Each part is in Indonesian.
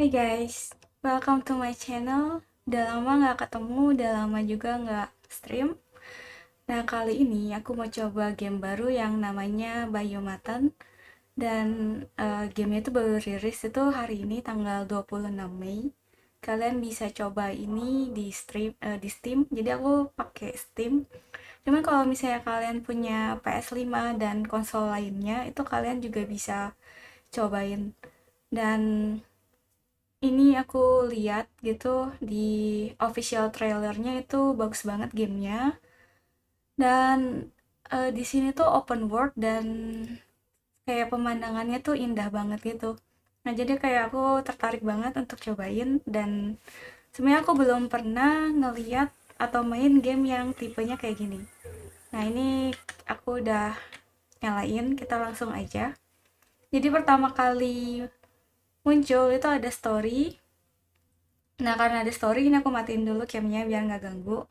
Hey guys, welcome to my channel. Udah lama nggak ketemu, udah lama juga nggak stream. Nah, kali ini aku mau coba game baru yang namanya Biomutant. Dan gamenya itu baru rilis itu hari ini tanggal 26 Mei. Kalian bisa coba ini di Steam. Jadi aku pakai Steam. Cuman kalau misalnya kalian punya PS5 dan konsol lainnya, itu kalian juga bisa cobain. Dan ini aku lihat gitu di official trailernya itu bagus banget gamenya. Dan di sini tuh open world dan kayak pemandangannya tuh indah banget gitu. Nah, jadi kayak aku tertarik banget untuk cobain. Dan sebenarnya aku belum pernah ngeliat atau main game yang tipenya kayak gini. Nah, ini aku udah nyalain, kita langsung aja. Jadi pertama kali muncul itu ada story. Nah, karena ada story, ini aku matiin dulu gamenya biar nggak ganggu.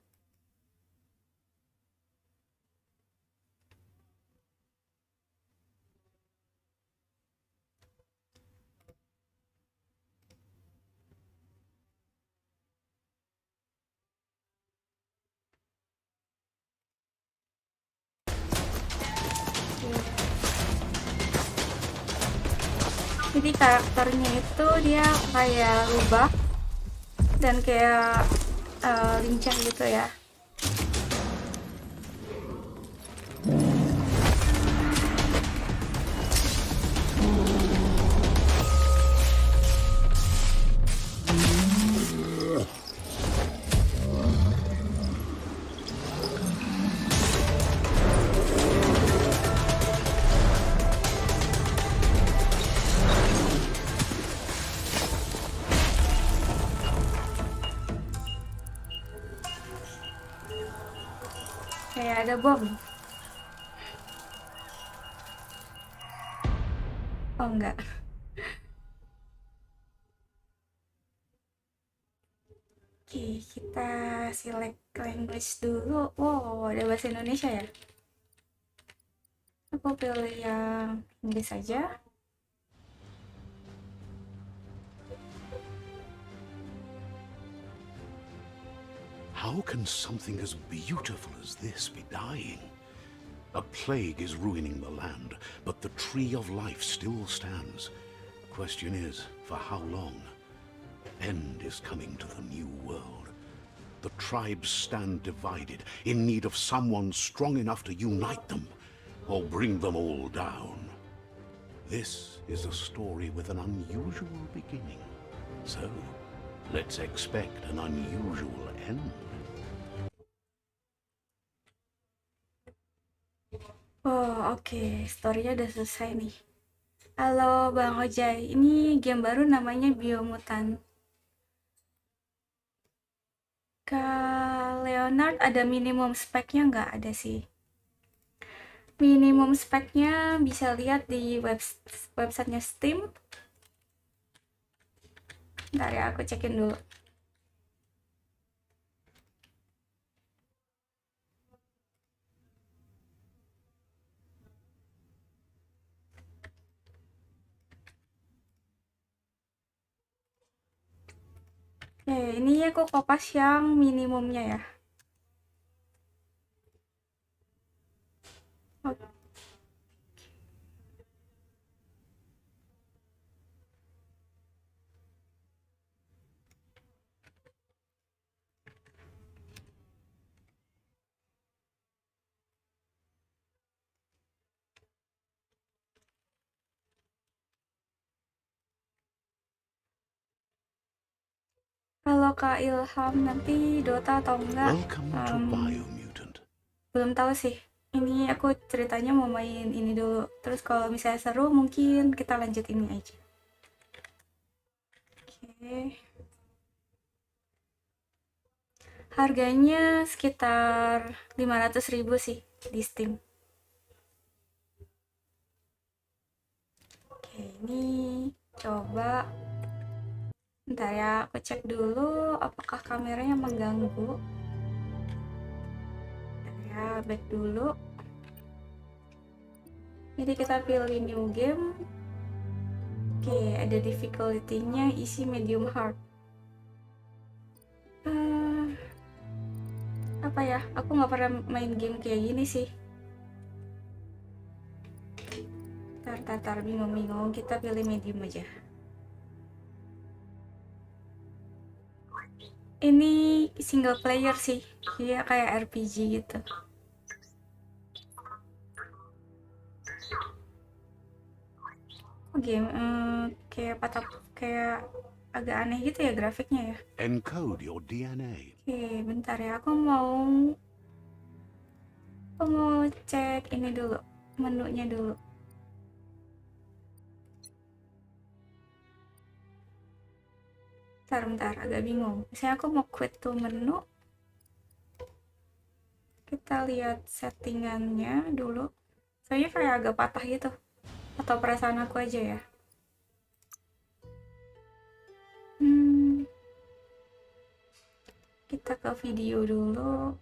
Jadi karakternya itu dia kayak rubah dan kayak lincah gitu ya. Kayak ada bom. Oh enggak. Oke, kita select language dulu. Wow, ada bahasa Indonesia ya. Aku pilih yang Inggris aja. How can something as beautiful as this be dying? A plague is ruining the land, but the tree of life still stands. Question is, for how long? End is coming to the new world. The tribes stand divided, in need of someone strong enough to unite them, or bring them all down. This is a story with an unusual beginning. So, let's expect an unusual end. Oh, oke. Story-nya udah selesai nih. Halo Bang Ojai, ini game baru namanya Biomutant. Kak Leonard ada minimum speknya nggak? Ada sih. Minimum speknya bisa lihat di websitenya Steam. Ntar ya, aku cekin dulu. Oke, ini aku kopas yang minimumnya ya. Oke. Kalau Kak Ilham nanti Dota atau enggak, Welcome to Biomutant. belum tahu sih. Ini aku ceritanya mau main ini dulu. Terus kalau misalnya seru mungkin kita lanjut ini aja. Oke. Harganya sekitar 500.000 sih di Steam. Oke, ini coba. Bentar ya, aku cek dulu apakah kameranya mengganggu. Bentar ya, back dulu. Jadi kita pilih new game. Oke, ada difficulty-nya easy, medium, hard. Apa ya? Aku nggak pernah main game kayak gini sih. Tar, bingung-bingung. Kita pilih medium aja. Ini single player sih. Dia kayak RPG gitu. Game kayak patah, kayak agak aneh gitu ya grafiknya ya. Encode your DNA. Oke, bentar ya. Aku mau cek ini dulu, menunya dulu. Bentar, agak bingung. Misalnya aku mau quit to menu. Kita lihat settingannya dulu. Soalnya kayak agak patah gitu. Atau perasaan aku aja ya. Kita ke video dulu.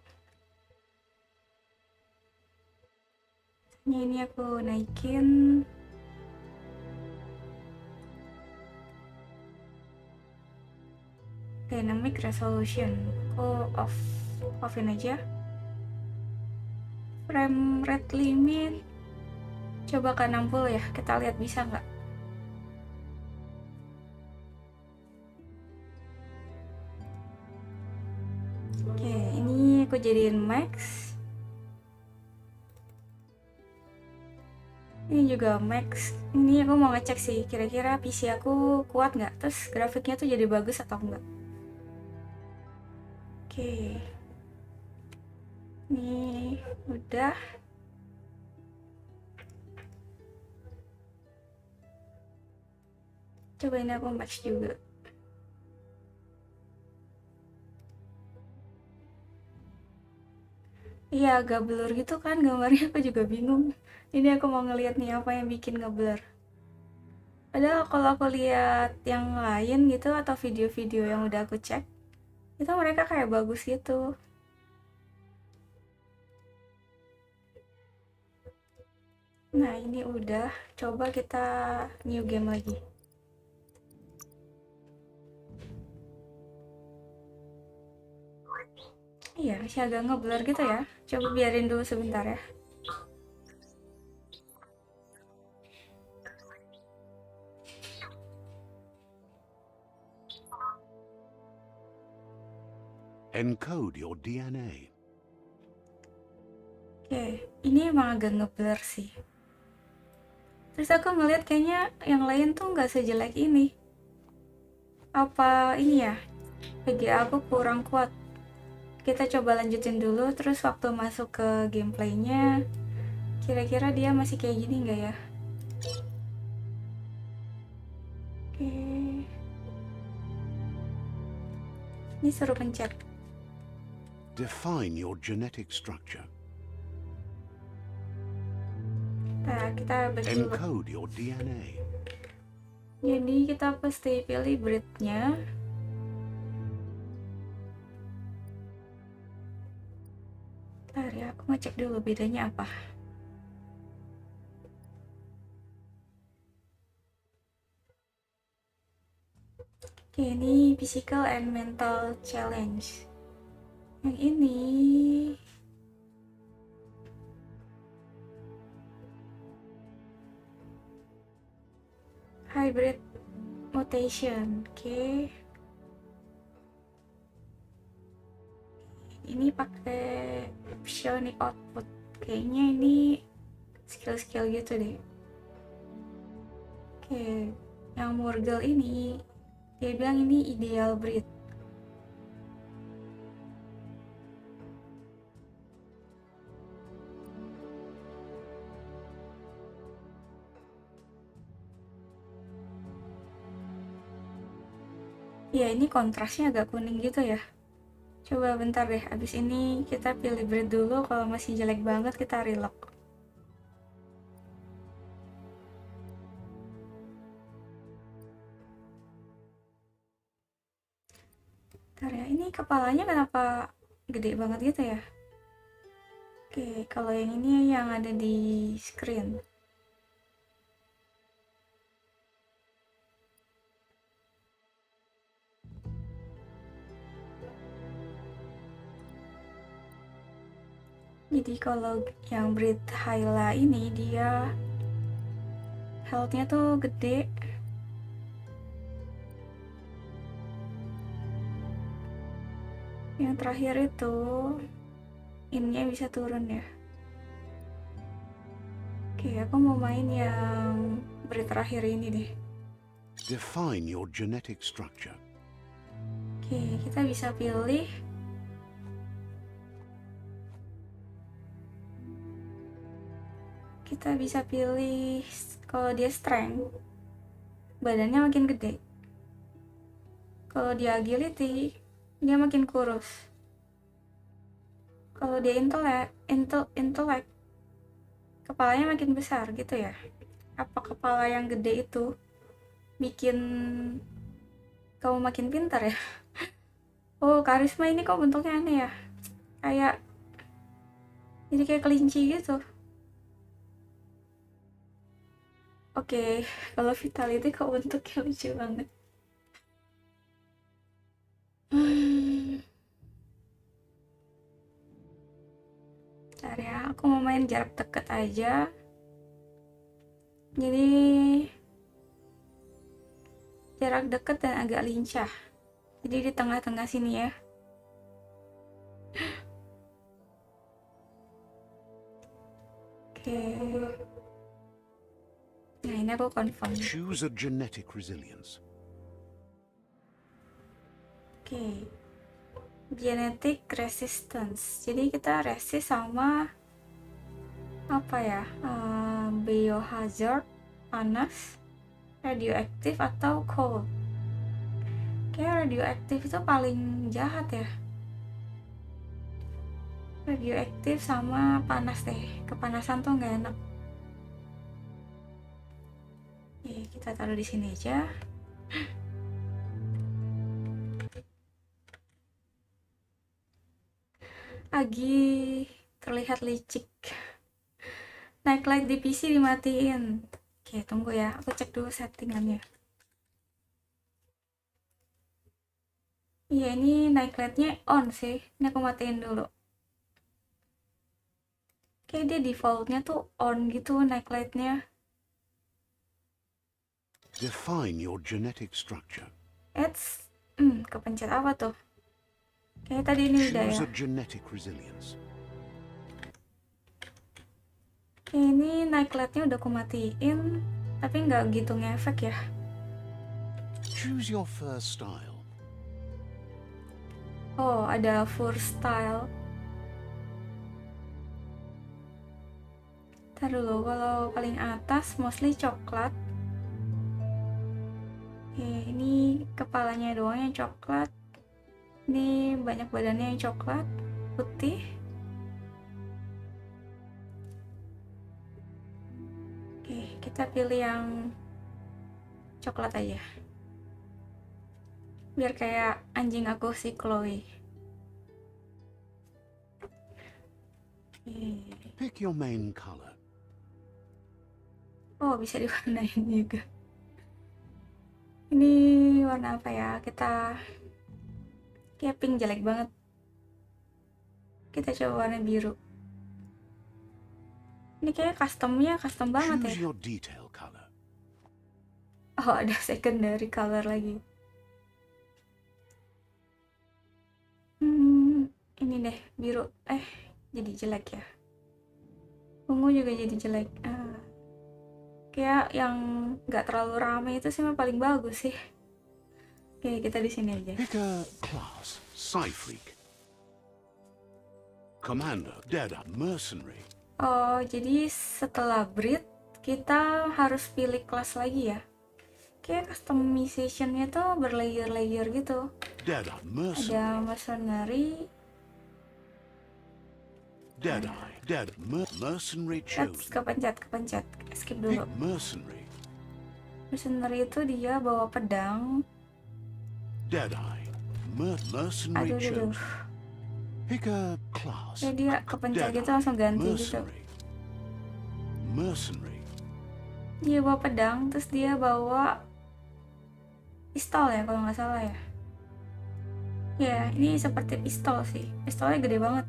Ini aku naikin. Dynamic resolution. Aku offin aja. Frame rate limit. Coba ke 60 ya. Kita lihat bisa nggak. Oke, ini aku jadiin max. Ini juga max. Ini aku mau ngecek sih, kira-kira PC aku kuat nggak, terus grafiknya tuh jadi bagus atau enggak. Oke, ini udah. Coba ini aku max juga. Iya, agak blur gitu kan gambarnya, aku juga bingung. Ini aku mau ngeliat nih apa yang bikin ngeblur. Padahal kalau aku lihat yang lain gitu atau video-video yang udah aku cek, itu mereka kayak bagus gitu. Nah, ini udah. Coba kita new game lagi. Iya, masih agak ngeblur gitu ya. Coba biarin dulu sebentar ya. Encode your DNA. Oke, ini emang agak ngeblur sih. Terus aku ngeliat kayaknya yang lain tuh nggak sejelek ini. Apa ini ya? VGA aku kurang kuat. Kita coba lanjutin dulu, terus waktu masuk ke gameplaynya, kira-kira dia masih kayak gini nggak ya? Oke. Ini suruh pencet. Define your genetic structure. Nah, kita back dulu. Encode your DNA. Jadi kita pasti pilih breed-nya. Bentar ya, aku ngecek dulu bedanya apa. Oke, ini physical and mental challenge. Yang ini hybrid mutation. Oke. Ini pakai optionic output. Kayaknya ini skill-skill gitu deh. Oke, yang Murgle ini dia bilang ini ideal breed. Ya, ini kontrasnya agak kuning gitu ya. Coba bentar deh, abis ini kita pilih breed dulu. Kalau masih jelek banget kita relock. Bentar ya, ini kepalanya kenapa gede banget gitu ya? Oke, kalau yang ini yang ada di screen. Jadi kalau yang Brit Hyla ini dia health-nya tuh gede. Yang terakhir itu ininya bisa turun ya. Oke, aku mau main yang Brit terakhir ini deh. Define your genetic structure. Oke, kita bisa pilih kalau dia strength, badannya makin gede. Kalau dia agility, dia makin kurus. Kalau dia intellect, kepalanya makin besar gitu ya. Apa kepala yang gede itu bikin kamu makin pintar ya? Oh, karisma ini kok bentuknya aneh ya? Kayak jadi kayak kelinci gitu. Oke, kalau vitality kok bentuknya lucu banget. Bentar ya, aku mau main jarak deket aja. Jadi jarak deket dan agak lincah. Jadi di tengah-tengah sini ya. Oke. Nah, ini aku confirm. Choose a genetic resilience. Oke. Genetic resistance. Jadi kita resist sama apa ya? Biohazard, panas, radioaktif atau cold. Kayak radioaktif itu paling jahat ya. Radioaktif sama panas deh. Kepanasan tuh nggak enak. Oke, kita taruh di sini aja. Agi terlihat licik. Night light di PC dimatiin. Oke, tunggu ya. Aku cek dulu settingannya. Iya, ini night lightnya on sih. Ini aku matiin dulu. Kayak dia defaultnya tuh on gitu night lightnya. Define your genetic structure. Kepencet apa tuh? Kayak tadi ini udah ya. Choose a genetic resilience. Ini night lightnya udah aku matiin, tapi nggak gitu ngefek ya. Choose your first style. Oh, ada first style. Ntar dulu, kalau paling atas mostly coklat. Ini kepalanya doang yang coklat. Ini banyak badannya yang coklat, putih. Oke, kita pilih yang coklat aja. Biar kayak anjing aku si Chloe. Pick your main color. Oh, bisa diwarnain juga. Ini warna apa ya? Kayak pink jelek banget. Kita coba warna biru. Ini kayak custom banget ya. Choose your detail color. Oh, ada secondary color lagi. Ini deh, biru. Jadi jelek ya. Ungu juga jadi jelek. Kayak yang nggak terlalu rame itu sih paling bagus sih. Oke, kita di sini aja. Pick a class. Psy-freak. Commander. Dead. Mercenary. Oh, jadi setelah breed kita harus pilih kelas lagi ya. Kayak customization-nya tuh berlayer-layer gitu. Dead. Mercenary. Ada mercenary. Deadeye. Dead. Mercenary chosen. Kepencet. Skip dulu. Pick mercenary. Mercenary itu dia bawa pedang. Deadeye. Mercenary Aduh. chosen. Pick a class. Ya dia kepencet gitu langsung ganti gitu. Mercenary. Dia bawa pedang, terus dia bawa pistol ya kalau nggak salah ya. Ya, ini seperti pistol sih. Pistolnya gede banget.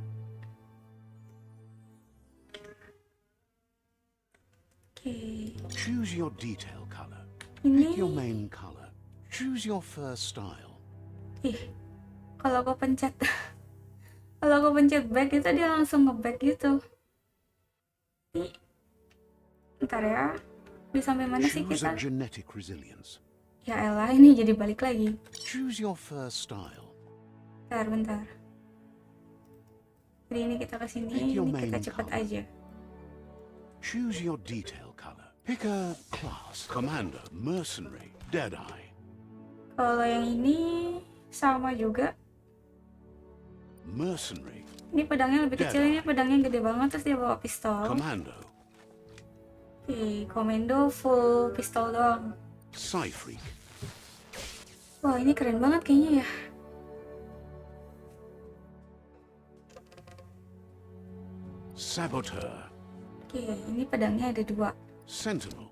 Oke. Choose your detail color. Ini, Pick your main color. Choose your first style. kalau aku pencet kalau aku pencet back itu dia langsung nge-back gitu. Ih, ntar ya. Bisa sampai mana sih Choose a kita? genetic resilience. Ya elah, ini jadi balik lagi. Choose your first style. Bentar. Jadi ini kita kesini, Pick your ini kita main cepet color. aja. Choose your detail color. Pick a class. Commander, mercenary, deadeye. Kalau yang ini sama juga. Mercenary, Ini pedangnya lebih kecil, ini pedangnya gede banget, terus dia bawa pistol. commando, Komando full pistol doang. Psy-freak, Wah, ini keren banget kayaknya ya. saboteur, Ini pedangnya ada 2. sentinel,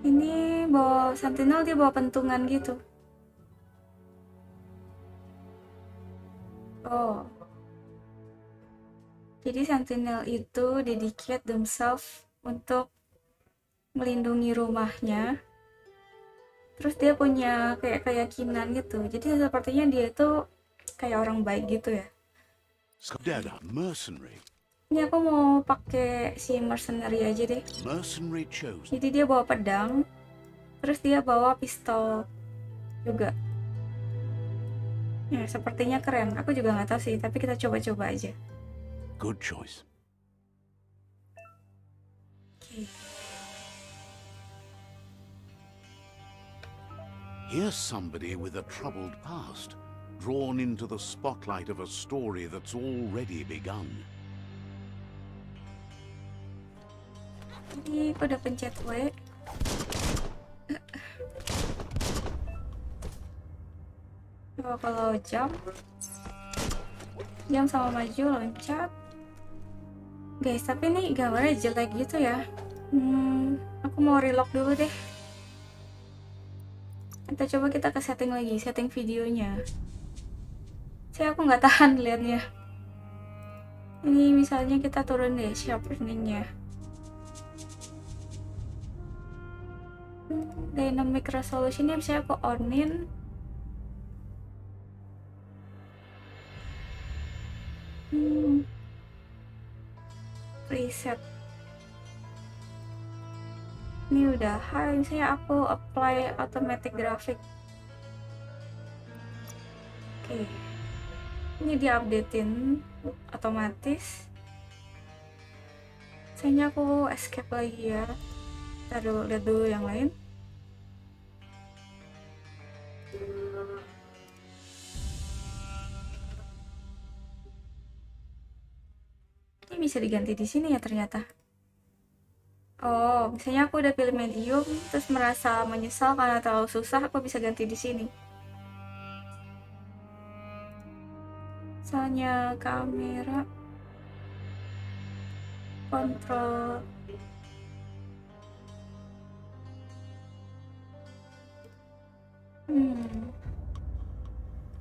Ini bawa sentinel, dia bawa pentungan gitu. Oh. Jadi sentinel itu dedicate themselves untuk melindungi rumahnya. Terus dia punya kayak keyakinan gitu. Jadi sepertinya dia itu kayak orang baik gitu ya. deadeye, mercenary, Ini aku mau pakai si mercenary aja deh. mercenary chosen, Jadi dia bawa pedang, terus dia bawa pistol juga. Ya, sepertinya keren. Aku juga nggak tahu sih, tapi kita coba-coba aja. good choice. Oke. Here's somebody with a troubled past, drawn into the spotlight of a story that's already begun. Ini aku udah pencet W. Coba kalau jump sama maju, loncat. Guys, tapi ini gambarnya jelek gitu ya. Aku mau relock dulu deh. Coba kita ke setting lagi, setting videonya. Saya aku nggak tahan liatnya. Ini misalnya kita turun deh sharpeningnya. Dynamic resolutionnya bisa aku onin. Preset. Ini udah high, misalnya aku apply automatic graphic. Oke. Ini diupdatein otomatis. Misalnya aku escape lagi ya. Kita lihat dulu yang lain. Ini bisa diganti di sini ya ternyata. Oh, misalnya aku udah pilih medium, terus merasa menyesal karena terlalu susah, aku bisa ganti di sini. Misalnya kamera, kontrol.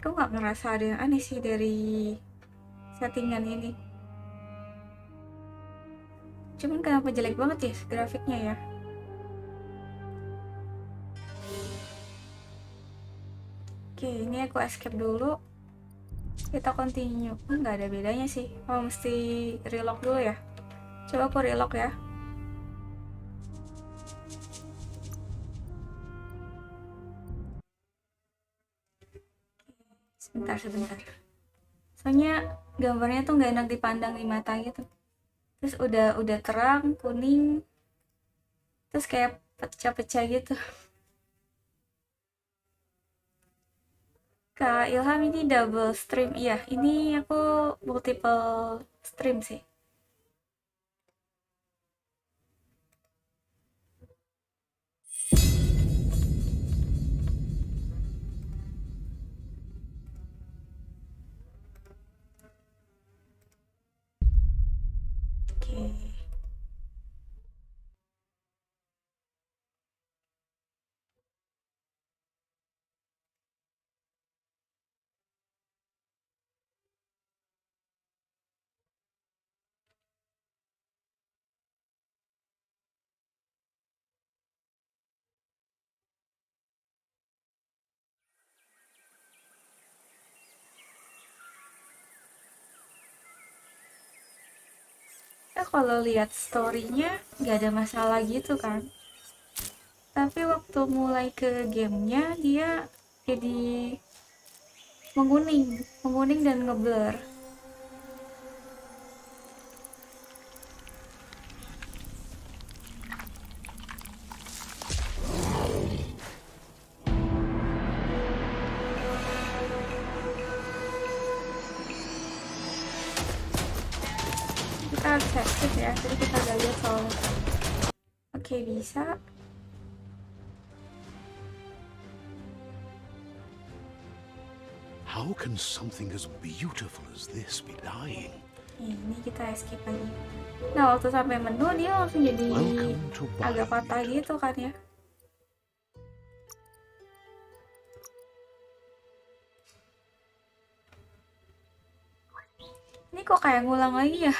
Aku nggak ngerasa ada yang aneh sih dari settingan ini. Cuman kenapa jelek banget ya grafiknya ya? Oke, ini aku escape dulu. Kita continue. Nggak ada bedanya sih. Oh, mesti relock dulu ya. Coba aku relock ya. Sebentar. Soalnya gambarnya tuh nggak enak dipandang di mata gitu. Terus udah terang, kuning. Terus kayak pecah-pecah gitu. Kak Ilham, ini double stream. Iya, ini aku multiple stream sih. Oke. kita kalau lihat story-nya nggak ada masalah gitu kan. Tapi waktu mulai ke gamenya dia jadi menguning dan ngeblur. Kita harus aktif ya, jadi kita udah lihat soalnya. Oke, bisa. How can something as beautiful as this be dying? Ini kita escape lagi. Nah, waktu sampai menu dia langsung jadi agak patah gitu kan ya. Ini kok kayak ngulang lagi ya?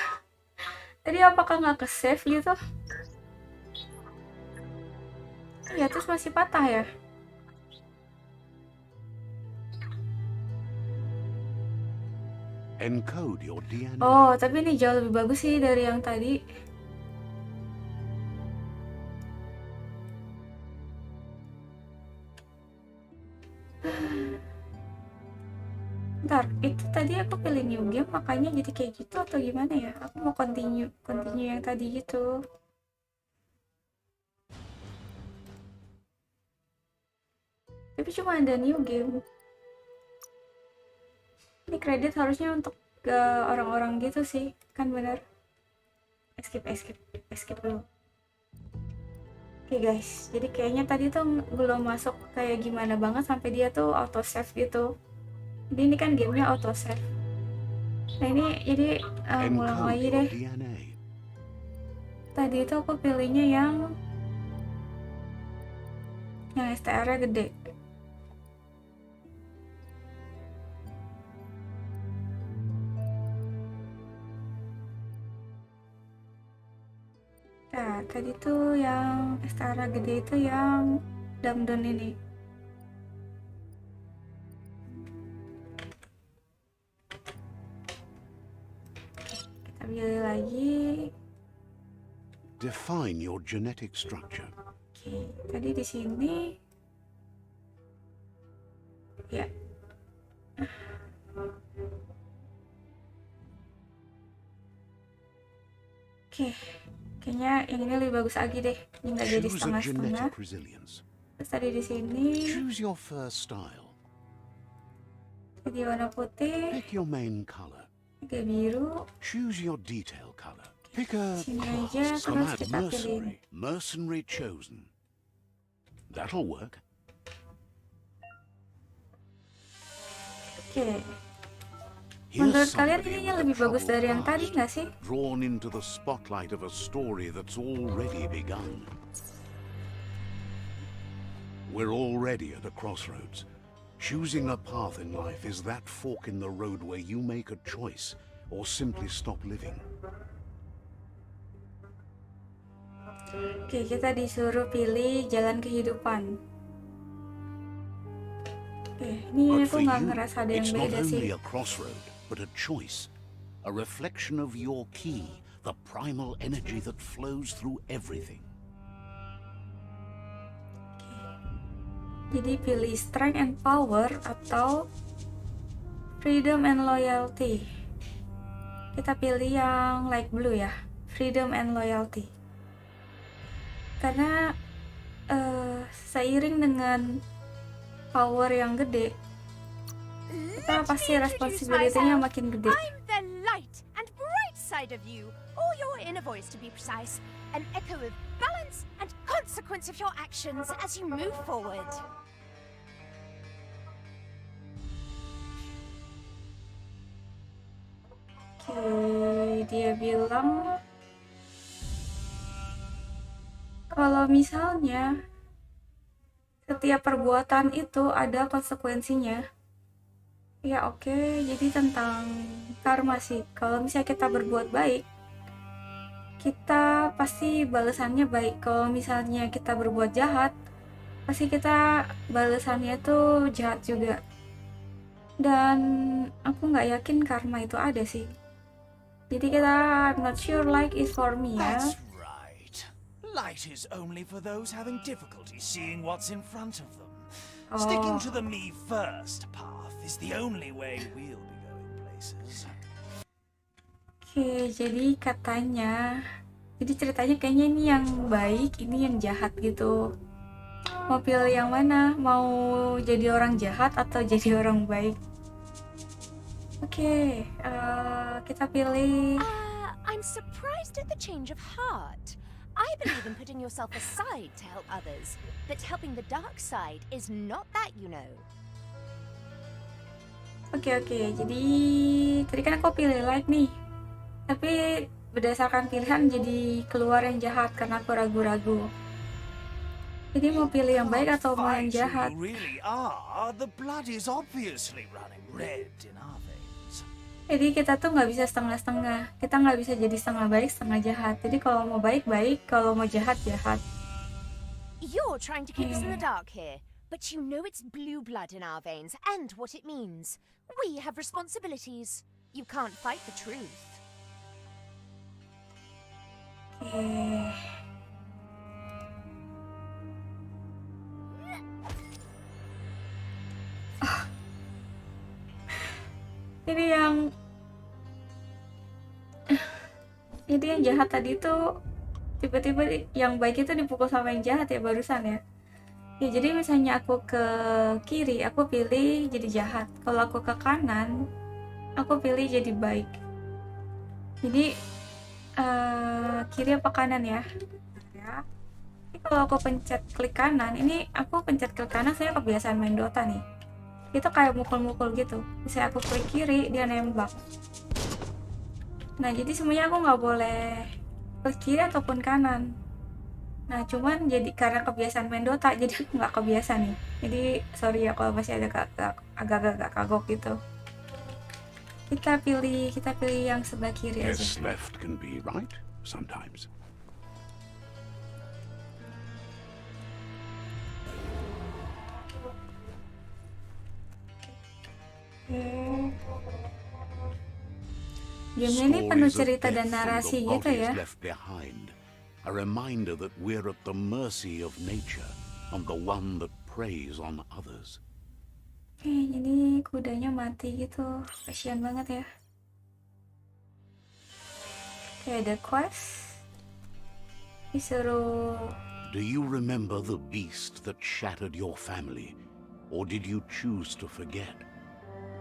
Tadi apakah nggak ke save gitu? Ya, terus masih patah ya? Encode your DNA. Oh, tapi ini jauh lebih bagus sih dari yang tadi. Bentar, itu tadi aku pilih new game makanya jadi kayak gitu atau gimana ya? Aku mau continue yang tadi gitu. Tapi cuma ada new game. Ini kredit harusnya untuk ke orang-orang gitu sih, kan bener? Escape dulu. Oke guys, jadi kayaknya tadi tuh belum masuk kayak gimana banget sampai dia tuh auto save gitu. Jadi ini kan gamenya auto save. Nah ini jadi ngulang lagi deh. Tadi itu aku pilihnya yang STR-nya gede. Nah, tadi tuh yang STR gede itu yang Damdon ini. Kita pilih lagi. Define your genetic structure. Oke, tadi di sini. Ya. Oke. Kayaknya yang ini lebih bagus lagi deh. Ini nggak jadi setengah-setengah. Terus tadi di sini. Choose your first style. Jadi warna putih. Pick your main color. Agak biru. Choose your detail color. Pick a sini aja, terus kita pilih. Mercenary chosen. That'll work. Oke. Menurut kalian ini lebih bagus dari yang tadi nggak sih? Drawn into the spotlight of a story that's already begun. We're already at a crossroads. Choosing a path in life is that fork in the road where you make a choice or simply stop living. Oke, kita disuruh pilih jalan kehidupan. Oke, ini aku nggak ngerasa ada yang beda sih. It's not only a crossroad, but a choice, a reflection of your key, the primal energy that flows through everything. Jadi pilih strength and power atau freedom and loyalty. Kita pilih yang light blue ya, freedom and loyalty. Karena seiring dengan power yang gede, kita pasti responsibility-nya makin gede. I'm the light and bright side of you, or your inner voice to be precise, an echo of balance and consequence of your actions as you move forward. Oke, dia bilang kalau misalnya setiap perbuatan itu ada konsekuensinya. Ya oke, jadi tentang karma sih. Kalau misalnya kita berbuat baik, kita pasti balasannya baik. Kalau misalnya kita berbuat jahat, pasti kita balasannya tuh jahat juga. Dan aku nggak yakin karma itu ada sih. Jadi kita I'm not sure like is for me ya. That's right. Light is only for those having difficulty seeing what's in front of them. Sticking to the me first path is the only way we'll be going places. Oke, jadi katanya, jadi ceritanya kayaknya ini yang baik, ini yang jahat gitu. Mau pilih yang mana? Mau jadi orang jahat atau jadi orang baik? Oke, kita pilih. I'm surprised at the change of heart. I believe in putting yourself aside to help others, but helping the dark side is not that, you know. Oke, jadi tadi kan aku pilih light nih, tapi berdasarkan pilihan jadi keluar yang jahat karena aku ragu-ragu. Jadi mau pilih yang baik atau mau yang jahat? You really are. The blood is obviously running red in our veins. Jadi kita tuh nggak bisa setengah-setengah, kita nggak bisa jadi setengah baik setengah jahat. Jadi kalau mau baik baik, kalau mau jahat jahat. You're trying to keep us in the dark here, but you know it's blue blood in our veins and what it means. We have responsibilities. You can't fight the truth. Oke. Ini yang jahat tadi tuh tiba-tiba yang baik itu dipukul sama yang jahat ya barusan ya. Ya jadi misalnya aku ke kiri aku pilih jadi jahat, kalau aku ke kanan aku pilih jadi baik. Jadi kiri apa kanan ya? Ini kalau aku pencet klik kanan, ini aku pencet klik kanan saya kebiasaan main Dota nih. Itu kayak mukul-mukul gitu. Misalnya aku klik kiri dia nembak. Nah jadi semuanya aku nggak boleh klik kiri ataupun kanan. Nah cuman jadi karena kebiasaan main Dota jadi aku nggak kebiasa nih. Jadi sorry ya kalau masih ada agak-agak kagok gitu. Kita pilih yang sebelah kiri aja. Yes, left can be right sometimes. Game ini penuh Stories of cerita dan death and narasi the gitu ya. bodies left behind. A reminder that we're at the mercy of nature and the one that preys on others. Jadi kudanya mati gitu, kasihan banget ya. Ada quest disuruh. Do you remember the beast that shattered your family, or did you choose to forget?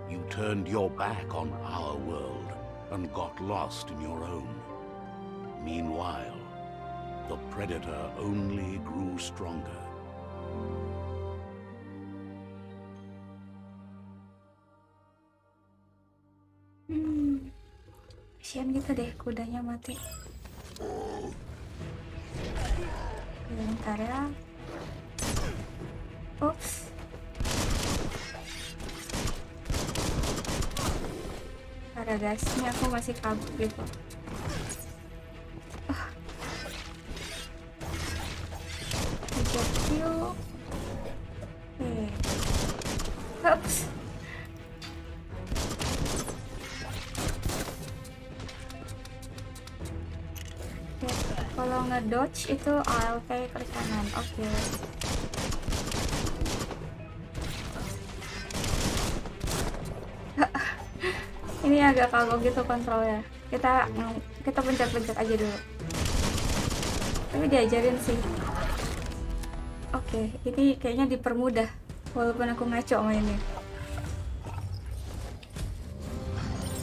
You turned your back on our world and got lost in your own. Meanwhile, the predator only grew stronger. Kasihan gitu deh, kudanya mati. Bentar ya. Ups. Ada guys, ini aku masih kabur gitu. Kecil. Ups. Kalau nge-dodge itu ALT klik kanan. Oke. Ini agak kagok gitu kontrolnya. Kita pencet-pencet aja dulu. Tapi diajarin sih. Oke, ini kayaknya dipermudah walaupun aku ngaco mainnya.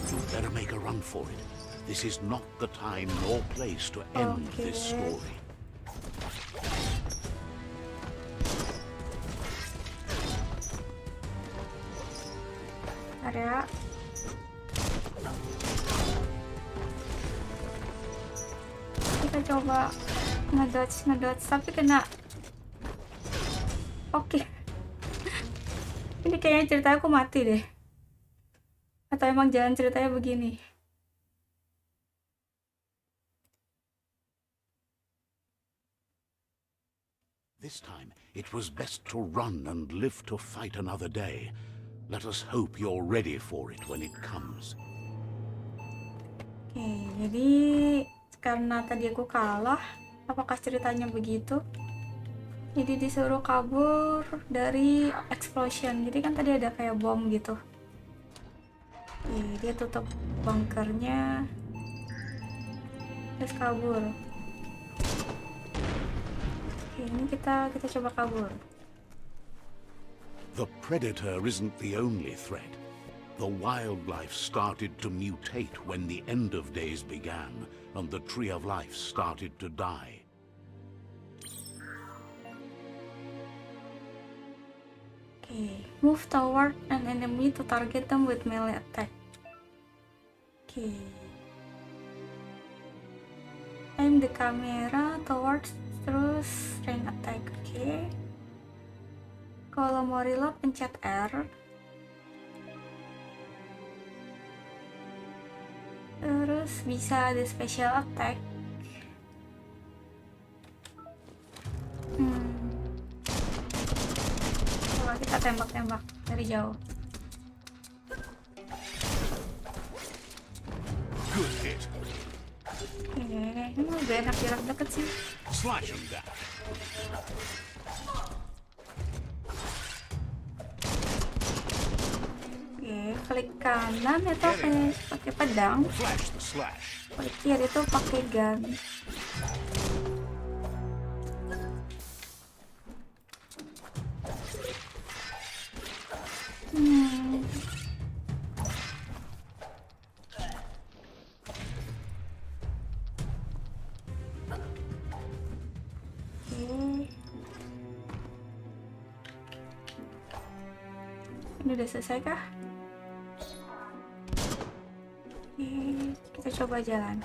You better make a run for it. This is not the time nor place to end this story. Area. Kita coba ngedodge tapi kena. Oke. Ini kayaknya ceritanya aku mati deh. Atau emang jalan ceritanya begini? This time, it was best to run and live to fight another day. Let us hope you're ready for it when it comes. Oke, jadi karena tadi aku kalah, apakah ceritanya begitu? Jadi disuruh kabur dari explosion. Jadi kan tadi ada kayak bom gitu. Oke, dia tutup bunkernya, terus kabur. Oke, ini kita coba kabur. The predator isn't the only threat. The wildlife started to mutate when the end of days began, and the tree of life started to die. Okay, move toward an enemy to target them with melee attack. Okay. Aim the camera towards terus range attack. Okay. Kalau mau reload pencet R. Terus bisa ada special attack. Coba kita tembak-tembak dari jauh. Good hit. Ini lebih enak jarak deket sih. Slash him down. Oke, klik kanan itu pakai pedang. Flash the slash. Klik kiri itu pakai gun. Ini udah selesai kah? Oke, kita coba jalan.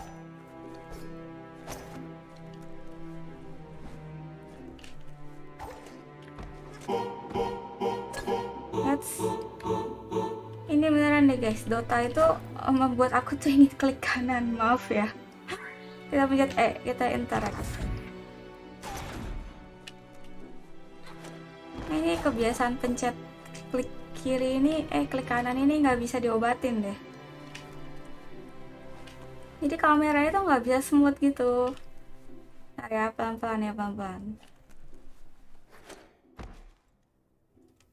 Ini beneran deh guys, Dota itu membuat aku tuh ingin klik kanan, maaf ya. Kita pencet E, kita interact. Nah, ini kebiasaan pencet klik kiri ini, klik kanan ini nggak bisa diobatin deh. Jadi kamera itu nggak bisa smooth gitu. Nah ya, pelan-pelan ya, pelan-pelan.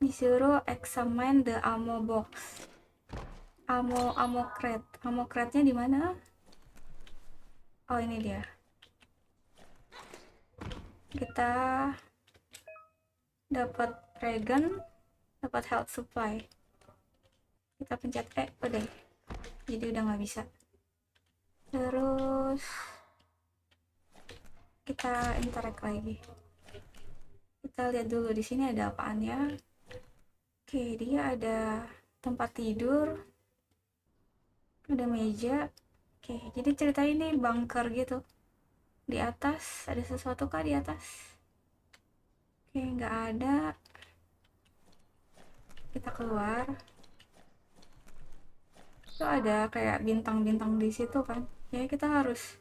Disuruh examine the ammo box. Ammo crate. Ammo crate-nya di mana? Oh, ini dia. Kita dapat ray gun, dapat health supply. Kita pencet E, udah. Jadi udah nggak bisa. Terus kita interact lagi. Kita lihat dulu di sini ada apaan ya. Oke, dia ada tempat tidur, ada meja. Oke, jadi cerita ini bunker gitu. Di atas ada sesuatu kah di atas? Oke, nggak ada. Kita keluar. Itu ada kayak bintang-bintang di situ kan. Ya, kita harus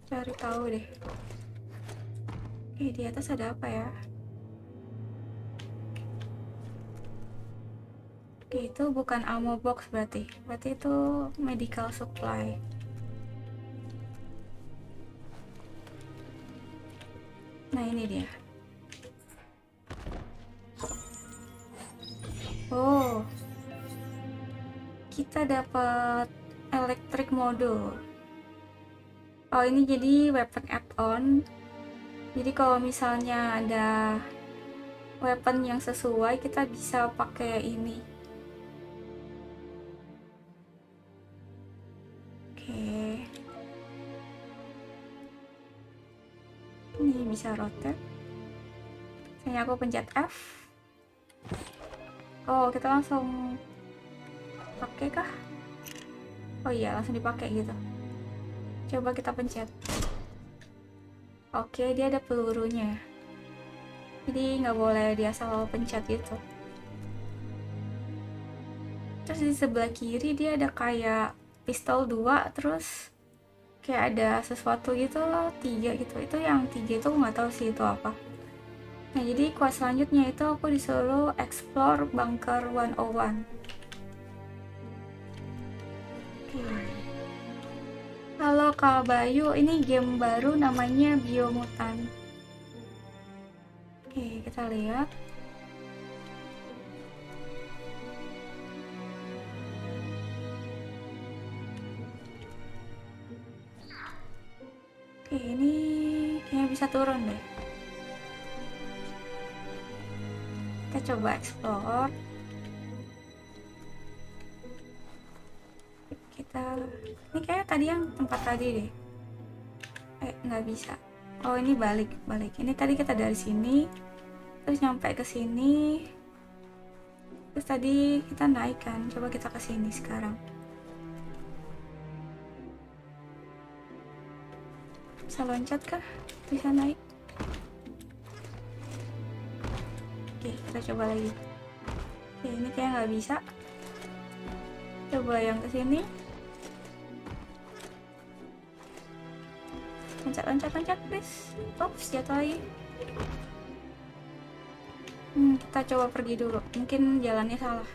cari tahu deh. Di atas ada apa ya? Oke, itu bukan ammo box berarti. Berarti itu medical supply. Nah, ini dia. Oh, kita dapat electric module. Oh, ini jadi weapon add-on. Jadi kalau misalnya ada weapon yang sesuai, kita bisa pakai ini. Oke. Ini bisa rotate. Misalnya aku pencet F. Oh, kita langsung pakai kah? Oh iya, langsung dipakai gitu. Coba kita pencet. Oke, dia ada pelurunya. Jadi nggak boleh dia asal pencet gitu. Terus di sebelah kiri dia ada kayak pistol 2, terus kayak ada sesuatu gitu loh, 3 gitu. Itu yang 3 itu nggak tahu sih itu apa. Nah, jadi quest selanjutnya itu aku disuruh explore bunker 101. Oke. Kak Bayu, ini game baru namanya Biomutant. Oke, kita lihat. Oke, ini kayaknya bisa turun deh. Kita coba explore. Ini kayak tadi yang tempat tadi deh. Nggak bisa. Oh, ini balik. Ini tadi kita dari sini, terus nyampe ke sini. Terus tadi kita naik kan. Coba kita ke sini sekarang. Bisa loncat kah? Bisa naik? Oke, kita coba lagi. Oke, ini kayak nggak bisa. Coba yang ke sini. Loncat please. Oops, jatuh lagi. Kita coba pergi dulu. Mungkin jalannya salah.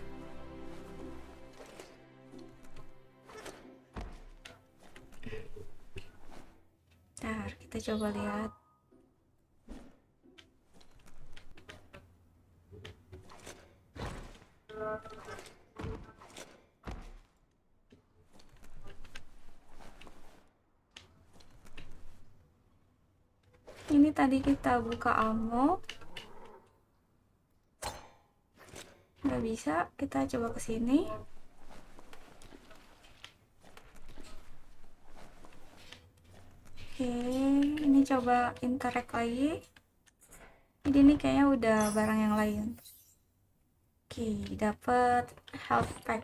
Ntar kita coba lihat. Ini tadi kita buka ammo. Nggak bisa, kita coba ke sini. Oke, ini coba interact lagi. Jadi ini kayaknya udah barang yang lain. Oke, dapet health pack.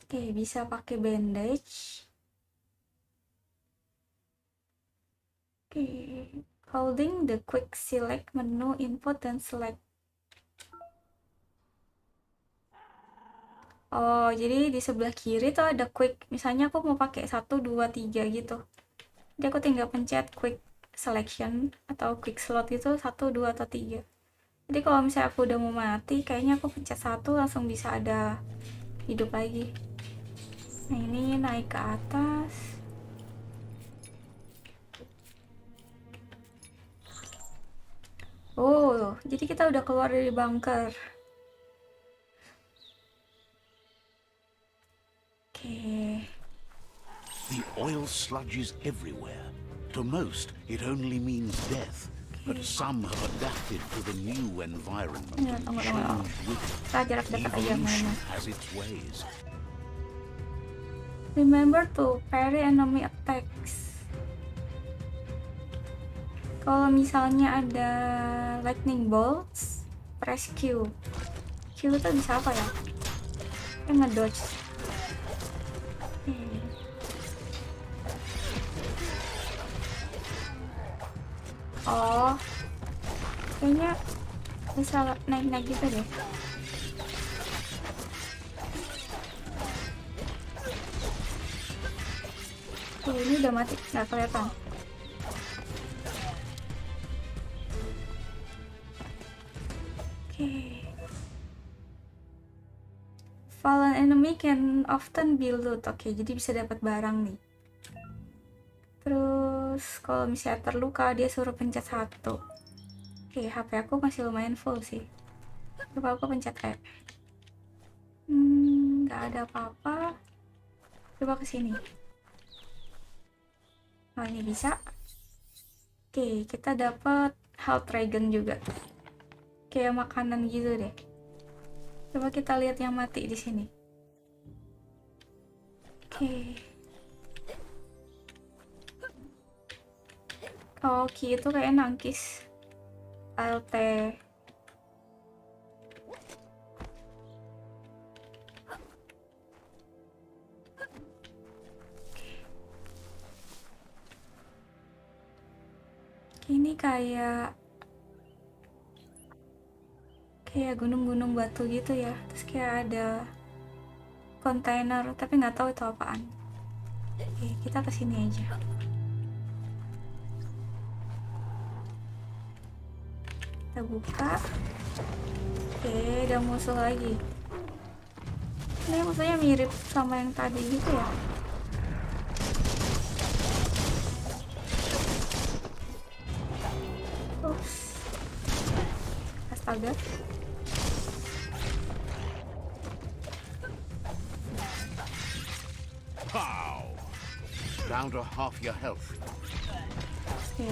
Oke, bisa pakai bandage. Oke, holding the quick select menu input dan select. Oh, jadi di sebelah kiri tuh ada quick. Misalnya aku mau pakai 1, 2, 3 gitu. Jadi aku tinggal pencet quick selection atau quick slot itu 1, 2, atau 3. Jadi kalau misalnya aku udah mau mati, kayaknya aku pencet 1 langsung bisa ada hidup lagi. Nah, ini naik ke atas. Oh, jadi kita udah keluar dari bunker. Oke. The oil sludge is everywhere. To most, it only means death. But some have adapted to the new environment Ya, and tunggu. changed with it. Kita jarak dekat aja Evolution mainnya. has its ways. Remember to parry enemy attacks. Kalau misalnya ada lightning bolts, press Q. Q itu bisa apa ya? Ngedodge. Oh, kayaknya bisa naik-naik gitu deh. Ini udah mati, nggak kelihatan. Fallen enemy can often be loot. Oke, jadi bisa dapat barang nih. Terus kalau misalnya terluka dia suruh pencet 1. Oke, HP aku masih lumayan full sih. Coba aku pencet E. Nggak ada apa-apa. Coba ke sini. Oh, ini bisa. Oke, kita dapat health regen juga. Kayak makanan gitu deh. Coba kita lihat yang mati di sini. Oke. Oh, Ki itu kayak nangkis. ALT. Ini kayak gunung-gunung batu gitu ya. Terus kayak ada kontainer, tapi nggak tahu itu apaan. Oke, kita kesini aja. Kita buka. Oke, ada musuh lagi. Ini maksudnya mirip sama yang tadi gitu ya. Ups. Astaga. Pow! Down to half your health. Oke.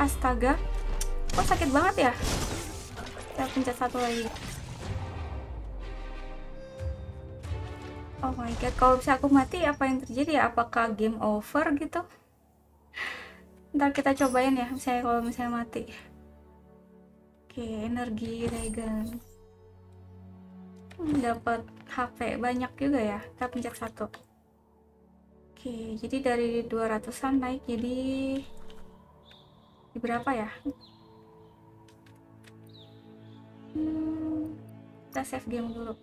Astaga. Kok sakit banget ya? Saya pencet satu lagi. Oh my god, kalau bisa aku mati apa yang terjadi ya? Apakah game over gitu? Ntar kita cobain ya, misalnya kalau misalnya mati. Oke, energi regen. Dapat HP banyak juga ya. Kita pencet satu. Oke, jadi dari 200-an naik jadi berapa ya? Kita save game dulu.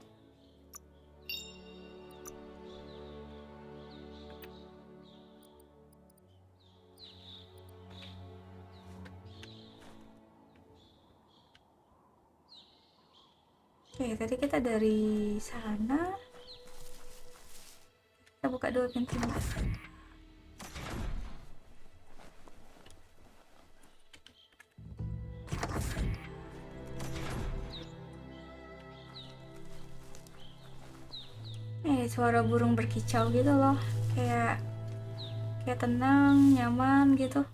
Oke, tadi kita dari sana. Kita buka dulu pintunya. Suara burung berkicau gitu loh. Kayak tenang, nyaman gitu.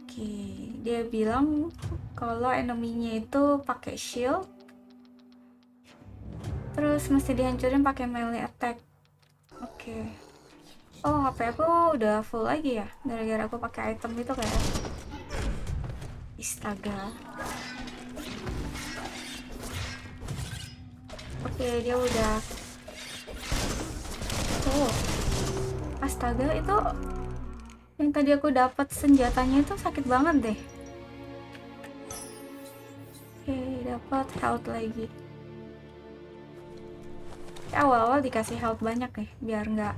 Oke, dia bilang kalau enemy-nya itu pakai shield. Terus mesti dihancurin pakai melee attack. Oke. Oh, HP aku udah full lagi ya, gara-gara aku pakai item itu kayak. Astaga. Oke, dia udah. Oh, astaga, itu yang tadi aku dapat senjatanya itu sakit banget deh. Oke, dapat health lagi. Awal-awal dikasih health banyak nih, biar nggak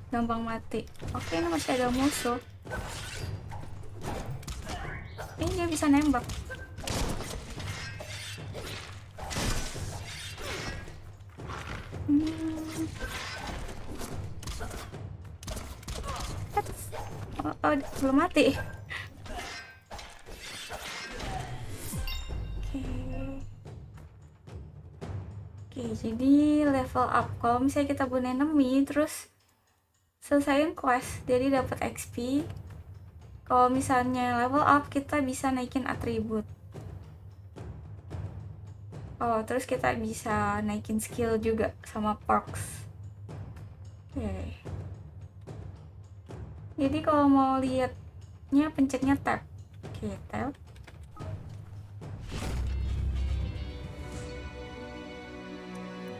gampang mati. Oke, ini masih ada musuh. Ini dia bisa nembak. Oh, belum mati. Oke, jadi level up. Kalau misalnya kita bunuh enemy, terus selesaiin quest, jadi dapat XP. Kalau misalnya level up, kita bisa naikin atribut. Oh, terus kita bisa naikin skill juga sama perks. Oke. Jadi kalau mau lihatnya pencetnya tab. Oke, tab.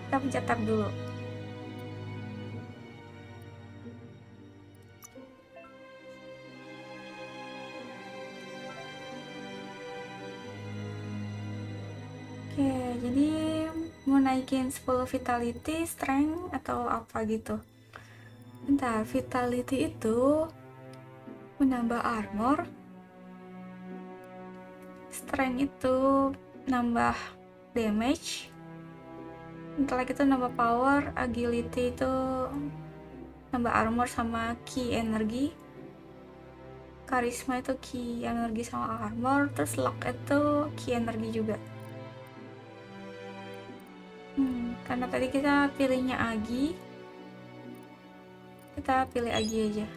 Kita pencet tab dulu. Oke, jadi mau naikin 10 vitality, strength, atau apa gitu. Bentar, vitality itu menambah armor, strength itu nambah damage, intellect itu nambah power, agility itu nambah armor sama key energi, charisma itu key energi sama armor, terus luck itu key energi juga. Karena tadi kita pilihnya Agi, kita pilih Agi aja.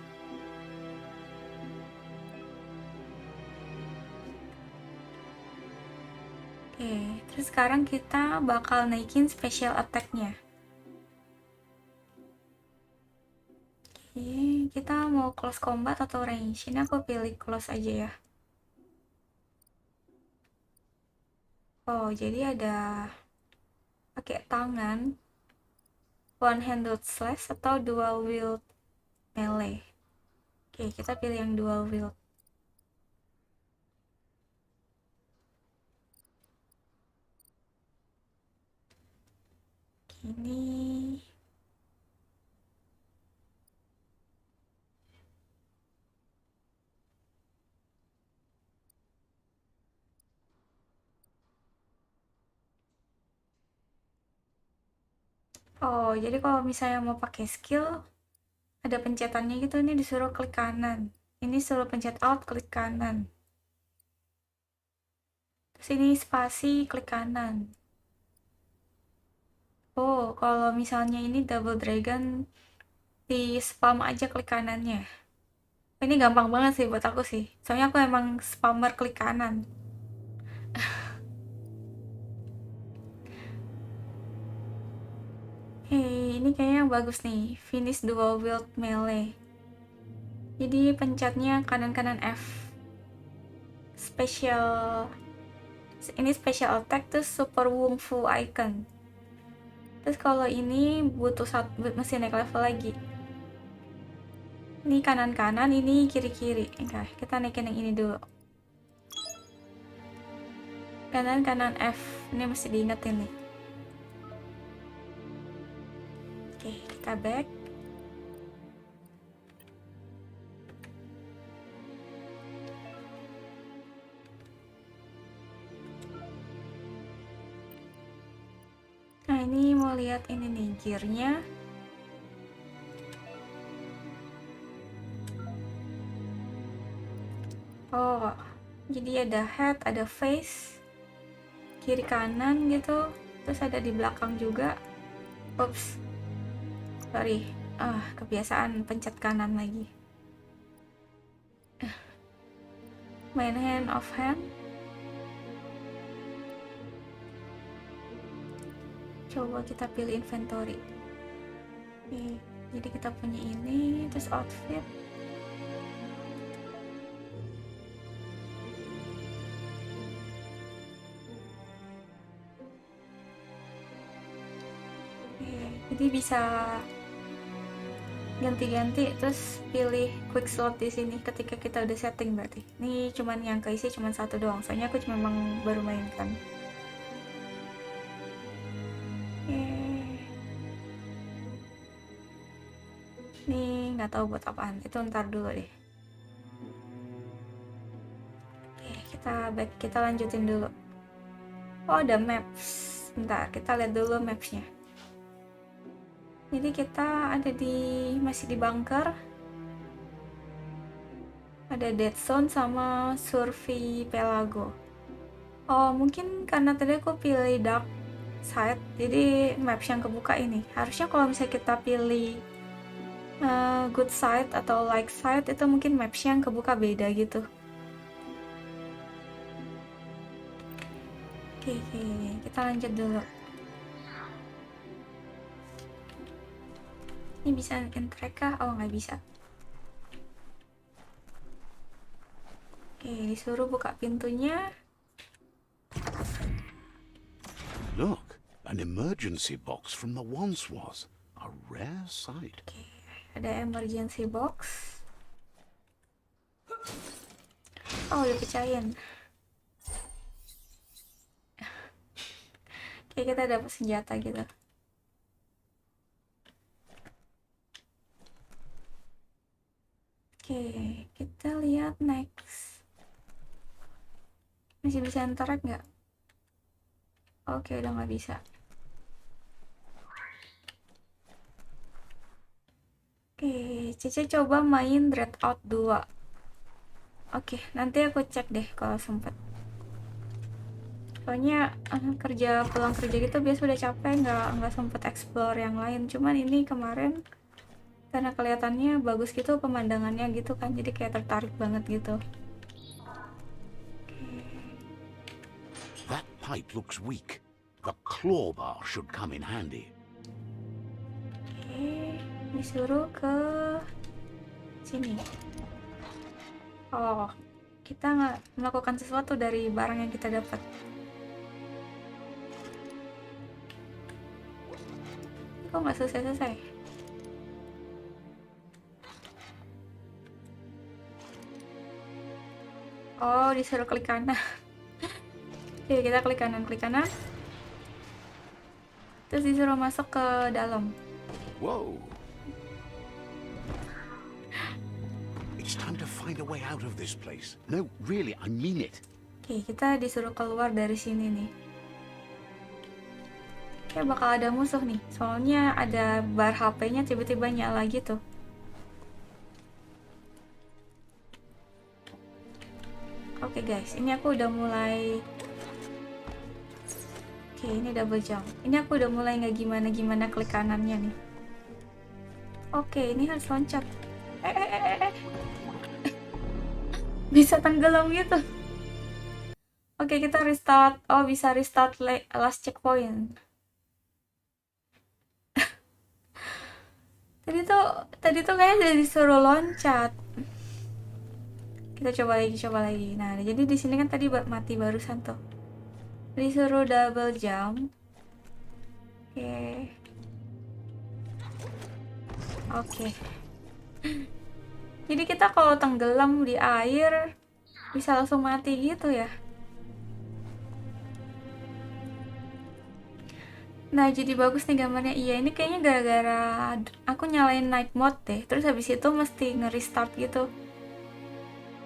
Oke, terus sekarang kita bakal naikin special attack-nya. Oke, kita mau close combat atau range? Ini aku pilih close aja ya. Oh, jadi ada pakai tangan, one handed slash atau dual wield melee. Oke, kita pilih yang dual wield. Ini Oh, jadi kalau misalnya mau pakai skill, ada pencetannya gitu, ini disuruh klik kanan. Ini suruh pencet alt, klik kanan. Terus ini spasi, klik kanan. Oh, kalau misalnya ini double dragon, di spam aja klik kanannya. Ini gampang banget sih buat aku sih. Soalnya aku emang spammer klik kanan. Ini kayaknya yang bagus nih. Finish dual wield melee. Jadi pencetnya kanan-kanan F. Special. Ini special attack terus super wung fu icon. Terus kalau ini butuh mesti naik level lagi. Ini kanan-kanan, ini kiri-kiri. Oke, kita naikin yang ini dulu. Kanan-kanan F. Ini mesti diingetin nih. Oke, kita back. Nah, ini mau lihat ini nih gearnya. Oh, jadi ada head, ada face, kiri kanan gitu, terus ada di belakang juga. Ups, sorry, kebiasaan pencet kanan lagi. Main hand, off hand. Coba kita pilih inventory. Oke, jadi kita punya ini, terus outfit. Jadi bisa ganti-ganti terus pilih quick slot di sini ketika kita udah setting berarti. Ini cuman yang keisi cuman satu doang. Soalnya aku cuma memang baru main kan. Ini nggak tahu buat apaan. Itu ntar dulu deh. Oke, kita lanjutin dulu. Oh, ada maps. Bentar, kita lihat dulu mapsnya. Jadi kita ada masih di bunker. Ada dead zone sama survey pelago. Oh, mungkin karena tadi aku pilih dark side, jadi maps yang kebuka ini. Harusnya kalau misalnya kita pilih good side atau light side, itu mungkin maps yang kebuka beda gitu. Oke, kita lanjut dulu. Ini bisa interact kah? Oh, nggak bisa. Oke, disuruh buka pintunya. Look, an emergency box from the once was. A rare sight. Oke, ada emergency box. Oh, udah pecahin. Oke, kita dapat senjata gitu. Oke, kita lihat next. Masih bisa interact nggak? Oke, udah nggak bisa. Oke, Cece coba main Dreadout 2. Oke, nanti aku cek deh kalau sempet. Soalnya pulang kerja gitu biasa udah capek, nggak sempet explore yang lain. Cuman ini kemarin karena kelihatannya bagus gitu pemandangannya gitu kan, jadi kayak tertarik banget gitu. That pipe looks weak. The claw bar should come in handy. Oke, disuruh ke sini. Oh, kita nggak melakukan sesuatu dari barang yang kita dapat. Kok nggak selesai-selesai? Oh, disuruh klik kanan. Oke, kita klik kanan. Terus disuruh masuk ke dalam. Whoa. It's time to find a way out of this place. No, really, I mean it. Oke, kita disuruh keluar dari sini nih. Kayak bakal ada musuh nih. Soalnya ada bar HP-nya tiba-tiba nyala gitu. Oke guys, ini aku udah mulai. Oke, ini double jump. Ini aku udah mulai nggak gimana-gimana klik kanannya nih. Oke, ini harus loncat. Bisa tenggelam gitu. Oke, kita restart. Oh, bisa restart last checkpoint. Tadi tuh kayak udah disuruh loncat. Kita coba lagi. Nah, jadi di sini kan tadi mati barusan tuh. Disuruh double jump. Oke. Oke. Jadi kita kalau tenggelam di air bisa langsung mati gitu ya. Nah, jadi bagus nih gambarnya. Iya, ini kayaknya gara-gara aku nyalain night mode deh. Terus habis itu mesti nge-restart gitu.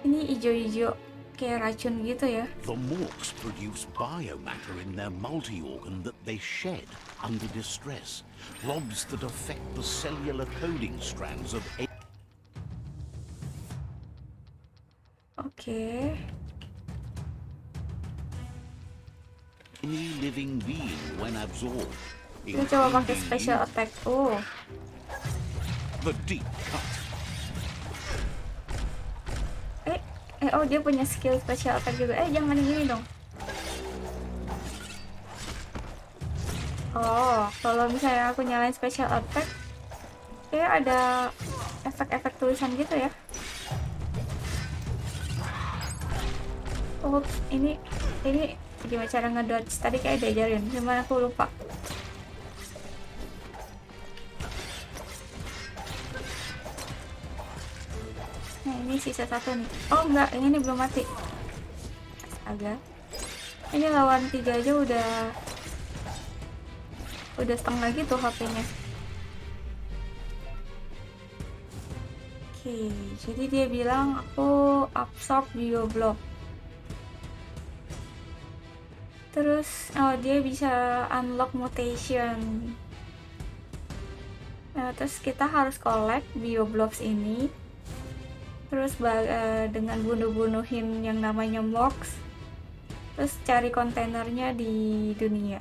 Ini ijo-ijo kayak racun gitu ya. The morks produce biomatter in their multi-organ that they shed under distress. Blobs that affect the cellular coding strands of Oke. any living being when absorbed. Kita coba pakai special attack. Oh. The deep cut. Oh, dia punya skill special attack juga. Jangan gini dong. Oh, kalau misalnya aku nyalain special attack, kayak ada efek-efek tulisan gitu ya. Oh, ini gimana cara ngedodge? Tadi kayak diajarin, cuman aku lupa. Nah, ini sisa satu nih. Oh enggak, ini belum mati. Astaga. Ini lawan 3 aja udah setengah gitu HP-nya. Oke, jadi dia bilang aku absorb bioblock. Terus dia bisa unlock mutation. Nah, terus kita harus collect bioblobs ini. Terus dengan bunuh-bunuhin yang namanya morks. Terus cari kontainernya di dunia.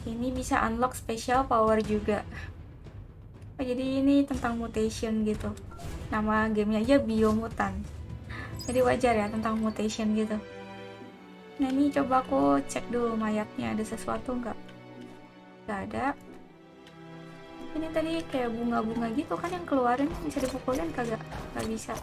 Ini bisa unlock special power juga. Jadi ini tentang mutation gitu. Nama gamenya aja Biomutant. Jadi wajar ya tentang mutation gitu. Nah, ini coba aku cek dulu mayatnya ada sesuatu nggak? Nggak ada. Ini tadi kayak bunga-bunga gitu kan yang keluarin, bisa dipukulin kagak? Nggak bisa.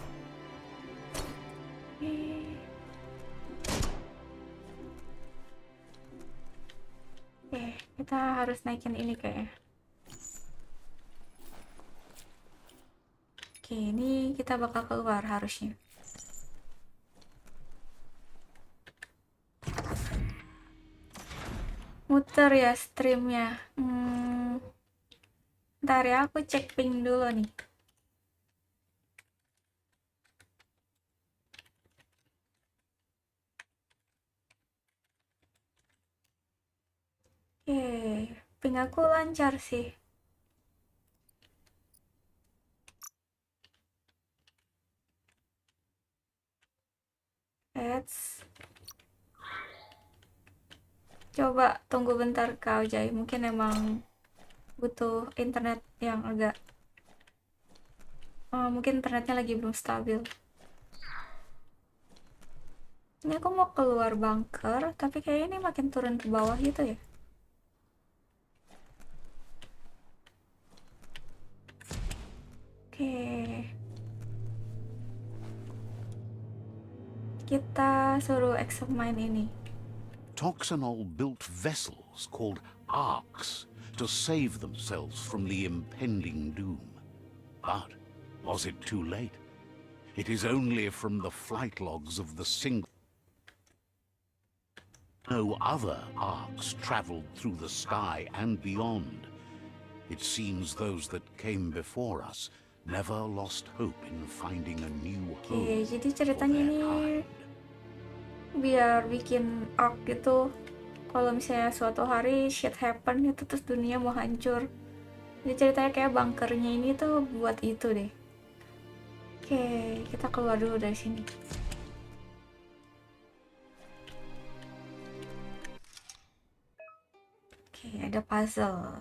Kita harus naikin ini kayaknya. Oke, ini kita bakal keluar harusnya. Muter ya streamnya. Ntar ya, aku cek ping dulu nih. Ping aku lancar sih. Coba tunggu bentar kau Jai, mungkin emang butuh internet yang agak mungkin internetnya lagi belum stabil. Ini aku mau keluar bunker, tapi kayaknya ini makin turun ke bawah gitu ya. Oke. Kita suruh examine ini. Toxanol built vessels called arcs to save themselves from the impending doom. But was it too late? It is only from the flight logs of the single. No other arcs traveled through the sky and beyond. It seems those that came before us never lost hope in finding a new home. Oke, jadi ceritanya ini biar bikin arc gitu kalau misalnya suatu hari shit happen itu terus dunia mau hancur. Jadi ceritanya kayak bunkernya ini tuh buat itu deh. Oke, kita keluar dulu dari sini. Oke, ada puzzle.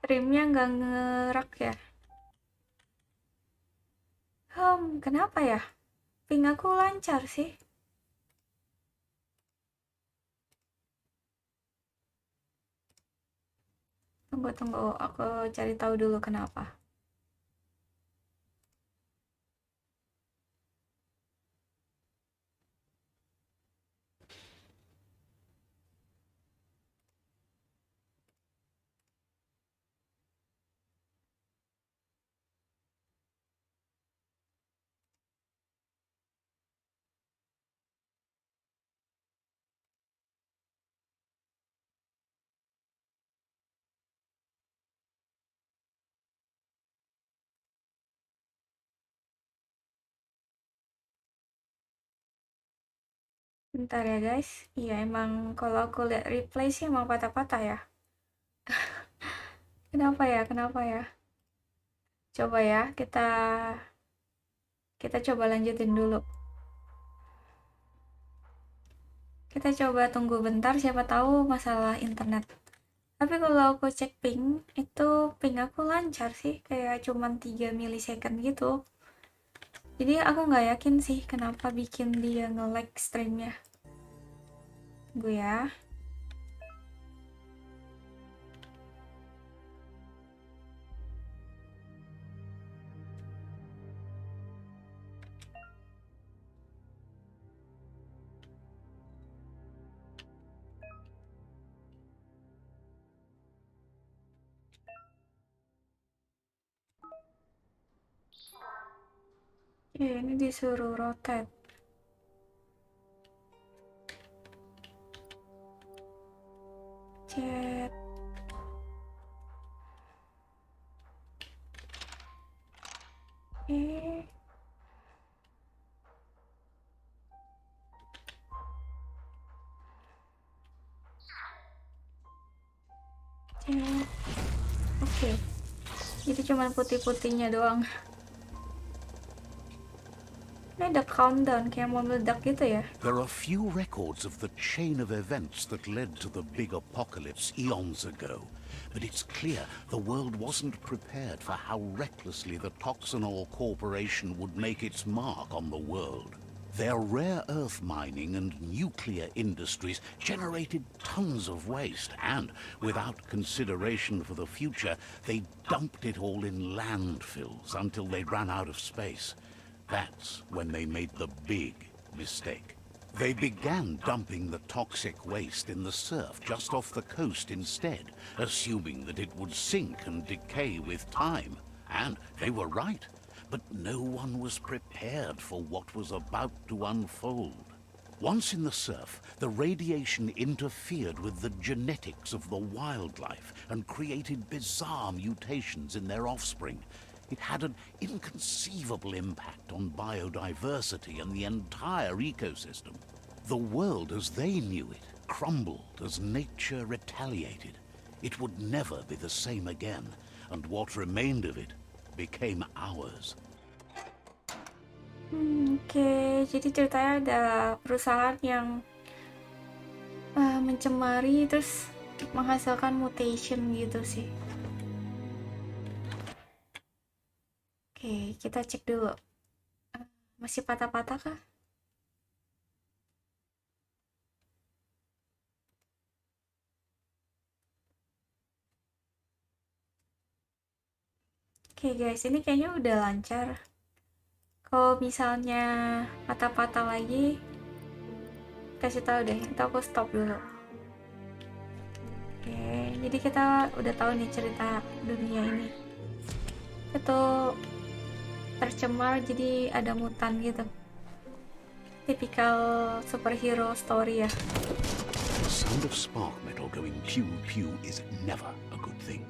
Streamnya nggak ngerak ya? Kenapa ya? Ping aku lancar sih. Tunggu, aku cari tahu dulu kenapa. Bentar ya guys. Iya emang kalau aku lihat replay sih emang patah-patah ya. Kenapa ya? Kenapa ya? Coba ya, kita coba lanjutin dulu. Kita coba tunggu bentar, siapa tahu masalah internet. Tapi kalau aku cek ping, itu ping aku lancar sih, kayak cuman 3 milisecond gitu. Jadi aku nggak yakin sih kenapa bikin dia nge-lag streamnya. Tunggu ya. Oke, ini disuruh rotate. Chat. Chat. Oke. Itu cuman putih-putihnya doang. Ini ada countdown kayak mau meledak gitu ya. There are few records of the chain of events that led to the big apocalypse eons ago, but it's clear the world wasn't prepared for how recklessly the Toxanol Corporation would make its mark on the world. Their rare earth mining and nuclear industries generated tons of waste, and without consideration for the future, they dumped it all in landfills until they ran out of space. That's when they made the big mistake. They began dumping the toxic waste in the surf just off the coast instead, assuming that it would sink and decay with time. And they were right. But no one was prepared for what was about to unfold. Once in the surf, the radiation interfered with the genetics of the wildlife and created bizarre mutations in their offspring. It had an inconceivable impact on biodiversity and the entire ecosystem. The world as they knew it crumbled as nature retaliated. It would never be the same again, and what remained of it became ours. Oke, jadi ceritanya ada perusahaan yang mencemari terus menghasilkan mutation gitu sih. Oke, kita cek dulu. Masih patah-patah kah? Oke guys, ini kayaknya udah lancar. Kalau misalnya patah-patah lagi, kasih tahu deh, itu aku stop dulu. Oke, jadi kita udah tahu nih cerita dunia ini. Itu tercemar jadi ada mutan gitu. Tipikal superhero story ya. The sound of spark metal going pew pew is never a good thing.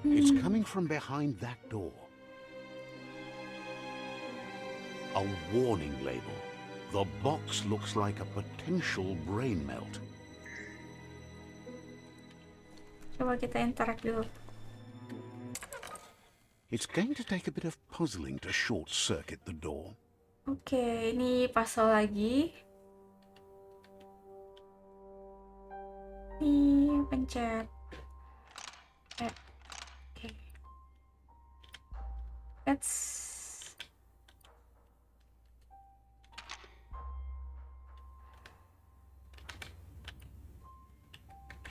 It's coming from behind that door. A warning label. The box looks like a potential brain melt. Coba kita interact dulu. It's going to take a bit of puzzling to short-circuit the door. Oke, ini puzzle lagi. Nih, pencet. Oke. Let's...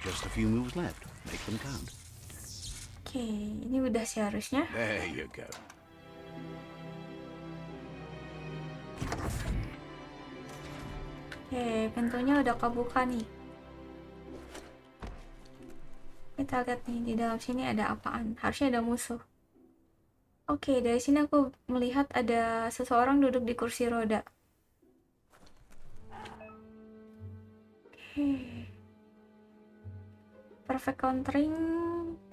Just a few moves left. Make them count. Oke, ini udah sih harusnya. There you go. Oke, pintunya udah kebuka nih. Kita lihat nih, di dalam sini ada apaan. Harusnya ada musuh. Oke, dari sini aku melihat ada seseorang duduk di kursi roda. Oke. Perfect countering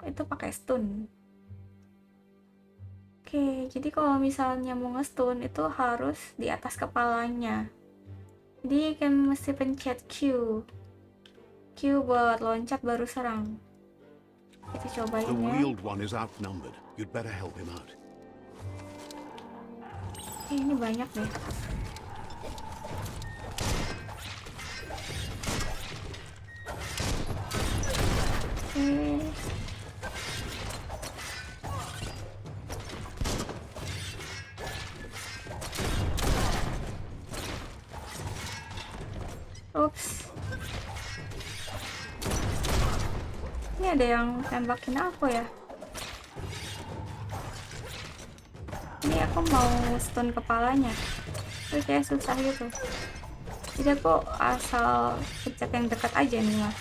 itu pakai stun. Oke, jadi kalau misalnya mau nge-stun itu harus di atas kepalanya. Jadi kan mesti pencet Q. Q buat loncat baru serang. Kita cobain The ya. wheeled one is outnumbered. You'd better help him out. Ini banyak deh. Ups. Ini ada yang tembakin aku ya. Ini aku mau stun kepalanya. Itu kayak susah gitu. Jadi aku asal pencet yang dekat aja nih mas.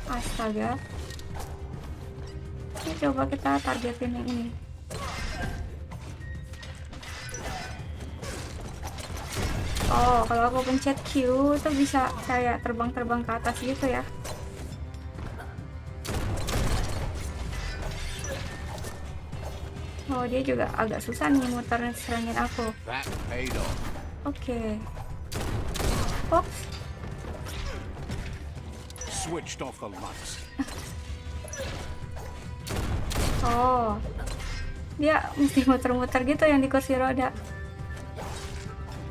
Astaga. Ini coba kita targetin yang ini. Oh, kalau aku pencet Q itu bisa kayak terbang-terbang ke atas gitu ya. Oh, dia juga agak susah nih muter serangin aku. That paid off. Oke. Oops. Switched off the lights. Oh. Dia mesti muter-muter gitu yang di kursi roda.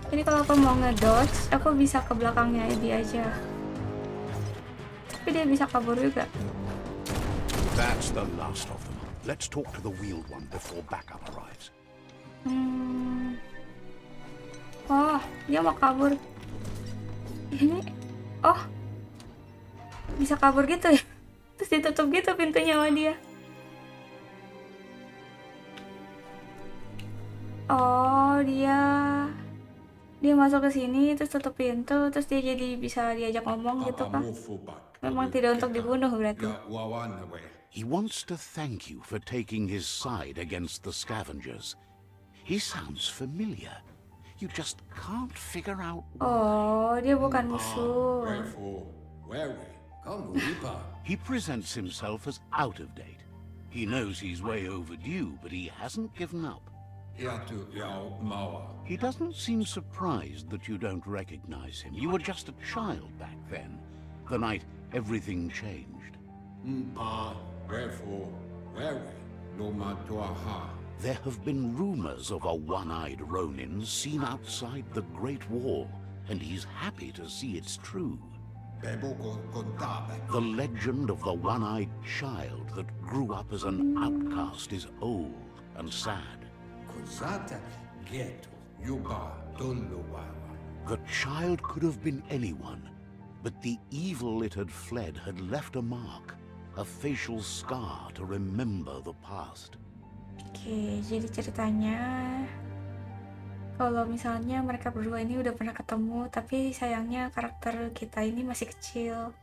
Jadi kalau aku mau ngedodge, aku bisa ke belakangnya dia aja. Tapi dia bisa kabur juga. That's the last of them. Let's talk to the wheeled one before backup arrives. Oh, dia mau kabur. Ini, oh, bisa kabur gitu ya? Terus ditutup gitu pintunya sama dia. Oh, dia masuk ke sini terus tutup pintu terus dia jadi bisa diajak ngomong gitu kan. Memang tidak untuk dibunuh berarti. He wants to thank you for taking his side against the scavengers. He sounds familiar. You just can't figure out. Oh, dia bukan musuh. He presents himself as out of date. He knows he's way overdue, but he hasn't given up. He doesn't seem surprised that you don't recognize him. You were just a child back then, the night everything changed. There have been rumors of a one-eyed Ronin seen outside the Great Wall, and he's happy to see it's true. The legend of the one-eyed child that grew up as an outcast is old and sad. The child could have been anyone, but the evil it had fled had left a mark, a facial scar to remember the past. Oke, jadi ceritanya kalau misalnya mereka berdua ini udah pernah ketemu, tapi sayangnya karakter kita ini masih kecil.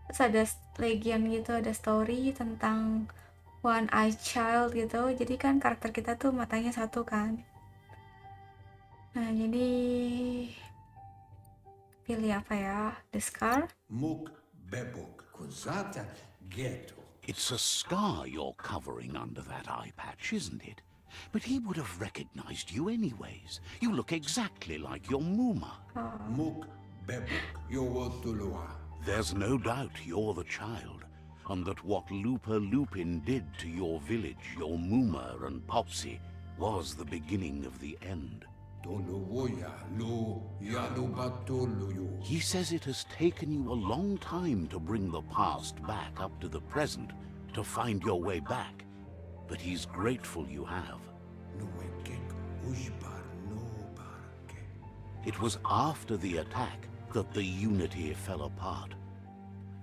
Terus ada legion gitu, ada story tentang one eye child gitu. Jadi kan karakter kita tuh matanya satu kan. Nah, jadi pilih apa ya? The scar. Muk bebok kuzata ghetto. It's a scar you're covering under that eye patch, isn't it? But he would have recognized you anyways. You look exactly like your Muma. Muk bebok yowotulua. There's no doubt you're the child, and that what Lupa Lupin did to your village, your Muma and Popsy, was the beginning of the end. Toluwoya lo yalubatoluyu. He says it has taken you a long time to bring the past back up to the present, to find your way back. But he's grateful you have. Nuwekek ujbar no barke. It was after the attack that the unity fell apart.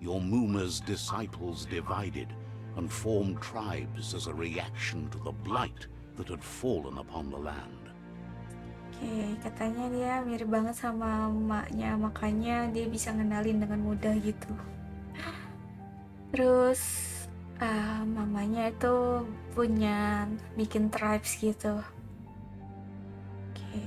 Your Muma's disciples divided and formed tribes as a reaction to the blight that had fallen upon the land. Oke, katanya dia mirip banget sama emaknya, makanya dia bisa ngenalin dengan mudah gitu. Terus mamanya itu punya bikin tribes gitu. Oke,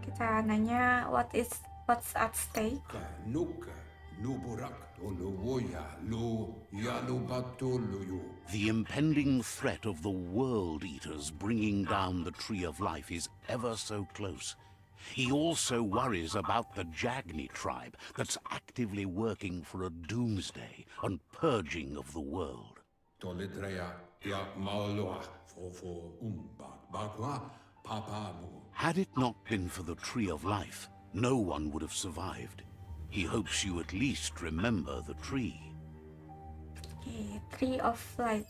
kita nanya what's at stake. Nuka nuburak toluwoya lo yalubatoluyu. The impending threat of the World Eaters bringing down the Tree of Life is ever so close. He also worries about the Jagni tribe that's actively working for a doomsday and purging of the world. Tolidreya ya maoloa fofo bakwa papamu. Had it not been for the Tree of Life, no one would have survived. He hopes you at least remember the tree. Oke, Tree of Light.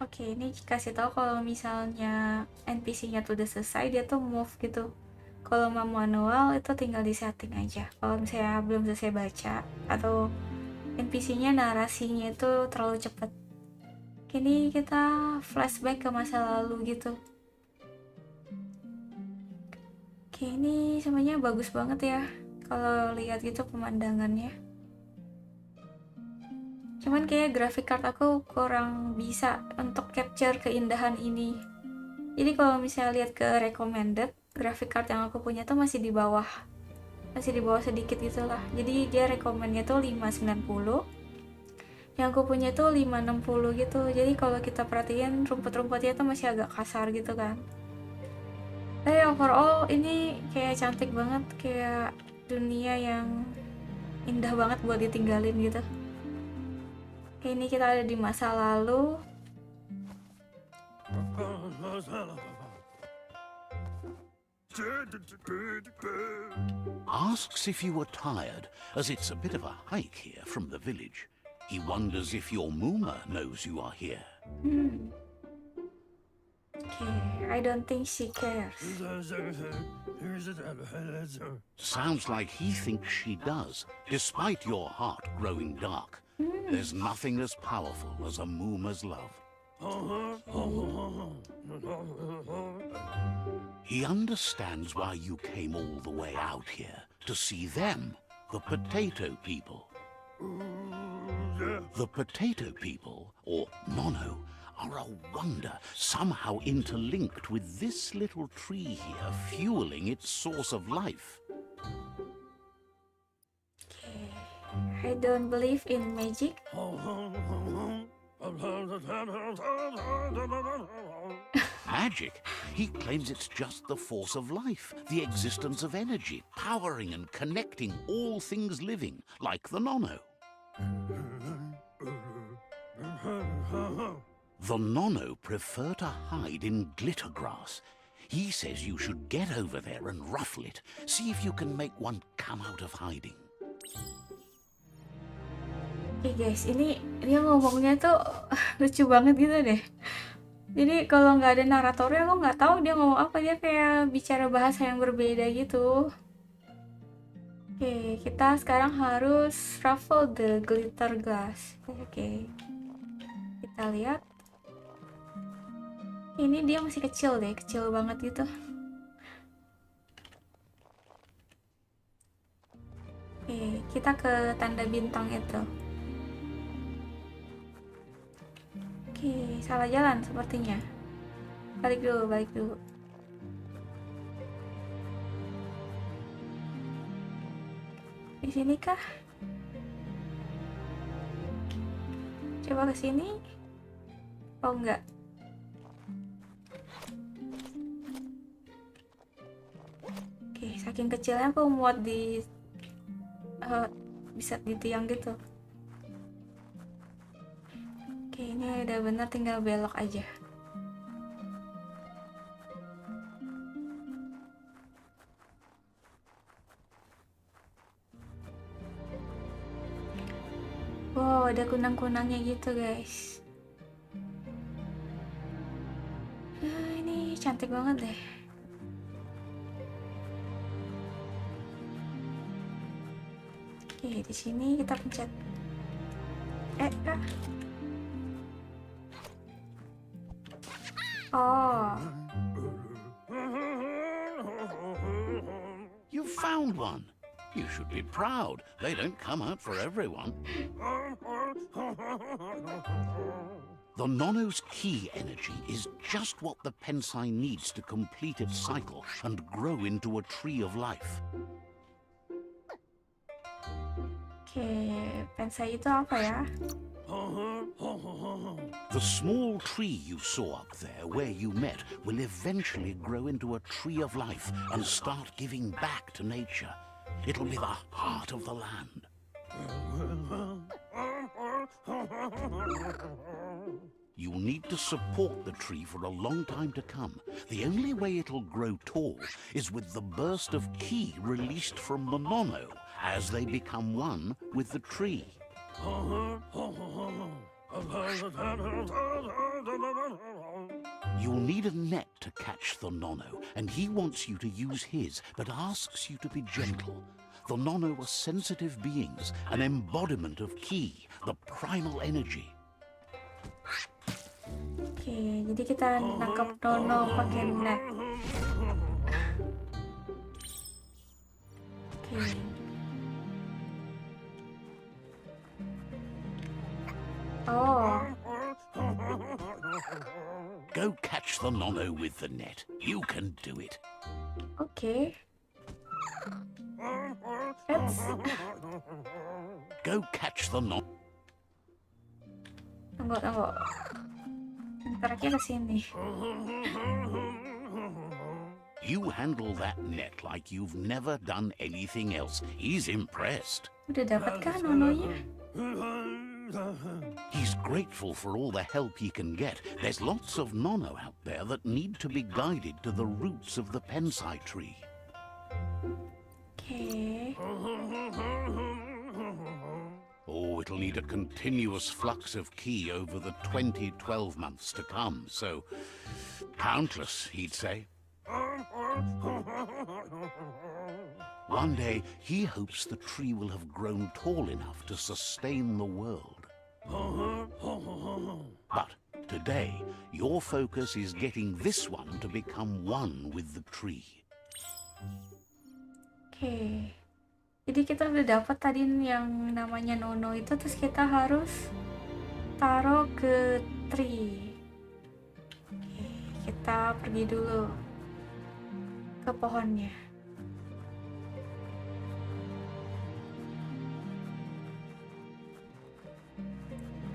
Oke, ini kasih tahu kalau misalnya NPC-nya tuh udah selesai, dia tuh move gitu. Kalau mau manual itu tinggal di setting aja. Kalau misalnya belum selesai baca atau NPC-nya narasinya itu terlalu cepat. Ini kita flashback ke masa lalu gitu. Oke, ini semuanya bagus banget ya kalau lihat gitu pemandangannya. Cuman kayak graphic card aku kurang bisa untuk capture keindahan ini. Jadi kalau misalnya lihat ke recommended, graphic card yang aku punya tuh masih di bawah sedikit gitulah. Jadi dia recommendnya tuh 590, yang aku punya tuh 560 gitu. Jadi kalau kita perhatiin rumput-rumputnya tuh masih agak kasar gitu kan. Tapi overall ini kayak cantik banget, kayak dunia yang indah banget buat ditinggalin gitu. Oke, ini kita ada di masa lalu. Asks if you were tired, as it's a bit of a hike here from the village. He wonders if your Muma knows you are here. Okay, I don't think she cares. Sounds like he thinks she does, despite your heart growing dark. There's nothing as powerful as a Muma's love. He understands why you came all the way out here, to see them, the potato people. The potato people, or Nono, are a wonder, somehow interlinked with this little tree here, fueling its source of life. I don't believe in magic. Magic? He claims it's just the force of life, the existence of energy, powering and connecting all things living, like the Nono. The Nono prefer to hide in glitter grass. He says you should get over there and ruffle it. See if you can make one come out of hiding. Oke guys, ini dia ngomongnya tuh lucu banget gitu deh. Jadi kalau nggak ada naratornya, aku nggak tahu dia ngomong apa. Dia kayak bicara bahasa yang berbeda gitu. Oke, kita sekarang harus ruffle the glitter glass. Oke, kita lihat. Ini dia masih kecil deh, kecil banget gitu. Oke, kita ke tanda bintang itu. Oke, salah jalan sepertinya. Balik dulu, balik dulu. Di sini kah? Coba ke sini. Oh enggak. Oke, saking kecilnya aku muat di bisa di tiang gitu. Oke, ini udah bener, tinggal belok aja. Wow, ada kunang-kunangnya gitu guys. Ini cantik banget deh. Oke, di sini kita pencet. Oh, You found one. You should be proud. They don't come out for everyone. The Nono's key energy is just what the Pensai needs to complete its cycle and grow into a tree of life. oke. Pensai itu apa ya? The small tree you saw up there where you met will eventually grow into a tree of life and start giving back to nature. It'll be the heart of the land. You'll need to support the tree for a long time to come. The only way it'll grow tall is with the burst of ki released from the Nono as they become one with the tree. You'll need a net to catch the Nono, and he wants you to use his, but asks you to be gentle. The Nono are sensitive beings, an embodiment of ki, the primal energy. Oke, jadi kita nangkap Nono pakai net. Oke. Oh, Go catch the Nono with the net. You can do it. oke. Eits. Go catch the Nono. Tunggu, tunggu. Taraknya ke sini. You handle that net like you've never done anything else. He's impressed. Udah dapat kan Nononya? He's grateful for all the help he can get. There's lots of Nono out there that need to be guided to the roots of the Pensai tree. Oke. Oh, it'll need a continuous flux of ki over the 12 months to come, so countless, he'd say. One day, he hopes the tree will have grown tall enough to sustain the world. But today, your focus is getting this one to become one with the tree. Oke. Jadi kita udah dapat tadi yang namanya Nono itu, terus kita harus taruh ke tree. Oke, kita pergi dulu ke pohonnya.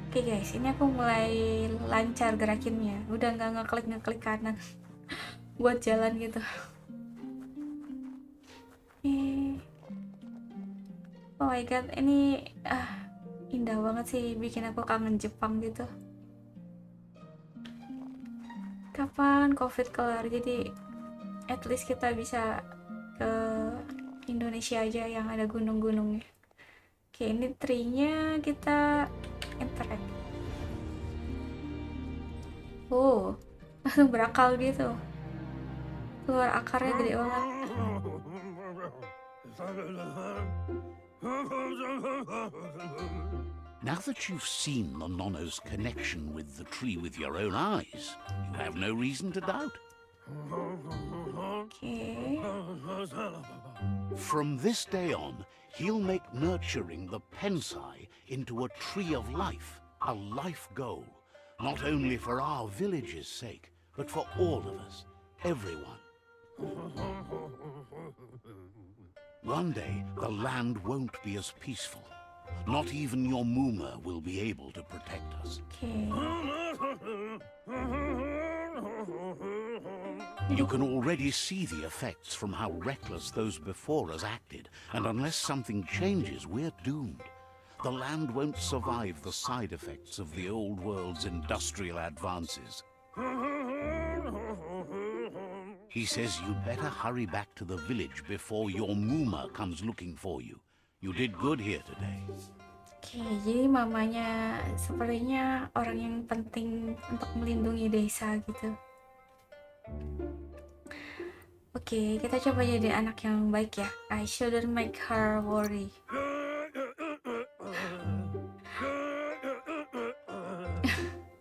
Oke guys, ini aku mulai lancar gerakinnya. Udah nggak ngeklik kanan buat jalan gitu. Oh my god, ini indah banget sih, bikin aku kangen Jepang gitu. Kapan COVID kelar, jadi at least kita bisa ke Indonesia aja yang ada gunung-gunungnya. Oke, ini tree-nya kita interact. Oh, langsung berakal gitu. Keluar akarnya gede banget. Now that you've seen the Nono's connection with the tree with your own eyes, you have no reason to doubt. Oke. From this day on, he'll make nurturing the Pensai into a tree of life, a life goal. Not only for our village's sake, but for all of us, everyone. One day, the land won't be as peaceful. Not even your Muma will be able to protect us. Oke. You can already see the effects from how reckless those before us acted, and unless something changes, we're doomed. The land won't survive the side effects of the old world's industrial advances. He says you'd better hurry back to the village before your Muma comes looking for you. You did good here today. Oke, jadi mamanya sepertinya orang yang penting untuk melindungi desa gitu. Oke, kita coba jadi anak yang baik ya. I shouldn't make her worry.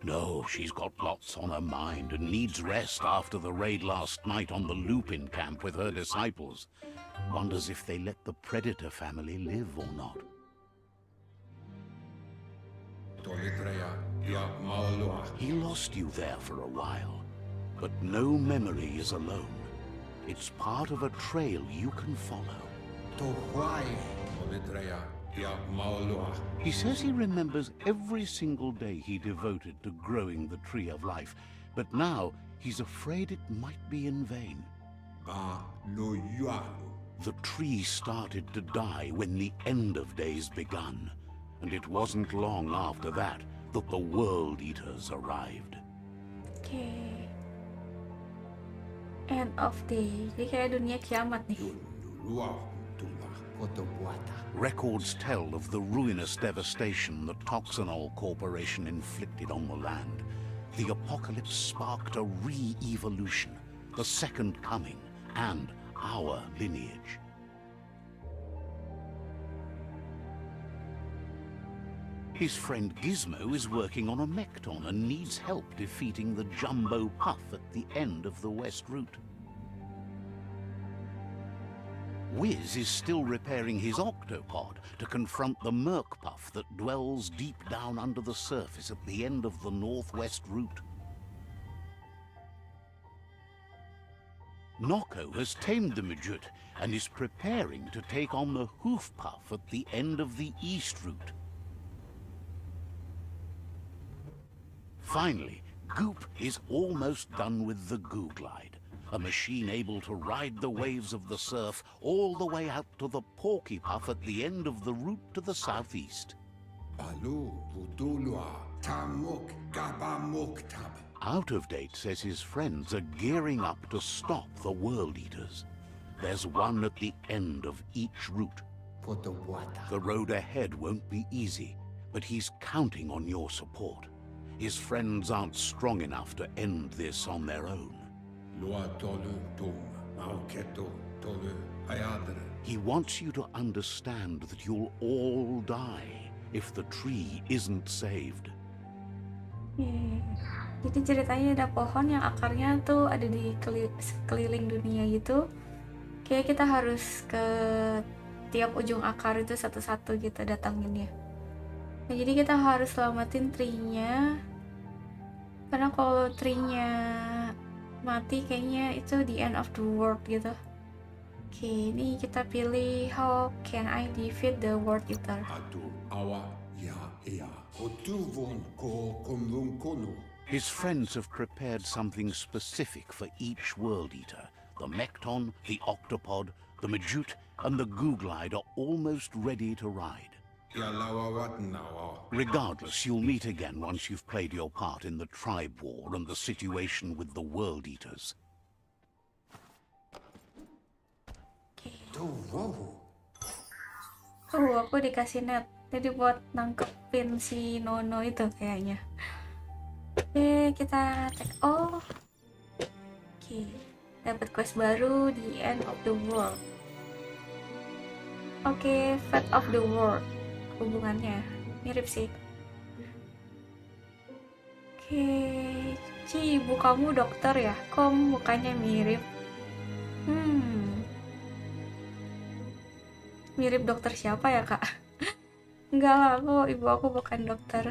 No, she's got lots on her mind and needs rest after the raid last night on the Lupin camp with her disciples. Wonders if they let the Predator family live or not. He lost you there for a while, but no memory is alone. It's part of a trail you can follow. He says he remembers every single day he devoted to growing the Tree of Life, but now he's afraid it might be in vain. The tree started to die when the end of days begun, and it wasn't long after that that the World Eaters arrived. Oke. End of day. Jadi kayak dunia kiamat nih. Records tell of the ruinous devastation the Toxanol Corporation inflicted on the land. The apocalypse sparked a re-evolution, the second coming, and our lineage. His friend Gizmo is working on a Mekton and needs help defeating the Jumbo Puff at the end of the West Route. Wiz is still repairing his octopod to confront the Merc Puff that dwells deep down under the surface at the end of the Northwest Route. Noko has tamed the Majut and is preparing to take on the Hoof Puff at the end of the East Route. Finally, Goop is almost done with the Googlide, a machine able to ride the waves of the surf all the way out to the Porky Puff at the end of the route to the southeast. Out of Date says his friends are gearing up to stop the World Eaters. There's one at the end of each route. The road ahead won't be easy, but he's counting on your support. His friends aren't strong enough to end this on their own. He wants you to understand that you'll all die if the tree isn't saved. Jadi ceritanya ada pohon yang akarnya tuh ada di sekeliling dunia gitu. Kayak kita harus ke tiap ujung akar itu satu-satu gitu datangin ya. Nah, jadi kita harus selamatin tree-nya. Karena kalau tree-nya mati kayaknya itu the end of the world gitu. Oke, ini kita pilih how can I defeat the World Eater. His friends have prepared something specific for each World Eater. The Mekton, the Octopod, the Majut, and the Googlide are almost ready to ride. Regardless, you'll meet again once you've played your part in the tribe war and the situation with the World Eaters. Aku dikasih net. Jadi buat nangkepin si Nono itu kayaknya. Oke, kita cek. Oh. Oke. Dapat quest baru di End of the World. Oke, Fate of the World. Hubungannya mirip sih. Oke, ibu kamu dokter ya? Kok mukanya mirip? Mirip dokter siapa ya kak? Enggak lah, ibu aku bukan dokter.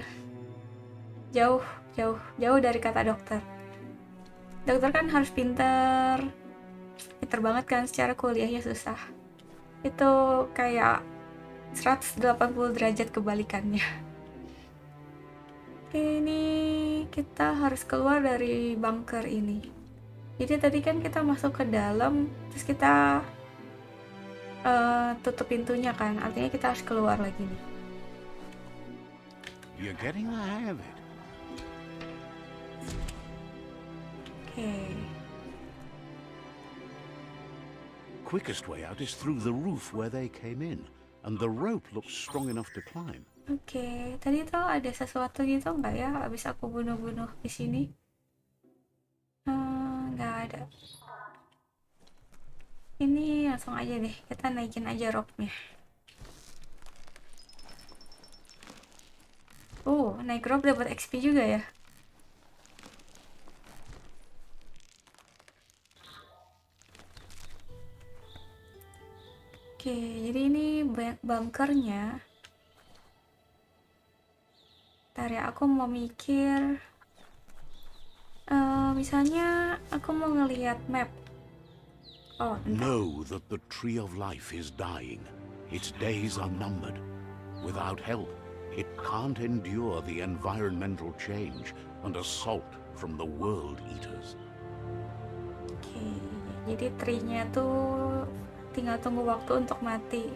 Jauh, jauh, jauh dari kata dokter. Dokter kan harus pinter banget kan, secara kuliahnya susah. Itu kayak 180 derajat kebalikannya. Oke, ini kita harus keluar dari bunker ini. Jadi tadi kan kita masuk ke dalam, terus kita tutup pintunya kan, artinya kita harus keluar lagi nih. You're getting the hang of it. Oke. Quickest way out is through the roof where they came in, and the rope looks strong enough to climb. Oke, tadi tuh ada sesuatu gitu nggak ya? Abis aku bunuh-bunuh di sini. Nggak ada. Ini langsung aja deh, kita naikin aja rope-nya. Naik rope dapat XP juga ya. Oke, jadi ini bunkernya. Ntar ya, aku mau mikir. Misalnya aku mau ngelihat map. Know that the tree of life is dying. Its days are numbered. Without help, it can't endure the environmental change and assault from the world eaters. Oke, jadi tree-nya tuh tinggal tunggu waktu untuk mati.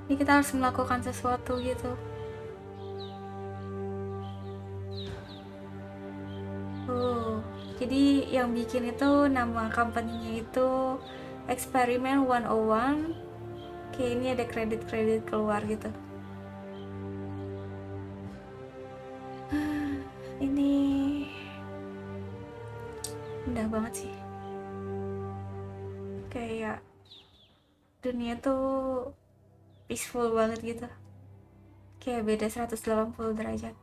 Ini kita harus melakukan sesuatu gitu. Jadi yang bikin itu nama company-nya itu Experiment 101. Oke, ini ada kredit-kredit keluar gitu. Ini indah banget sih. Kayak dunia tuh peaceful banget gitu. Kayak beda 180 derajat.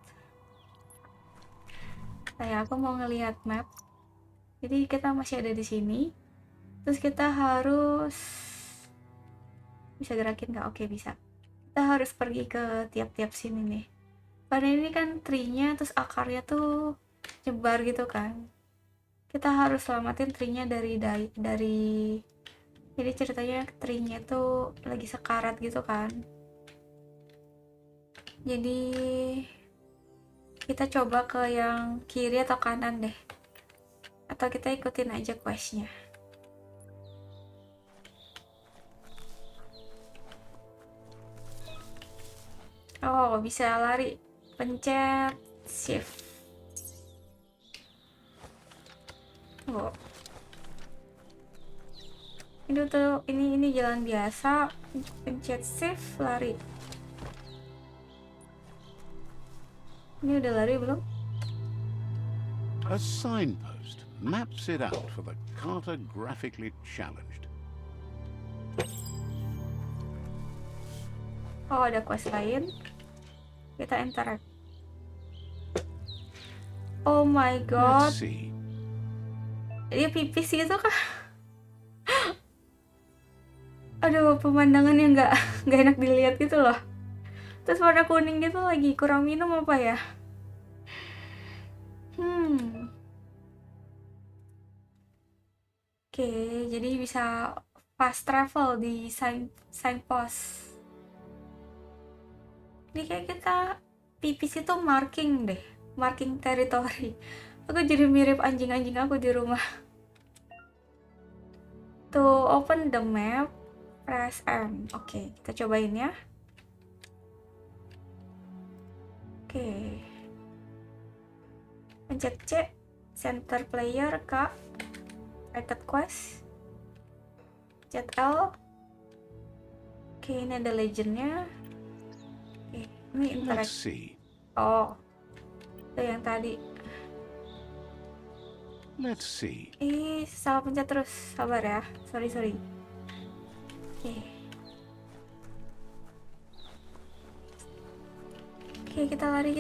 Kayak aku mau ngelihat map. Jadi kita masih ada di sini. Terus kita harus bisa gerakin nggak? Oke, bisa. Kita harus pergi ke tiap-tiap sini nih. Karena ini kan tree-nya, terus akarnya tuh nyebar gitu kan. Kita harus selamatin tree-nya dari jadi ceritanya tree-nya tuh lagi sekarat gitu kan. Jadi kita coba ke yang kiri atau kanan deh, atau kita ikutin aja quest-nya. Bisa lari, pencet shift. Ini jalan biasa, pencet shift lari. Ini udah lari belum? A signpost maps it out for the cartographically challenged. Ada quest lain. Kita interact. Oh my god. Let's see. Dia pipis gitu kah? Aduh, pemandangannya nggak enak dilihat gitu loh. Terus warna kuning gitu, lagi kurang minum apa ya? Oke, jadi bisa fast travel di signpost. Ini kayak kita pipis itu marking deh, marking territory. Aku jadi mirip anjing-anjing aku di rumah. To open the map, press M. Oke, kita cobain ya. Oke. Pencet C, center player ke Rakit quest. Pencet L. Oke, ini ada legendnya. Oke, ini interact. Let's see. Itu yang tadi. Let's see. Salah pencet terus. Sabar ya. Sorry. Oke. Oke, kita lari.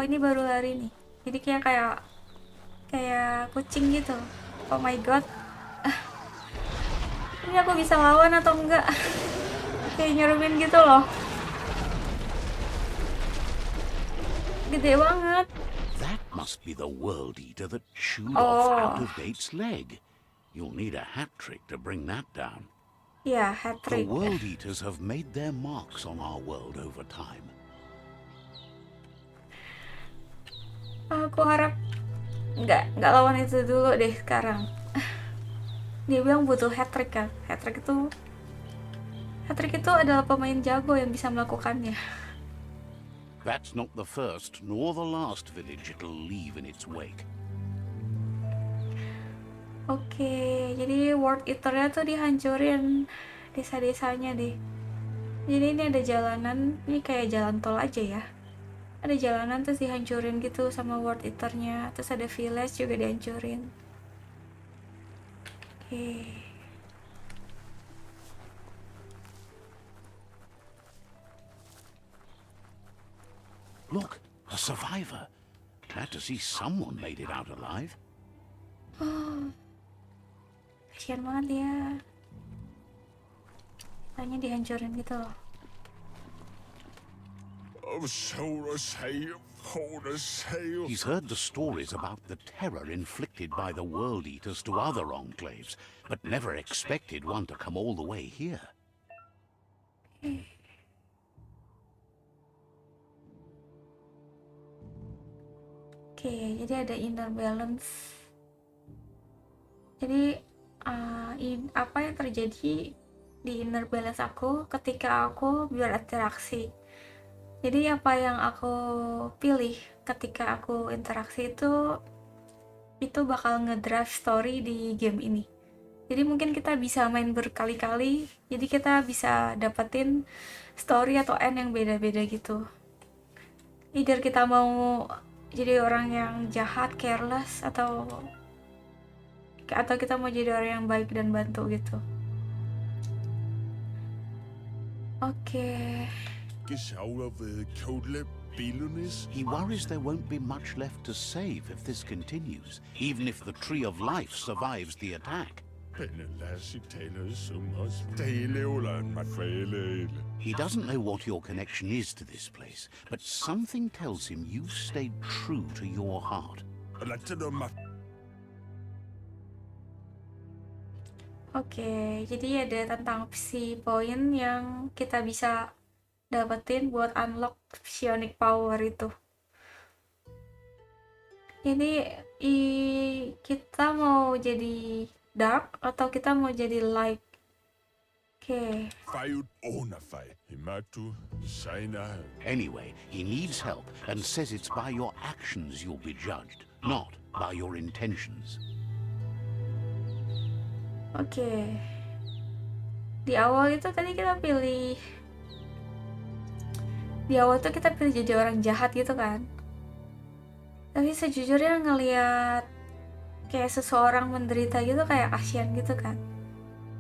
Ini baru lari nih. Jadi kayak kucing gitu. Oh my god. Ini aku bisa lawan atau enggak? Kayak nyeremin gitu loh. Gede banget. Must be the World Eater that chewed off Oh. Out of Date's leg. You'll need a hat trick to bring that down. Ya, hat The trick. World Eaters have made their marks on our world over time. Aku harap nggak lawan itu dulu deh sekarang. Dia bilang butuh hat trick kan. Hat trick itu adalah pemain jago yang bisa melakukannya. That's not the first nor the last village it'll leave in its wake. Oke, jadi World Eater-nya tuh dihancurin desa-desanya deh. Jadi ini ada jalanan, ini kayak jalan tol aja ya. Ada jalanan terus dihancurin gitu sama World Eater-nya. Terus ada village juga dihancurin. Oke. Look, a survivor. Glad to see someone made it out alive. Kasian banget dia. Tanya dihancurin gitu loh. He's heard the stories about the terror inflicted by the World Eaters to other enclaves, but never expected one to come all the way here. Oke, jadi ada inner balance. Jadi apa yang terjadi di inner balance aku ketika aku berinteraksi. Jadi apa yang aku pilih ketika aku interaksi itu bakal ngedrive story di game ini. Jadi mungkin kita bisa main berkali-kali, jadi kita bisa dapetin story atau end yang beda-beda gitu. Either kita mau jadi orang yang jahat, careless, atau kita mau jadi orang yang baik dan bantu gitu. Oke. He worries there won't be much left to save if this continues, even if the Tree of Life survives the attack. He doesn't know what your connection is to this place, but something tells him you've stayed true to your heart. Oke, jadi ada tentang psi point yang kita bisa dapetin buat unlock psionic power itu. Jadi kita mau jadi dark atau kita mau jadi light? Oke. Anyway, he needs help and says it's by your actions you'll be judged, not by your intentions. Oke. Di awal itu tadi kita pilih. Di awal tuh kita pilih jadi orang jahat gitu kan. Tapi sejujurnya ngelihat kayak seseorang menderita gitu kayak kasihan gitu kan.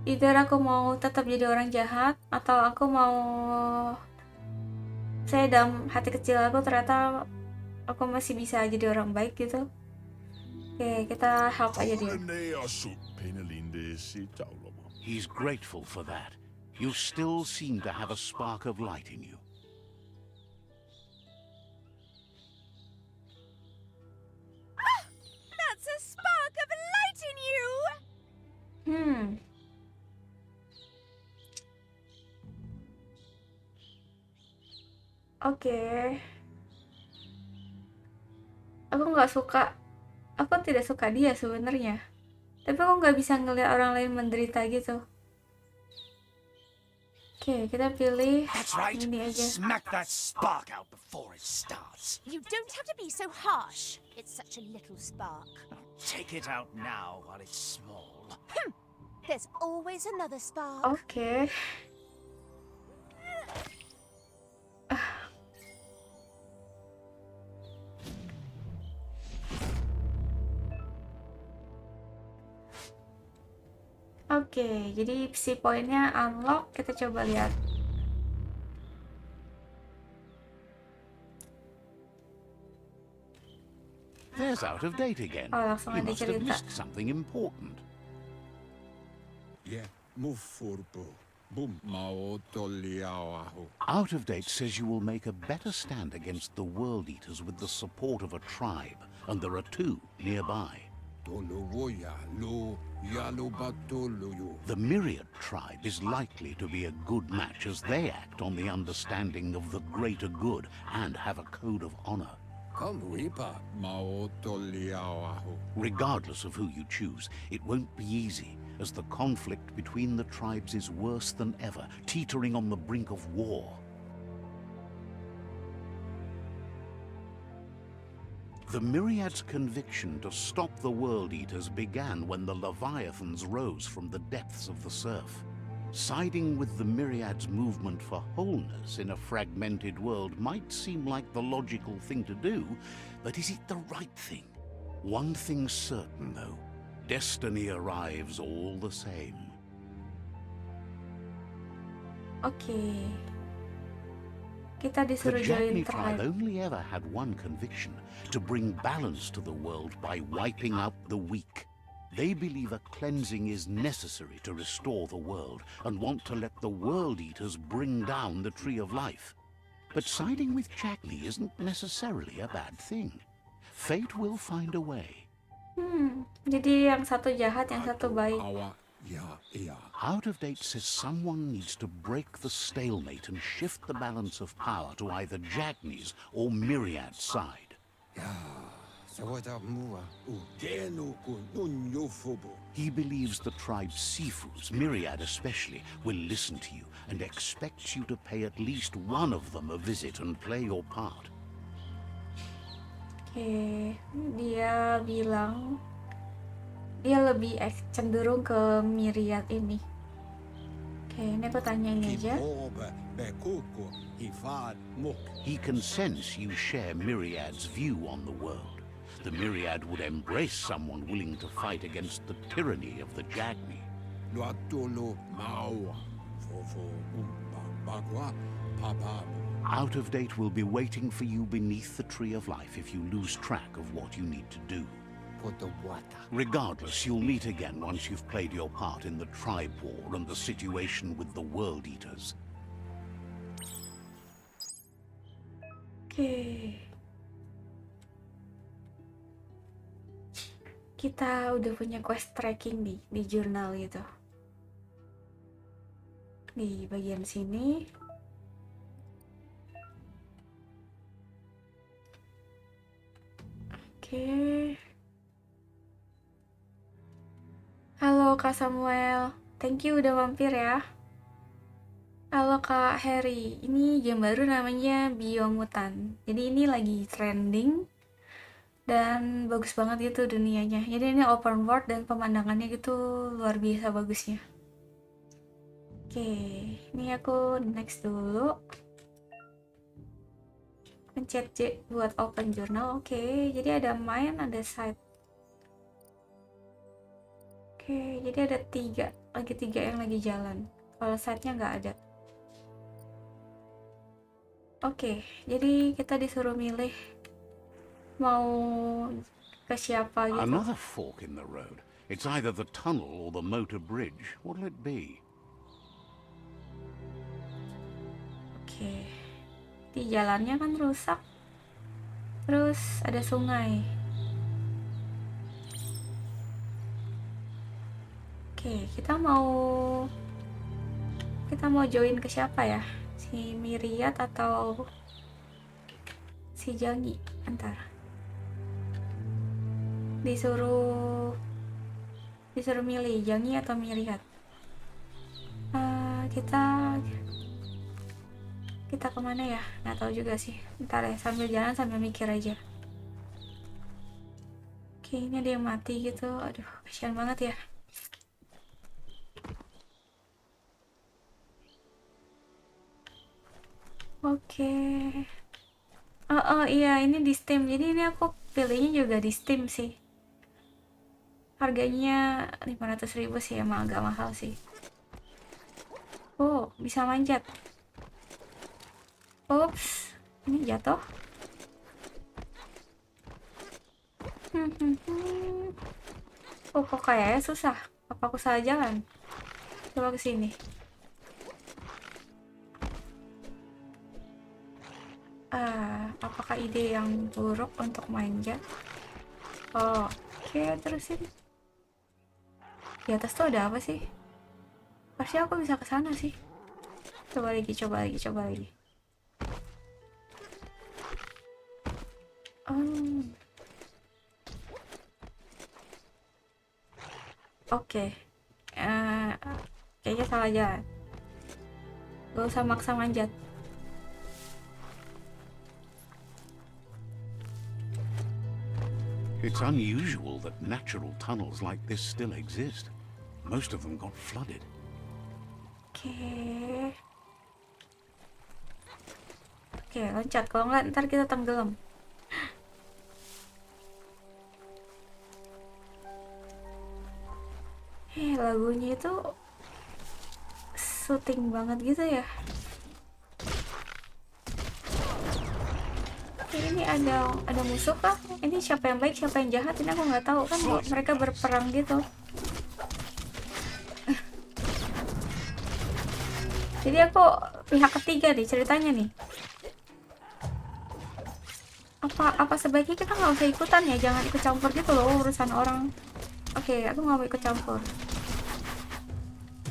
Either aku mau tetap jadi orang jahat atau aku mau, saya dalam hati kecil aku ternyata aku masih bisa jadi orang baik gitu. Oke, kita help aja dia. He's grateful for that. You still seem to have a spark of light in you. That's a spark of light in you! Oke. Aku tidak suka dia sebenarnya. Tapi aku nggak bisa ngeliat orang lain menderita gitu. Oke, kita pilih That's right. ini aja. Smack that spark out before it starts. You don't have to be so harsh. It's such a little spark. Take it out now while it's small. There's always another spark. Oke. Oke, jadi psi poinnya unlock. Kita coba lihat. There's out of date again. Oh, langsung He ada must have cerita. missed something important. Yeah, move for bo. Boom. Mao toliawaho. Out of Date says you will make a better stand against the World Eaters with the support of a tribe, and there are 2 nearby. Tolowoya lo yalobatoloyo. The Myriad tribe is likely to be a good match as they act on the understanding of the greater good and have a code of honor. Come wipa. Mao toliawaho. Regardless of who you choose, it won't be easy, as the conflict between the tribes is worse than ever, teetering on the brink of war. The Myriad's conviction to stop the World Eaters began when the Leviathans rose from the depths of the surf. Siding with the Myriad's movement for wholeness in a fragmented world might seem like the logical thing to do, but is it the right thing? One thing's certain, though. Destiny arrives all the same. Oke. Kita The disuruh join Jagni tribe tribe. only ever had one conviction, to bring balance to the world by wiping out the weak. They believe a cleansing is necessary to restore the world, and want to let the World Eaters bring down the Tree of Life. But siding with Jagni isn't necessarily a bad thing. Fate will find a way. Jadi yang satu jahat, yang satu baik. Awa ya ya. Out of Date says someone needs to break the stalemate and shift the balance of power to either Jagni's or Myriad's side. Sawata mua. Udeno kun unyofobo. He believes the tribe's Sifus, Myriad especially, will listen to you and expects you to pay at least one of them a visit and play your part. Oke, dia bilang dia lebih cenderung ke Myriad ini. Oke, ini aku tanya ini aja. Kiboba bekuko ifad muk. He can sense you share Myriad's view on the world. The Myriad would embrace someone willing to fight against the tyranny of the Jagni. Luatolo mawa. Fofo bakwa papa. Out of Date will be waiting for you beneath the Tree of Life if you lose track of what you need to do. Potowata. Regardless, you'll meet again once you've played your part in the tribe war and the situation with the World Eaters. Oke. Kita udah punya quest tracking nih di jurnal gitu. Di bagian sini. Oke. Halo Kak Samuel, thank you udah mampir ya. Halo Kak Harry, ini game baru namanya Biomutant. Jadi ini lagi trending dan bagus banget gitu dunianya. Jadi ini open world dan pemandangannya gitu luar biasa bagusnya. Oke, ini aku next dulu. Pencet J buat open journal. Oke, jadi ada main, ada site. Oke, jadi ada tiga yang lagi jalan. Kalau site-nya nggak ada. Oke, jadi kita disuruh milih mau ke siapa gitu. Another fork in the road. It's either the tunnel or the motor bridge. What'll it be? Oke, di jalannya kan rusak. Terus ada sungai. Oke, kita mau join ke siapa ya? Si Myriad atau si Jangi? Antar. Disuruh milih Jangi atau Myriad. Kita kemana ya? Nggak tahu juga sih. Ntar ya, sambil jalan sambil mikir aja. Oke, ini ada yang mati gitu. Aduh, kasihan banget ya. Oke. Oh iya, ini di Steam. Jadi ini aku pilihnya juga di Steam sih. Harganya 500.000 sih, emang agak mahal sih. Oh, bisa manjat. Ups, ini jatuh. Oh, kok kayaknya susah. Apa aku salah jalan? Coba ke sini. ide yang buruk untuk manja. Oke, terusin. Di atas tuh ada apa sih? Pasti aku bisa ke sana sih. Coba lagi. Oke. Kayaknya salah jalan. Gak usah maksa manjat. It's unusual that natural tunnels like this still exist. Most of them got flooded. Oke, loncat. Kalau nggak ntar kita tenggelam. Lagunya itu soothing banget gitu ya. Ini ada musuh kah? Ini siapa yang baik, siapa yang jahat? Ini aku nggak tahu kan, mereka berperang gitu. Jadi aku pihak ketiga nih ceritanya nih. Apa sebaiknya kita nggak usah ikutan ya, jangan ikut campur gitu loh urusan orang. Oke, aku nggak mau ikut campur.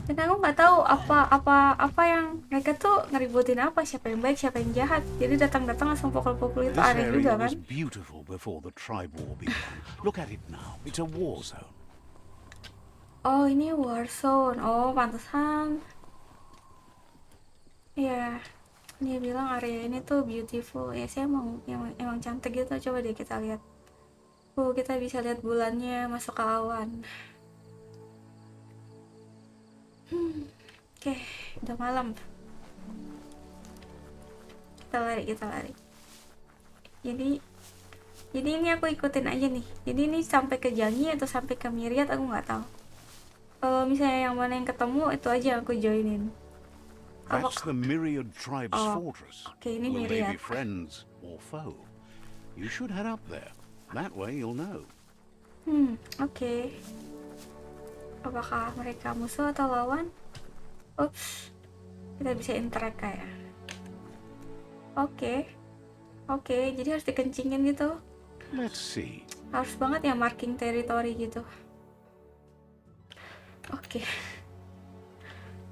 Dan aku nggak tahu apa yang mereka tuh ngeributin apa, siapa yang baik, siapa yang jahat. Jadi datang langsung pukul-pukul itu This aneh area juga kan? was beautiful before the tribe war began. Look at it now. It's a war zone. Oh, ini war zone. Oh, pantesan. Ya, dia bilang area ini tuh beautiful. Ya, sih emang cantik gitu. Coba deh kita lihat. Kita bisa lihat bulannya masuk ke awan. Oke, udah malam. Kita lari. Jadi ini aku ikutin aja nih. Jadi ini sampai ke Jangi atau sampai ke Myriad aku nggak tahu. Kalau misalnya yang mana yang ketemu itu aja yang aku joinin. That's the Myriad tribe's fortress. Oke, ini Will they Myriad. be friends or foe? You should head up there. That way you'll know. Oke. Apakah mereka musuh atau lawan? Ups. Kita bisa interact kayak. Oke, jadi harus dikencingin gitu. Let's see. Harus banget ya marking territory gitu. Oke.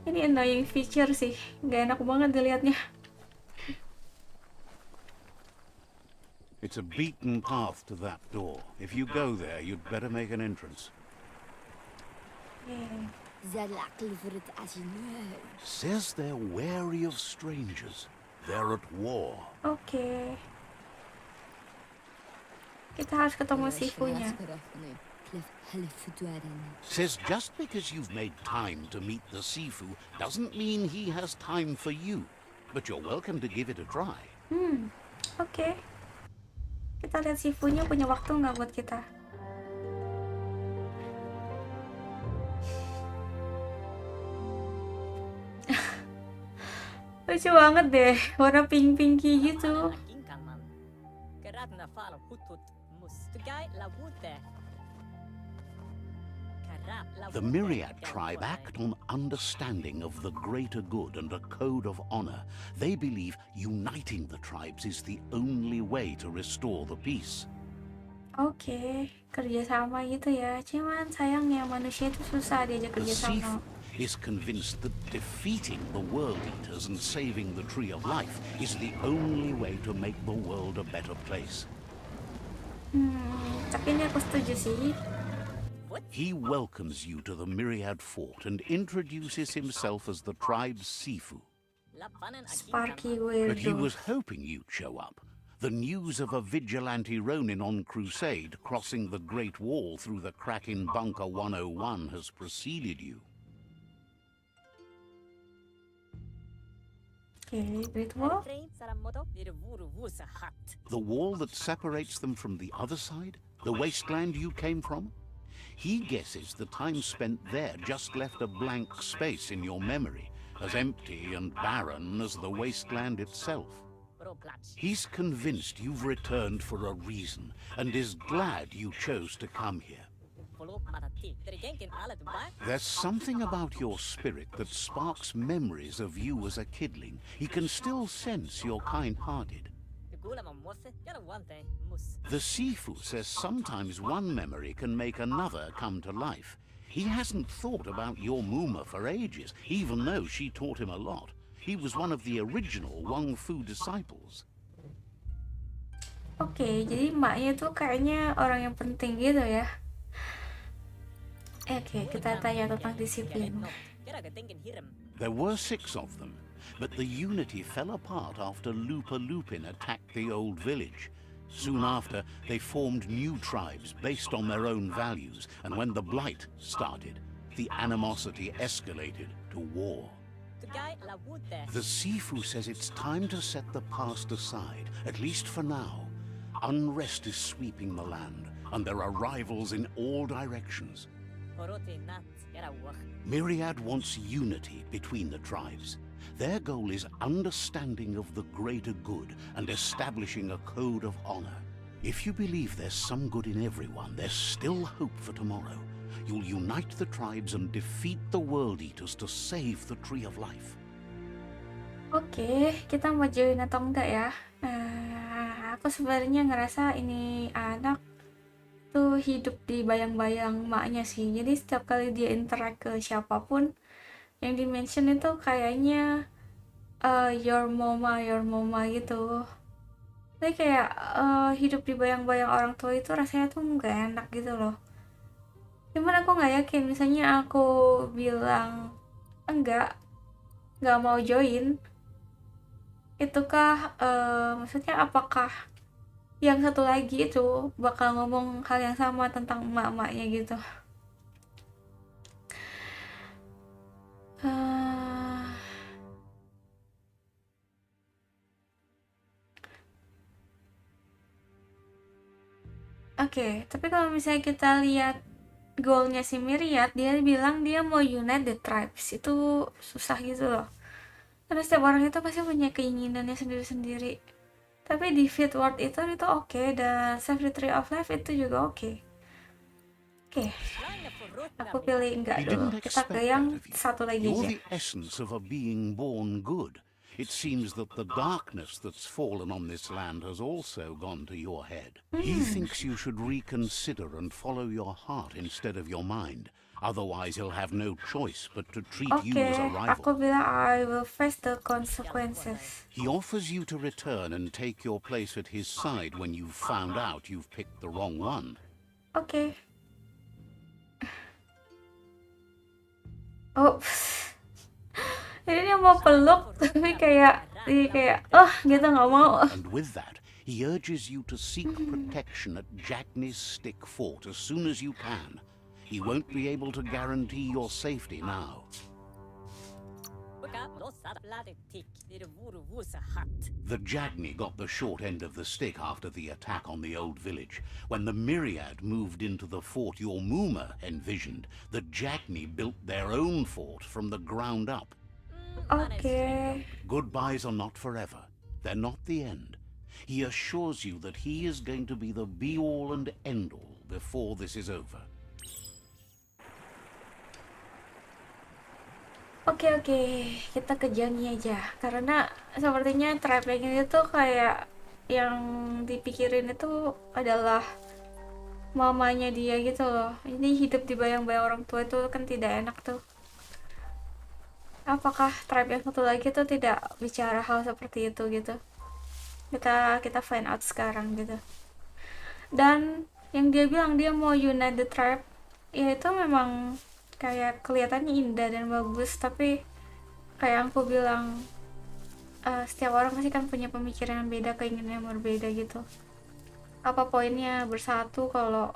Ini annoying feature sih. Gak enak banget dilihatnya. It's a beaten path to that door. If you go there, you'd better make an entrance. Says they're wary of strangers. They're at war. Oke. Kita harus ketemu Sifunya. Says just because you've made time to meet the Sifu doesn't mean he has time for you. But you're welcome to give it a try. Oke. Kita lihat Sifunya punya waktu nggak buat kita. Lucu banget deh, warna pink-pinky gitu. The Myriad tribe act on understanding of the greater good and a code of honor. They believe uniting the tribes is the only way to restore the peace. Oke, kerjasama gitu ya. Cuman sayangnya manusia itu susah diajak The kerjasama. Sifu is convinced that defeating the world eaters and saving the tree of life is the only way to make the world a better place. Tapi ini aku setuju sih. He welcomes you to the Myriad fort and introduces himself as the tribe's Sifu. Sparky But he weirdo. was hoping you'd show up. The news of a vigilante Ronin on crusade crossing the Great Wall through the crack in Bunker 101 has preceded you. Oke, Great Wall. The wall that separates them from the other side? The wasteland you came from? He guesses the time spent there just left a blank space in your memory, as empty and barren as the wasteland itself. He's convinced you've returned for a reason, and is glad you chose to come here. There's something about your spirit that sparks memories of you as a kidling. He can still sense you're kind-hearted. The Sifu says sometimes one memory can make another come to life. He hasn't thought about your Muma for ages, even though she taught him a lot. He was one of the original Wang Fu disciples. Oke, jadi emaknya tuh kayaknya orang yang penting gitu ya. Oke, kita tanya tentang disiplin. There were 6 of them, but the unity fell apart after Lupa Lupin attacked the old village. Soon after, they formed new tribes based on their own values, and when the Blight started, the animosity escalated to war. The Sifu says it's time to set the past aside, at least for now. Unrest is sweeping the land, and there are rivals in all directions. Myriad wants unity between the tribes. Their goal is understanding of the greater good and establishing a code of honor. If you believe there's some good in everyone, there's still hope for tomorrow. You'll unite the tribes and defeat the World Eaters to save the Tree of Life. Oke, kita mau join atau enggak ya? Aku sebenarnya ngerasa ini anak tuh hidup di bayang-bayang maknya sih. Jadi setiap kali dia interact ke siapapun yang di-mention itu kayaknya your mama gitu. Jadi kayak hidup di bayang-bayang orang tua itu rasanya tuh nggak enak gitu loh. Cuman aku nggak yakin, misalnya aku bilang nggak mau join, itukah maksudnya apakah yang satu lagi itu bakal ngomong hal yang sama tentang emak-emaknya gitu. Oke, tapi kalau misalnya kita lihat goalnya si Myriad, dia bilang dia mau unite the tribes. Itu susah gitu loh. Karena setiap orang itu pasti punya keinginannya sendiri-sendiri. Tapi defeat World Eater itu oke, dan save the Tree of Life itu juga oke. Oke, aku pilih enggak He dulu. didn't Kita expect ke that yang of you. satu lagi You're aja. the essence of a being born good. It seems that the darkness that's fallen on this land has also gone to your head. He thinks you should reconsider and follow your heart instead of your mind. Otherwise, he'll have no choice but to treat you Oke, as a aku rival. bilang I will face the consequences. He offers you to return and take your place at his side when you've found out you've picked the wrong one. Oke. Oops. Ini dia mau peluk tapi kayak gitu nggak mau. And with that, he urges you to seek protection at Jackney's Stick Fort as soon as you can. He won't be able to guarantee your safety now. The Jagney got the short end of the stick after the attack on the old village. When the Myriad moved into the fort your Muma envisioned, the Jagney built their own fort from the ground up. Oke. Goodbyes are not forever. They're not the end. He assures you that he is going to be the be-all and end-all before this is over. Oke, kita ke Jangi aja. Karena sepertinya tribe yang ini tuh kayak yang dipikirin itu adalah mamanya dia gitu loh. Ini hidup di bayang-bayang orang tua itu kan tidak enak tuh. Apakah tribe yang satu lagi tuh tidak bicara hal seperti itu gitu? Kita find out sekarang gitu. Dan yang dia bilang dia mau unite the tribe, ya itu memang kayak kelihatannya indah dan bagus, tapi kayak aku bilang setiap orang pasti kan punya pemikiran yang beda, keinginan yang berbeda gitu. Apa poinnya bersatu kalau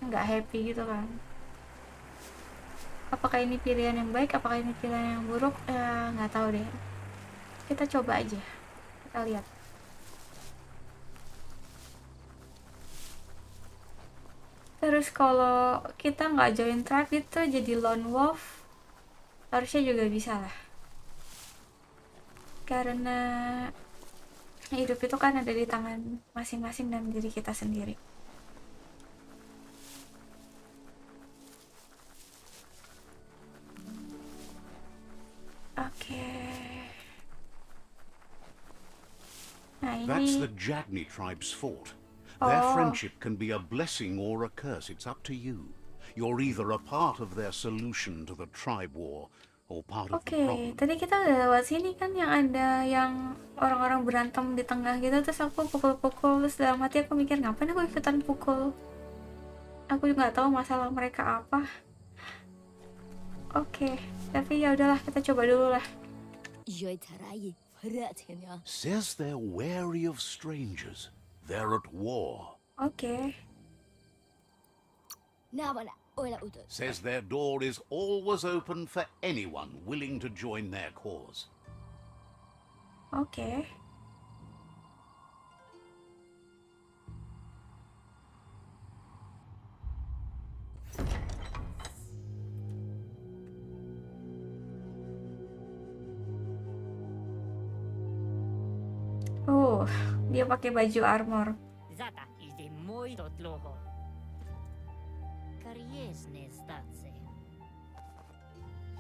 nggak happy gitu kan? Apakah ini pilihan yang baik, apakah ini pilihan yang buruk, nggak tahu deh. Kita coba aja, kita lihat. Terus kalau kita nggak join tribe itu jadi lone wolf, harusnya juga bisa lah. Karena hidup itu kan ada di tangan masing-masing dan diri kita sendiri. Oke. Nah That's ini. the Jagni tribe's fort. Their Oh. friendship can be a blessing or a curse. It's up to you. You're either a part of their solution to the tribe war or part of the Oke, problem. tadi kita udah lewat sini kan yang ada yang orang-orang berantem di tengah gitu, terus aku pukul-pukul, terus dalam hati aku mikir ngapain aku ikutan pukul. Aku juga nggak tahu masalah mereka apa. Oke, tapi ya udahlah kita coba dulu lah. Says they're wary of strangers. They're at war. Oke. Says their door is always open for anyone willing to join their cause. Oke. Dia pakai baju armor. Zata is the moi totloho. Kariesne statse.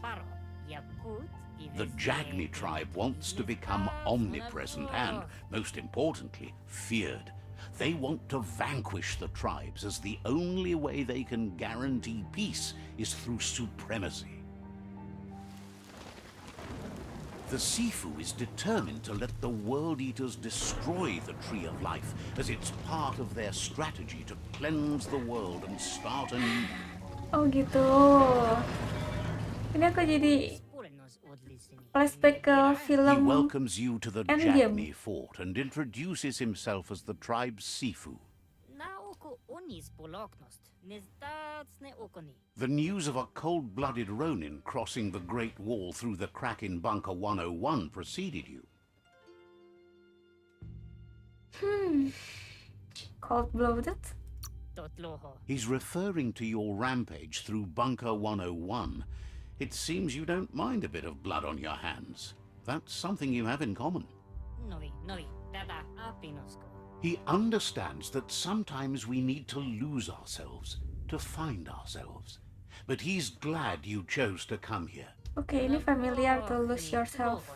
Paro, yakut. The Jagni tribe wants to become omnipresent and, most importantly, feared. They want to vanquish the tribes, as the only way they can guarantee peace is through supremacy. The Sifu is determined to let the World Eaters destroy the Tree of Life, as it's part of their strategy to cleanse the world and start anew. Oh gitu. Ini aku jadi flashback ke He film welcomes you to the Endgame. Jagni fort and introduces himself as the tribe's Sifu. Naoko onis poloknost. Nestatsne okoni. The news of a cold-blooded Ronin crossing the Great Wall through the crack in Bunker 101 preceded you. Cold-blooded. Totloho. He's referring to your rampage through Bunker 101. It seems you don't mind a bit of blood on your hands. That's something you have in common. Novi, tada apinosko. He understands that sometimes we need to lose ourselves, to find ourselves. But he's glad you chose to come here. Oke, ini familiar to lose yourself.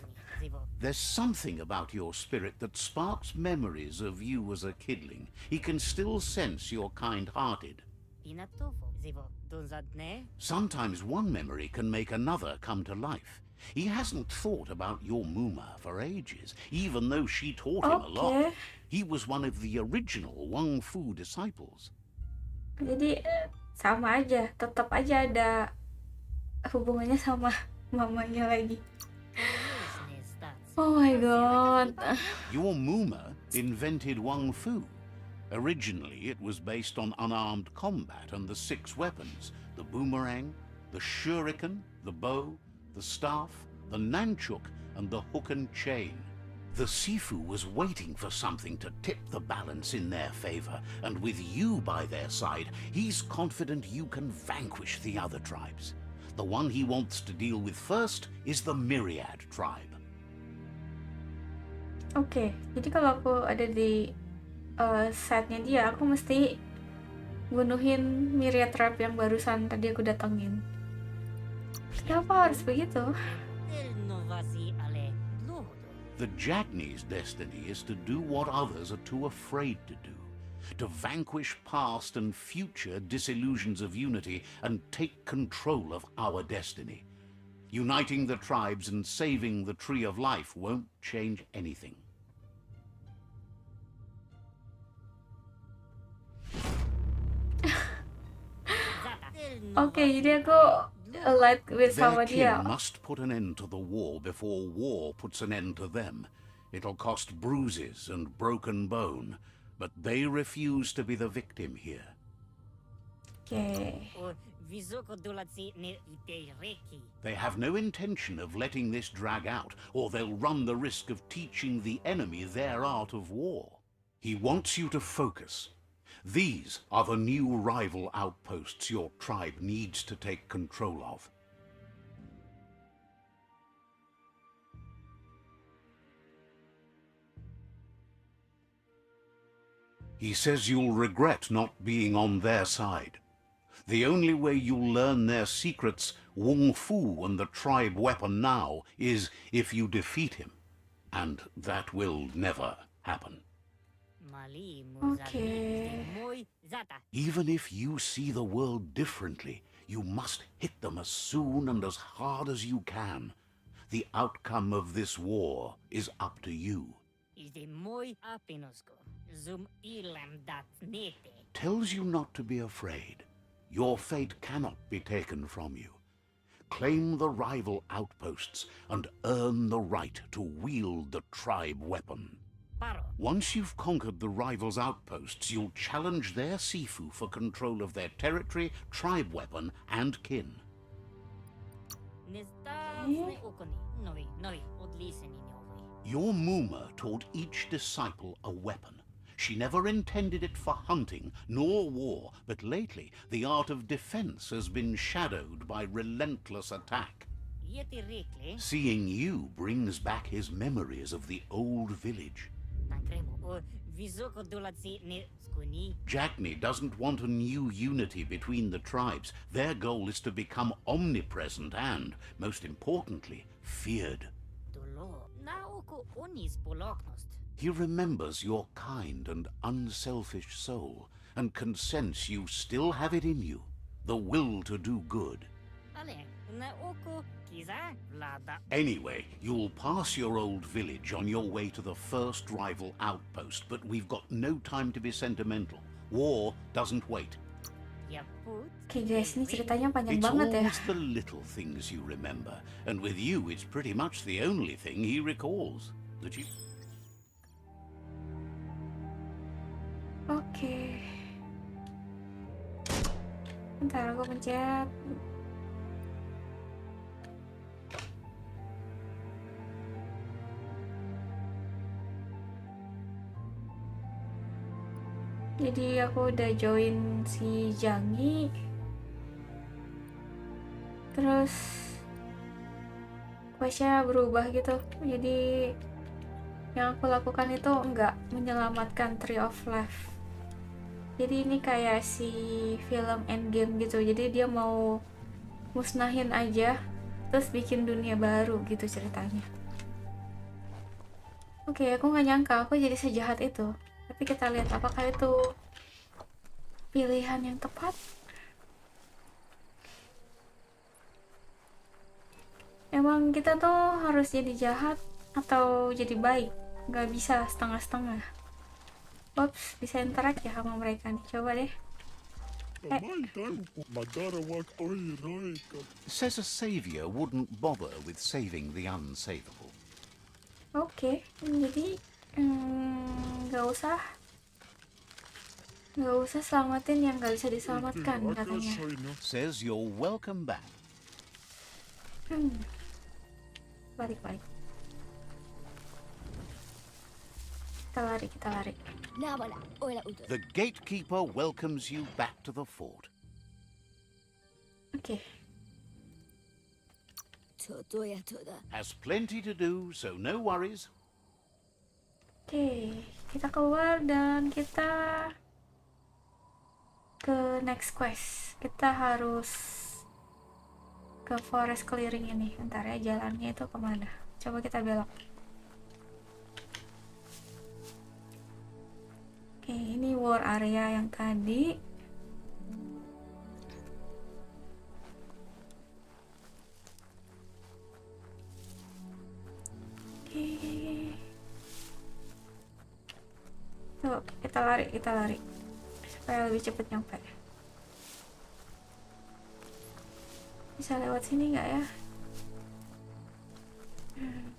There's something about your spirit that sparks memories of you as a kidling. He can still sense you're kind-hearted. Pinatofo, zivo, donzadne. Sometimes one memory can make another come to life. He hasn't thought about your Muma for ages, even though she taught him a lot. Oke. He was one of the original Wang Fu disciples. Jadi sama aja, tetap aja ada hubungannya sama mamanya lagi. Oh my god. Your Muma invented Wang Fu. Originally, it was based on unarmed combat and the 6 weapons: the boomerang, the shuriken, the bow, the staff, the nunchuk, and the hook and chain. The Sifu was waiting for something to tip the balance in their favor, and with you by their side, he's confident you can vanquish the other tribes. The one he wants to deal with first is the Myriad tribe. Oke, jadi kalau aku ada di side-nya dia, aku mesti bunuhin Myriad Tribe yang barusan tadi aku datengin. Kenapa harus begitu? El novasi ale lohodo. The Jagni's destiny is to do what others are too afraid to do, to vanquish past and future disillusions of unity and take control of our destiny. Uniting the tribes and saving the Tree of Life won't change anything. Oke, jadi aku allied with Their sama kin dia. must put an end to the war before war puts an end to them. It'll cost bruises and broken bone, but they refuse to be the victim here. Oke. O visoko dolatsi ne ite reki. They have no intention of letting this drag out, or they'll run the risk of teaching the enemy their art of war. He wants you to focus. These are the new rival outposts your tribe needs to take control of. He says you'll regret not being on their side. The only way you'll learn their secrets, Wung Fu and the tribe weapon now, is if you defeat him. And that will never happen. Mali muzadne Okay. moi zata. Even if you see the world differently, you must hit them as soon and as hard as you can. The outcome of this war is up to you. Ide moi apinosko. Zum ilam dat nete. Tells you not to be afraid. Your fate cannot be taken from you. Claim the rival outposts and earn the right to wield the tribe weapon. Paro. Once you've conquered the rivals' outposts, you'll challenge their Sifu for control of their territory, tribe weapon, and kin. Nesta fue okoni. Novi, odlisen in Norway. Your Muma taught each disciple a weapon. She never intended it for hunting nor war, but lately the art of defense has been shadowed by relentless attack. Yeti rikle. Seeing you brings back his memories of the old village. Tankremo. O visoko dolatsi ne skuni. Jackney doesn't want a new unity between the tribes. Their goal is to become omnipresent and, most importantly, feared. Dolo. Na oko onis poloknost. He remembers your kind and unselfish soul and can sense you still have it in you, the will to do good. Ale, na oko kiza vlada. Anyway, you'll pass your old village on your way to the first rival outpost, but we've got no time to be sentimental. War doesn't wait. Yaput. Oke guys, ini ceritanya panjang It's banget ya. always the little things you remember, and with you it's pretty much the only thing he recalls. That you... Oke. Bentar, aku pencet. Jadi aku udah join si Jangi. Terus questnya berubah gitu. Jadi yang aku lakukan itu enggak menyelamatkan Tree of Life. Jadi ini kayak si film Endgame gitu. Jadi dia mau musnahin aja, terus bikin dunia baru gitu ceritanya. Oke, aku nggak nyangka aku jadi sejahat itu. Tapi kita lihat apakah itu pilihan yang tepat. Emang kita tuh harus jadi jahat atau jadi baik? Nggak bisa setengah-setengah. Ups, bisa interact ya sama mereka nih. Coba deh. Says a savior wouldn't bother with saving the unsavable. Oke, jadi nggak usah selamatin yang nggak bisa diselamatkan katanya. Says you're welcome back. Balik. Kita lari. The gatekeeper welcomes you back to the fort. Oke. Has plenty to do, so no worries. Oke, kita keluar dan kita ke next quest. Kita harus ke forest clearing ini. Bentar ya, jalannya itu kemana? Coba kita belok. Oke, ini war area yang tadi. Oke. Tuh, kita lari. Supaya lebih cepet nyampe. Bisa lewat sini nggak ya?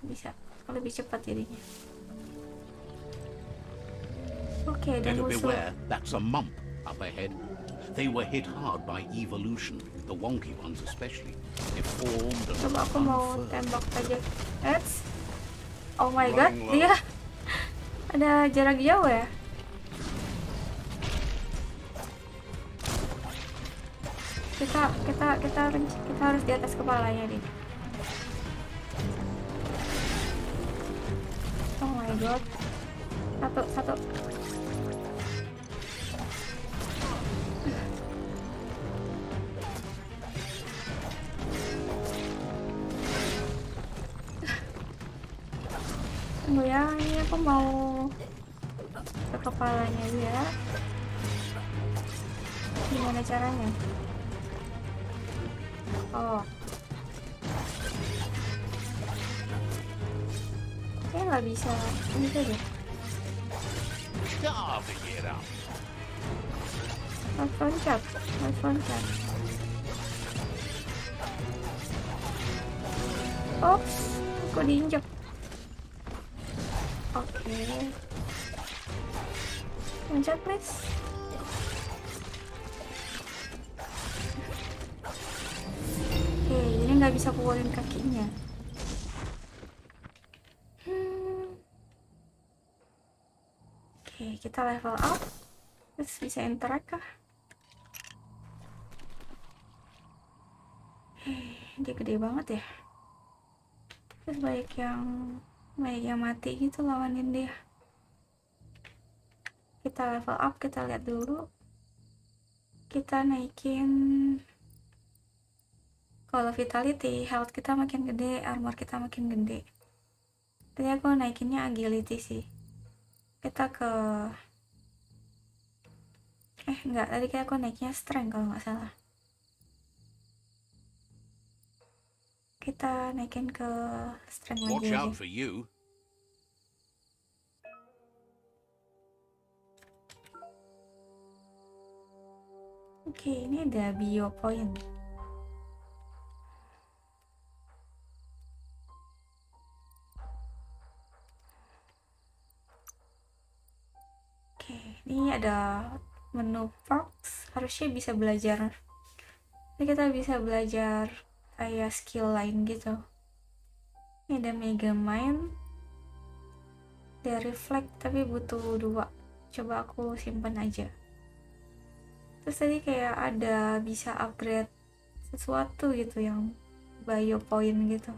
Bisa. Lebih cepat jadinya. Oke, dan Better musuh. beware, that's a mump up ahead. They were hit hard by evolution, the wonky ones especially. They formed and Coba aku mau unfurled. tembak aja. Oh my god, dia ada jarak jauh ya. Kita harus di atas kepalanya dia. Oh my god. Satu. Tunggu ya, ini aku mau kepalanya dia. Gimana caranya? Oh, kayak nggak bisa. Ini deh. Loncat. Ops, aku diinjak. Oke. Loncat, please. Oke, ini nggak bisa pukulin kakinya. Oke, kita level up. Terus bisa interact kah? Dia gede banget ya. Terus banyak yang mati gitu lawanin dia. Kita level up, kita lihat dulu. Kita naikin kalau vitality, health kita makin gede, armor kita makin gede. Tadi aku naikinnya agility sih. Kita ke enggak, tadi aku naiknya strength kalau nggak salah. Kita naikin ke strength lagi aja. for you. Oke, ini ada bio point. Oke, ini ada menu perks. Harusnya bisa belajar. Ini kita bisa belajar kayak skill lain gitu. Ini ada mega mind, ada reflect tapi butuh 2. Coba aku simpan aja. Terus tadi kayak ada bisa upgrade sesuatu gitu yang bio point gitu.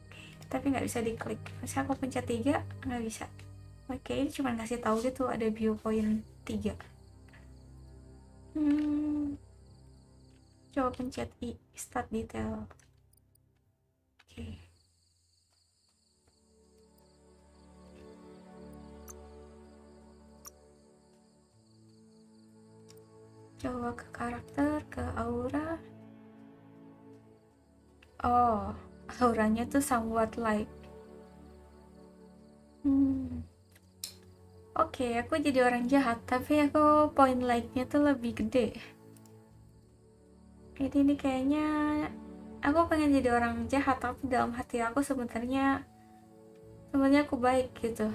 Oke, tapi nggak bisa diklik. Misalnya aku pencet 3 nggak bisa. Oke, ini cuma ngasih tahu gitu ada bio point 3. Coba pencet I, start detail. Oke. Coba ke karakter, ke aura. Oh, auranya tuh somewhat light. Oke, aku jadi orang jahat, tapi aku point lightnya tuh lebih gede. Jadi ini kayaknya aku pengen jadi orang jahat, tapi dalam hati aku sebenarnya aku baik gitu.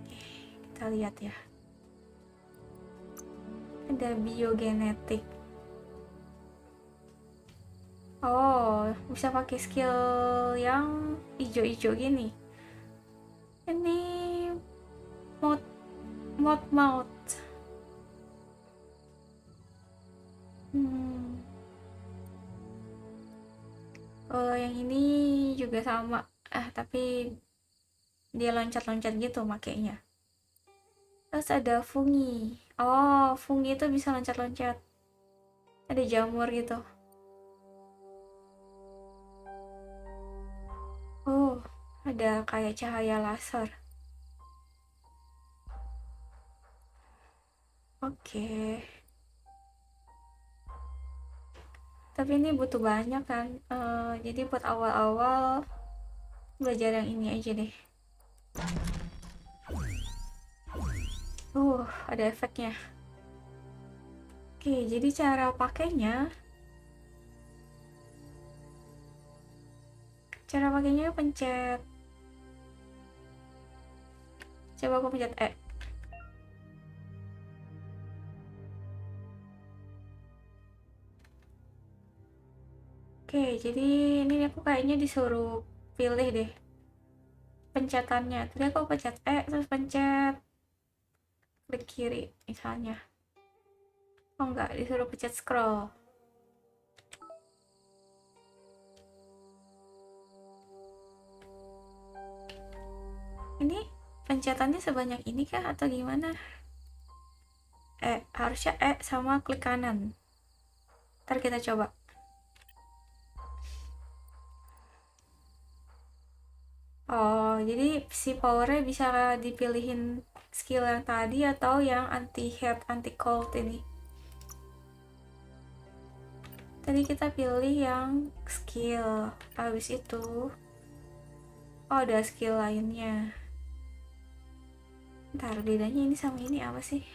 Oke, kita lihat ya. Ada biogenetik. Oh, bisa pakai skill yang hijau-hijau gini. Ini mod mouth. Kalau yang ini juga sama, tapi dia loncat-loncat gitu makainya. Terus ada fungi. Oh, fungi itu bisa loncat-loncat. Ada jamur gitu. Oh, ada kayak cahaya laser. Oke. Tapi ini butuh banyak kan. Jadi buat awal-awal belajar yang ini aja deh. Ada efeknya. Oke, jadi cara pakainya pencet. Coba aku pencet E. Oke, jadi ini aku kayaknya disuruh pilih deh pencetannya. Tadi aku pencet E, terus pencet klik kiri misalnya. Oh enggak, disuruh pencet scroll. Ini pencetannya sebanyak ini kah atau gimana? Harusnya E sama klik kanan. Ntar kita coba. Oh, jadi si powernya bisa dipilihin skill yang tadi atau yang anti heat, anti cold ini. Tadi kita pilih yang skill. Habis itu, oh ada skill lainnya. Ntar bedanya ini sama ini apa sih?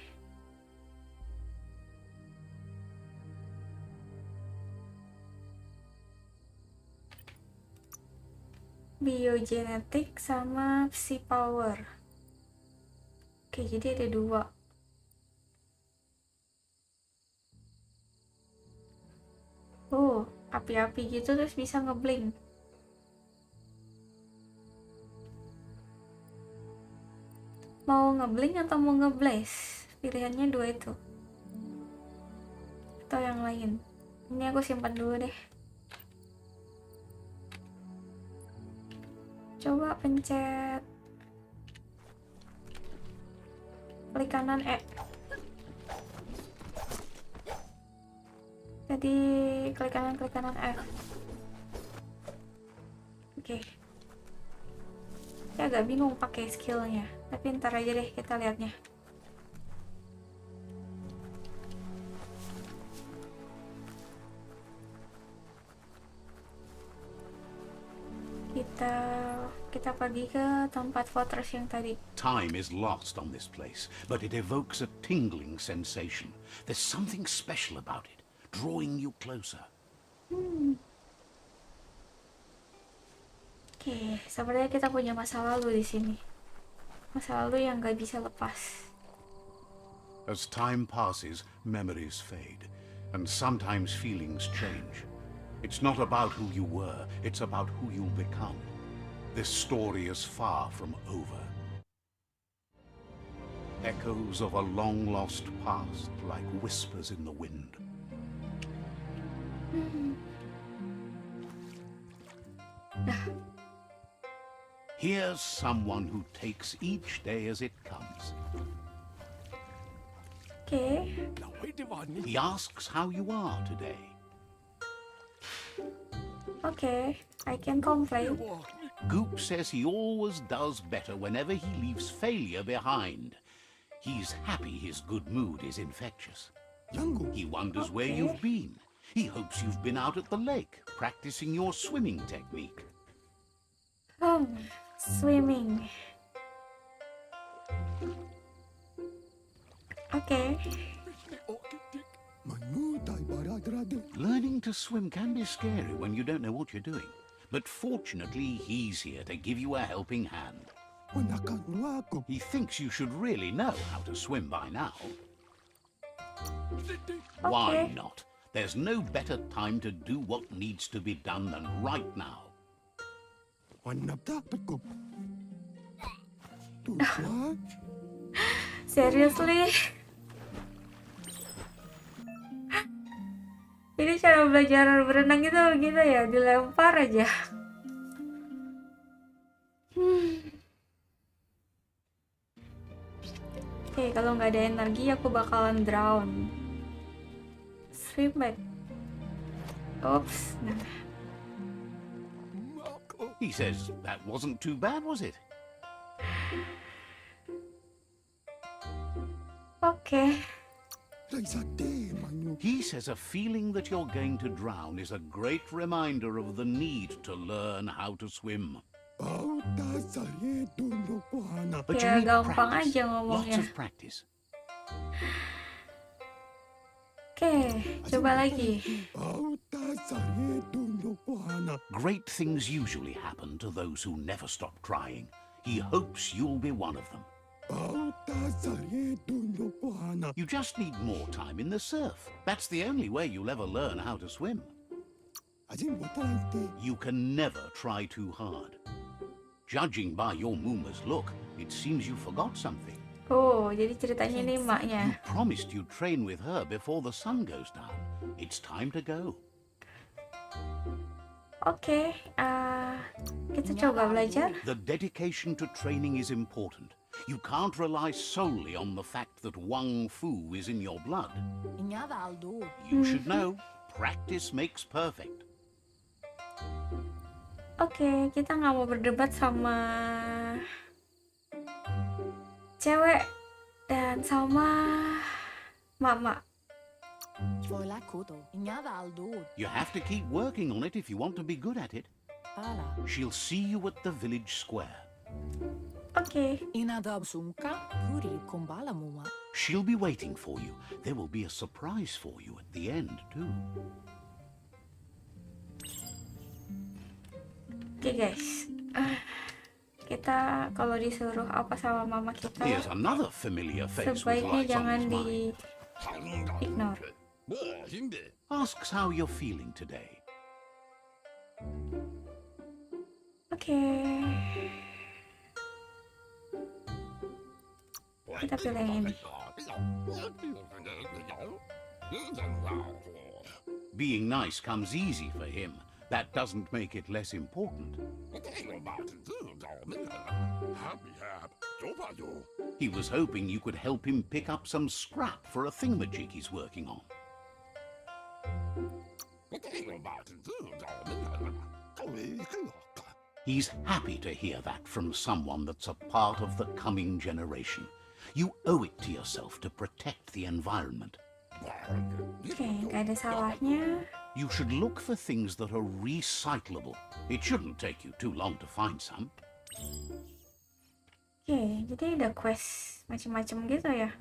Biogenetik sama psi power. Oke, jadi ada dua. Oh, api-api gitu terus bisa ngeblink. Mau ngeblink atau mau ngeblaze? Pilihannya dua itu. Atau yang lain. Ini aku simpan dulu deh. Coba pencet klik kanan E. Jadi klik kanan F. Oke. Saya agak bingung pakai skillnya, tapi ntar aja deh kita lihatnya. Kita pergi ke tempat fortress yang tadi. Time is lost on this place, but it evokes a tingling sensation. There's something special about it, drawing you closer. Oke, sepertinya kita punya masa lalu di sini. Masa lalu yang gak bisa lepas. As time passes, memories fade, and sometimes feelings change. It's not about who you were, it's about who you'll become. This story is far from over. Echoes of a long-lost past, like whispers in the wind. Here's someone who takes each day as it comes. Oke. He asks how you are today. Oke, I can complain. Goop says he always does better whenever he leaves failure behind. He's happy his good mood is infectious. He wonders where you've been. He hopes you've been out at the lake, practicing your swimming technique. Swimming. Oke. Learning to swim can be scary when you don't know what you're doing. But fortunately, he's here to give you a helping hand. He thinks you should really know how to swim by now. Why not? There's no better time to do what needs to be done than right now. Seriously? Ini cara belajar berenang itu begitu ya, dilempar aja. Oke, kalau nggak ada energi aku bakalan drown. Swim back. Oops. He says that wasn't too bad, was it? Oke. He says a feeling that you're going to drown is a great reminder of the need to learn how to swim. But you Ya need gampang practice, aja lots ngomongnya. of practice. Oke, coba lagi. Great things usually happen to those who never stop trying. He hopes you'll be one of them. You just need more time in the surf. That's the only way you'll ever learn how to swim. You can never try too hard. Judging by your Muma's look, it seems you forgot something. Oh, jadi ceritanya ini You emaknya. promised you'd train with her before the sun goes down. It's time to go. Oke, kita coba belajar. The dedication to training is important. You can't rely solely on the fact that Wang Fu is in your blood. You should know, practice makes perfect. Oke, kita nggak mau berdebat sama cewek dan sama mama. You have to keep working on it if you want to be good at it. She'll see you at the village square. Oke. She'll be waiting for you. There will be a surprise for you at the end, too. Oke guys, kita kalau disuruh apa sama mama kita, Here's another familiar face with sebaiknya lights on jangan his di mind. ignore. Asks how you're feeling today. Oke. Kita pilih yang ini. Being nice comes easy for him. That doesn't make it less important. He was hoping you could help him pick up some scrap for a thingamajig he's working on. He's happy to hear that from someone that's a part of the coming generation. You owe it to yourself to protect the environment. Oke, nggak ada salahnya. You should look for things that are recyclable. It shouldn't take you too long to find some. Oke, jadi ada quest macam-macam gitu ya.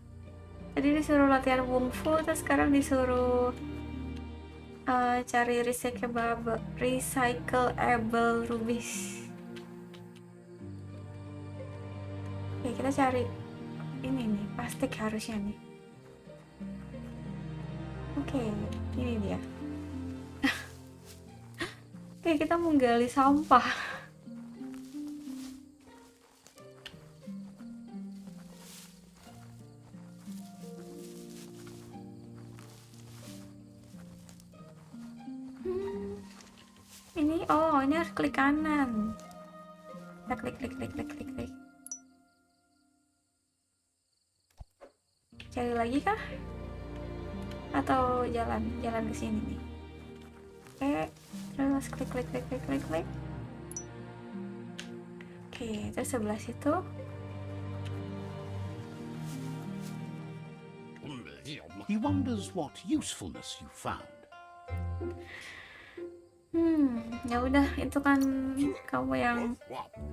Tadi disuruh latihan wungfu, terus sekarang disuruh cari recyclable rubies. Oke, kita cari ini nih, plastik harusnya nih. Oke, ini dia. Oke, kita menggali sampah. Ini, oh, ini harus klik kanan. Kita klik. Cari lagi kah? Atau jalan ke sini nih? Oke, terus klik. Oke, terus sebelah situ. He wonders what usefulness you found. Ya udah, itu kan kamu yang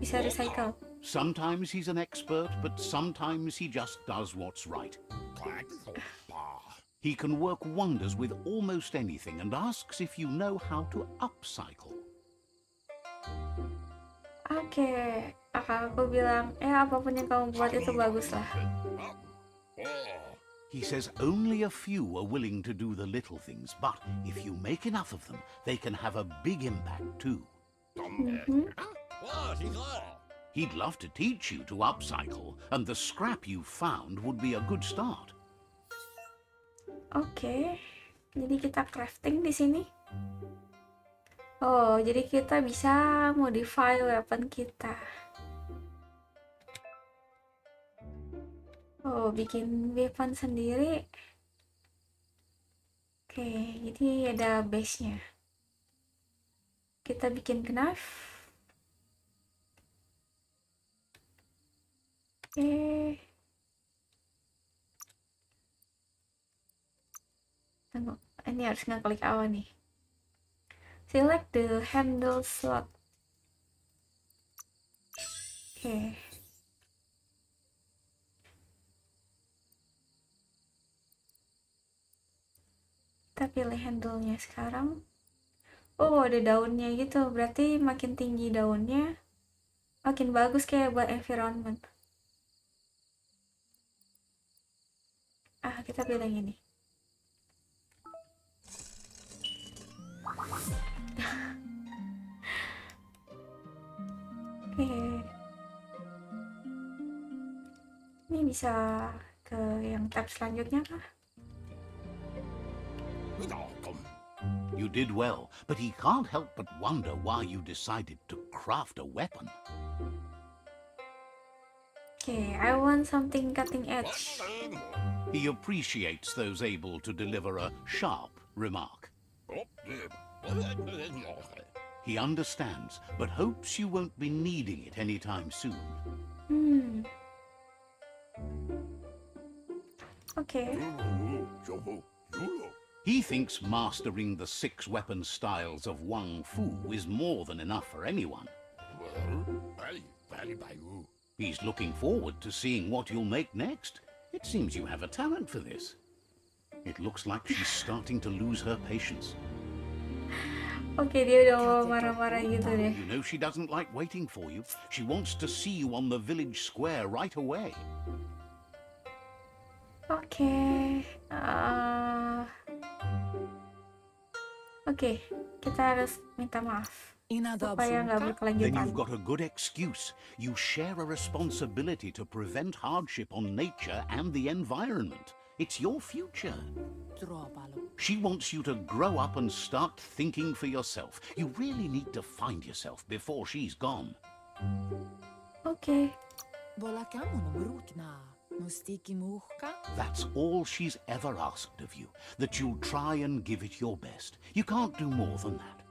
bisa recycle. Sometimes he's an expert, but sometimes he just does what's right. He can work wonders with almost anything and asks if you know how to upcycle. Oke, aku bilang, apapun yang kamu buat itu bagus lah. He says only a few are willing to do the little things, but if you make enough of them, they can have a big impact too. He'd love to teach you to upcycle, and the scrap you found would be a good start. Oke, jadi kita crafting di sini. Oh, jadi kita bisa modify weapon kita. Oh, bikin weapon sendiri. Oke, jadi ada base-nya. Kita bikin knife. Oke. Tunggu, ini harus ngeklik apa nih? Select the handle slot. Oke. Kita pilih handle-nya sekarang. Oh, ada daunnya gitu. Berarti makin tinggi daunnya, makin bagus kayak buat environment. Kita pilih yang ini. Oke. Ini bisa ke yang tab selanjutnya kah? You did well, but he can't help but wonder why you decided to craft a weapon. Okay, I want something cutting edge. He appreciates those able to deliver a sharp remark. He understands, but hopes you won't be needing it anytime soon. Okay. He thinks mastering the 6 weapon styles of Wang Fu is more than enough for anyone. He's looking forward to seeing what you'll make next. It seems you have a talent for this. It looks like she's starting to lose her patience. Oke, dia udah mau marah-marah gitu deh. You know she doesn't like waiting for you. She wants to see you on the village square right away. Oke. Oke, kita harus minta maaf supaya nggak Then berkelanjutan. you've got a good excuse. You share a responsibility to prevent hardship on nature and the environment. It's your future. She wants you to grow up and start thinking for yourself. You really need to find yourself before she's gone. Oke. That's all she's ever asked of you, that you'll try and give it your best. You can't do more than that.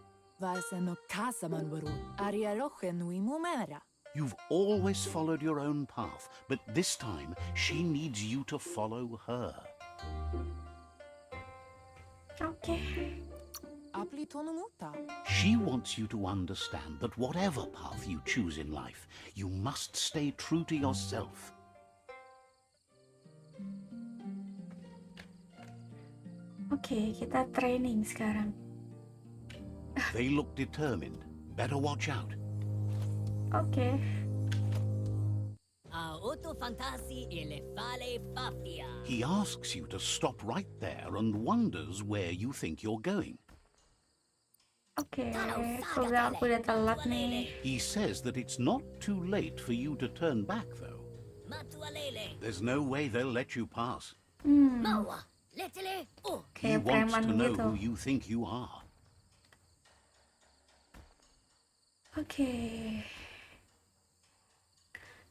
You've always followed your own path, but this time she needs you to follow her. Oke. She wants you to understand that whatever path you choose in life, you must stay true to yourself. Oke, kita training sekarang. They look determined. Better watch out. Oke. Auto fantasi e le fale faffia. He asks you to stop right there and wonders where you think you're going. Oke, aku bilang aku udah telat nih. He says that it's not too late for you to turn back, though. Matualele. There's no way they'll let you pass. Mawa. Letele. Oh. He Kayak wants preman to know gitu. who you think you are. Oke.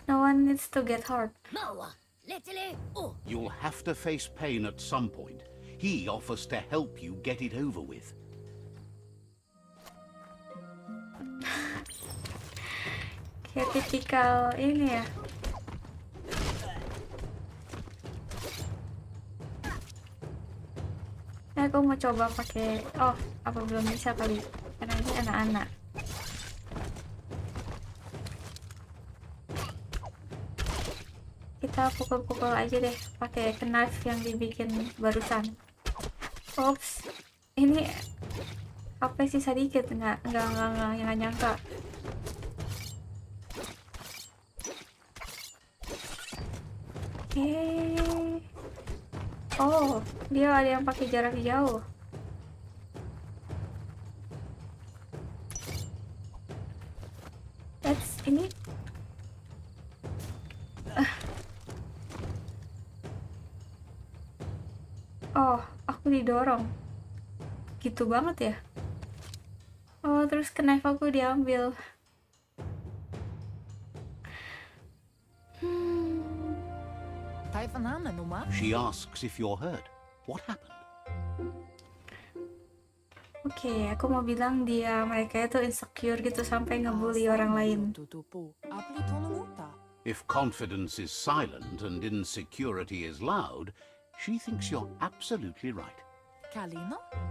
No one needs to get hurt. Mawa. Letele. Oh. You'll have to face pain at some point. He offers to help you get it over with. Kayak tipikal ini ya. Nah, aku mau coba pakai. Oh, apa belum bisa kali? Karena ini anak-anak. Kita pukul-pukul aja deh pakai knife yang dibikin barusan. Ops, ini apa sih sedikit nggak nyangka. Oh, dia ada yang pakai jarak jauh. Ini. Oh, aku didorong. Gitu banget ya. Oh, terus knife aku diambil. She asks if you're hurt. What happened? Oke, aku mau bilang mereka itu insecure gitu sampai ngebully orang lain. If confidence is silent and insecurity is loud, she thinks you're absolutely right.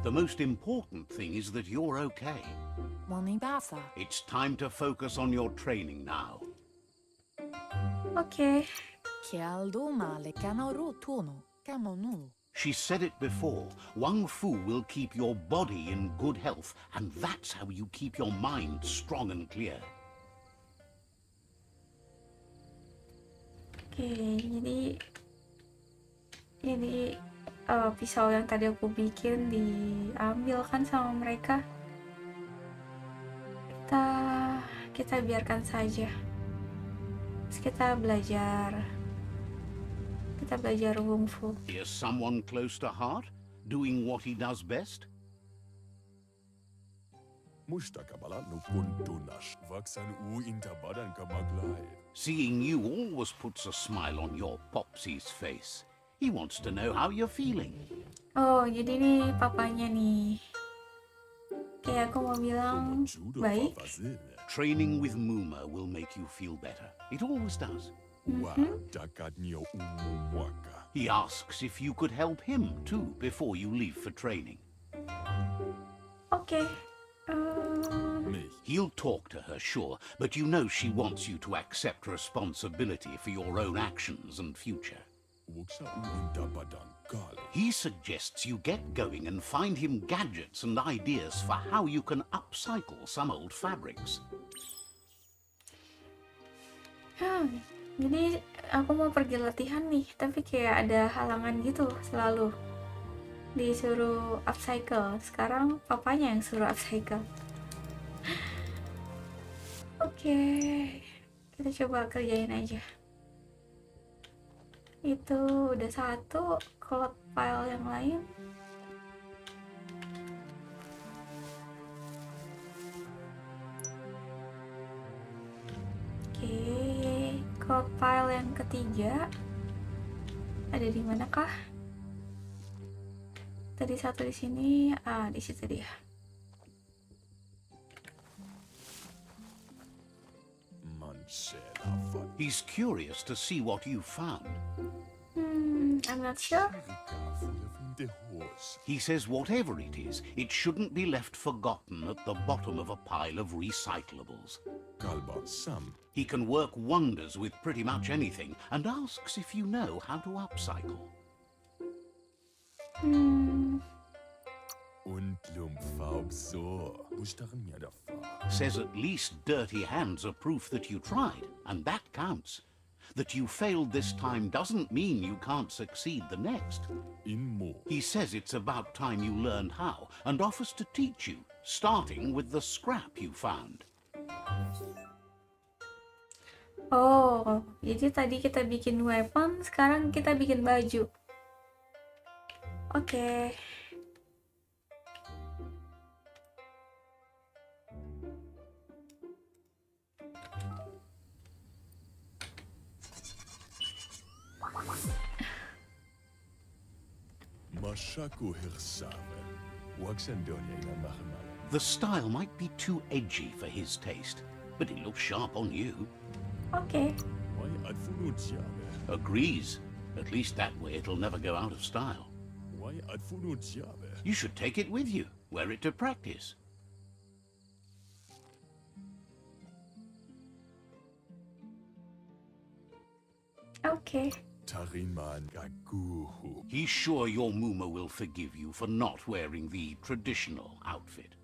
The most important thing is that you're okay. It's time to focus on your training now. Oke. She said it before, Wang Fu will keep your body in good health, and that's how you keep your mind strong and clear. Oke, jadi pisau yang tadi aku bikin diambil kan sama mereka. Kita biarkan saja. Terus kita belajar Wung Fu. Is someone close to heart, doing what he does best? Seeing you always puts a smile on your Popsy's face. He wants to know how you're feeling. Oh, jadi nih papanya nih. Oke, aku mau bilang baik. Training with Muma will make you feel better. It always does. He asks if you could help him too before you leave for training. Oke. He'll talk to her, sure, but you know she wants you to accept responsibility for your own actions and future. He suggests you get going and find him gadgets and ideas for how you can upcycle some old fabrics. Jadi aku mau pergi latihan nih, tapi kayak ada halangan gitu selalu. Disuruh upcycle. Sekarang papanya yang suruh upcycle. Oke, kita coba kerjain aja. Itu udah satu, cloud file yang lain. Oke, cloud file yang ketiga ada di manakah? Tadi satu di sini, di situ dia. He's curious to see what you found. I'm not sure. He says whatever it is, it shouldn't be left forgotten at the bottom of a pile of recyclables. He can work wonders with pretty much anything and asks if you know how to upcycle. Says at least dirty hands are proof that you tried, and that counts. That you failed this time doesn't mean you can't succeed the next. He says it's about time you learned how, and offers to teach you, starting with the scrap you found. Oh, jadi tadi kita bikin weapon, sekarang kita bikin baju. Oke. The style might be too edgy for his taste, but it looks sharp on you. Oke. Agrees. At least that way it'll never go out of style. You should take it with you, wear it to practice. Oke. He's sure your Muma will forgive you for not wearing the traditional outfit.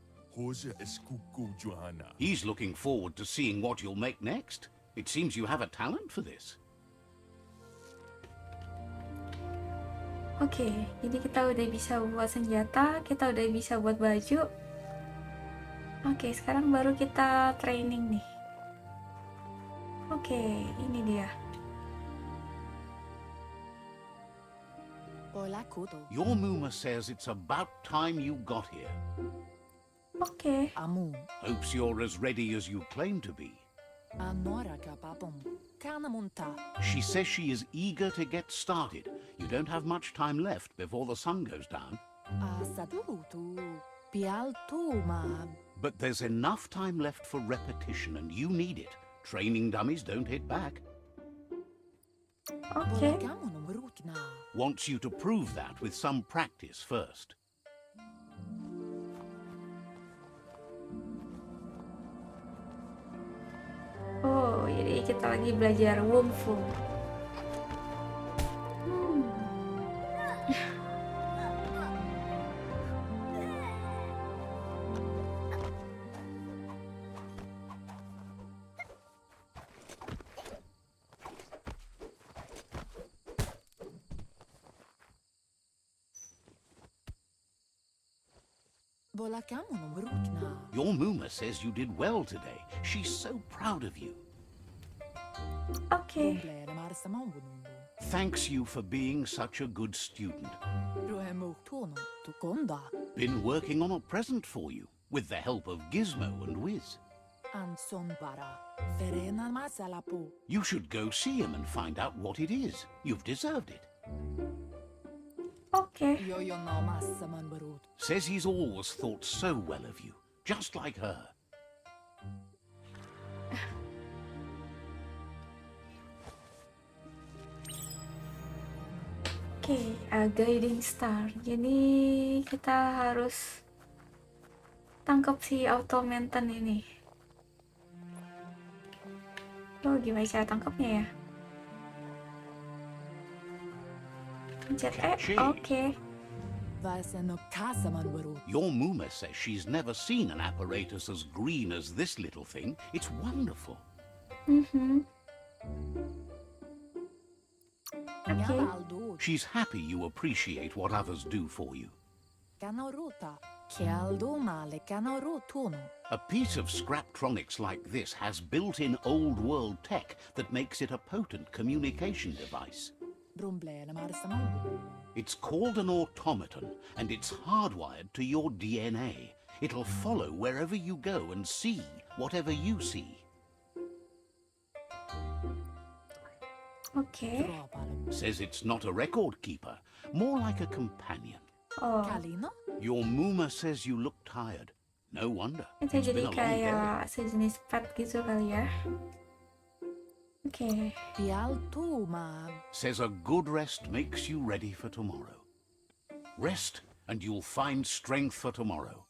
He's looking forward to seeing what you'll make next. It seems you have a talent for this. Oke, jadi kita udah bisa buat senjata, kita udah bisa buat baju. Oke, sekarang baru kita training nih. Oke, ini dia. Your Muma says it's about time you got here. Oke. Hopes you're as ready as you claim to be. She says she is eager to get started. You don't have much time left before the sun goes down. But there's enough time left for repetition, and you need it. Training dummies don't hit back. Oke. Wants you to prove that with some practice first. Oh, jadi kita lagi belajar Wung Fu. Your Muma says you did well today. She's so proud of you. Oke. Thanks you for being such a good student. Been working on a present for you, with the help of Gizmo and Wiz. You should go see him and find out what it is. You've deserved it. Oke. Says he's always thought so well of you. just like her. Oke, a guiding star. Jadi kita harus tangkap si Biomutant ini. Oh, gimana cara tangkapnya ya? Pencet E, oke. Your Muma says she's never seen an apparatus as green as this little thing. It's wonderful. Oke. She's happy you appreciate what others do for you. A piece of Scraptronics like this has built-in old-world tech that makes it a potent communication device. It's called an automaton, and it's hardwired to your DNA. It'll follow wherever you go and see whatever you see. Oke. Says it's not a record keeper, more like a companion. Oh, Your Muma says you look tired. No wonder. itu It's jadi been a long day. kayak sejenis pet gitu kali ya. Oke. Says a good rest makes you ready for tomorrow. Rest and you'll find strength for tomorrow.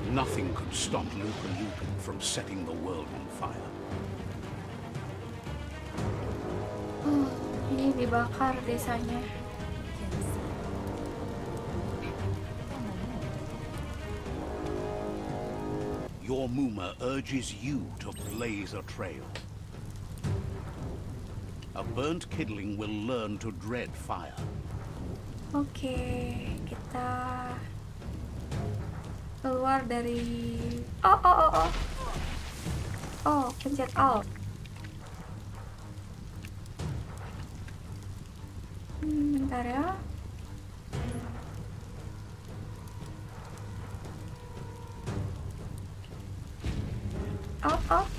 Nothing could stop Lupin from setting the world on fire. Ini dibakar desanya. Your Muma urges you to blaze a trail. A burnt kidling will learn to dread fire. Oke, kita keluar dari oh, pencet Alt. Bentar ya.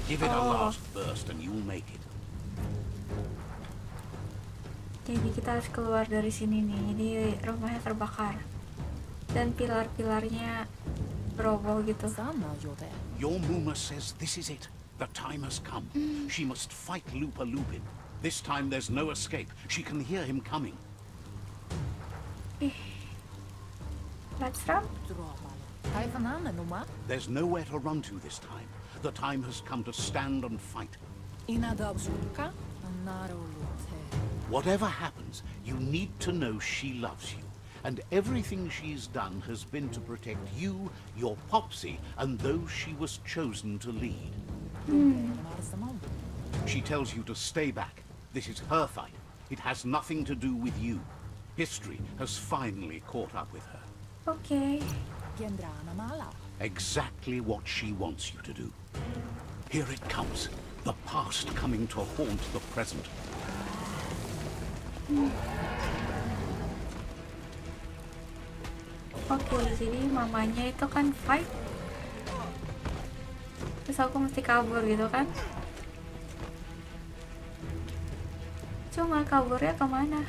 Give it a last burst and you'll make it. Jadi kita harus keluar dari sini nih. Jadi rumahnya terbakar dan pilar-pilarnya roboh gitu. Your Muma says this is it. The time has come. She must fight Lupin. This time there's no escape. She can hear him coming. Let's run. There's nowhere to run to this time. The time has come to stand and fight. Whatever happens, you need to know she loves you. And everything she's done has been to protect you, your Popsy, and those she was chosen to lead. She tells you to stay back. This is her fight. It has nothing to do with you. History has finally caught up with her. Oke. Exactly what she wants you to do. Here it comes. The past coming to haunt the present. Oke, jadi mamanya itu kan fight. Terus aku mesti kabur gitu kan. Cuma kaburnya kemana?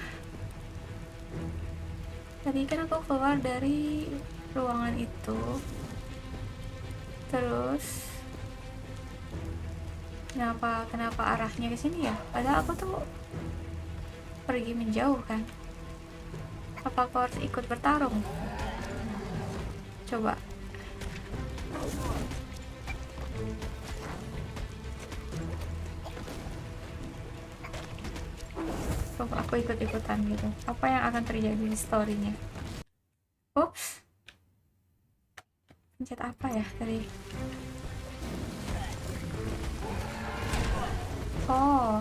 Tadi kan aku keluar dari ruangan itu. Terus kenapa arahnya ke sini ya? Padahal aku tuh pergi menjauh kan. Apa aku harus ikut bertarung? Coba. Coba aku ikut-ikutan gitu. Apa yang akan terjadi di story-nya? Ups. Pencet apa ya tadi? Oh.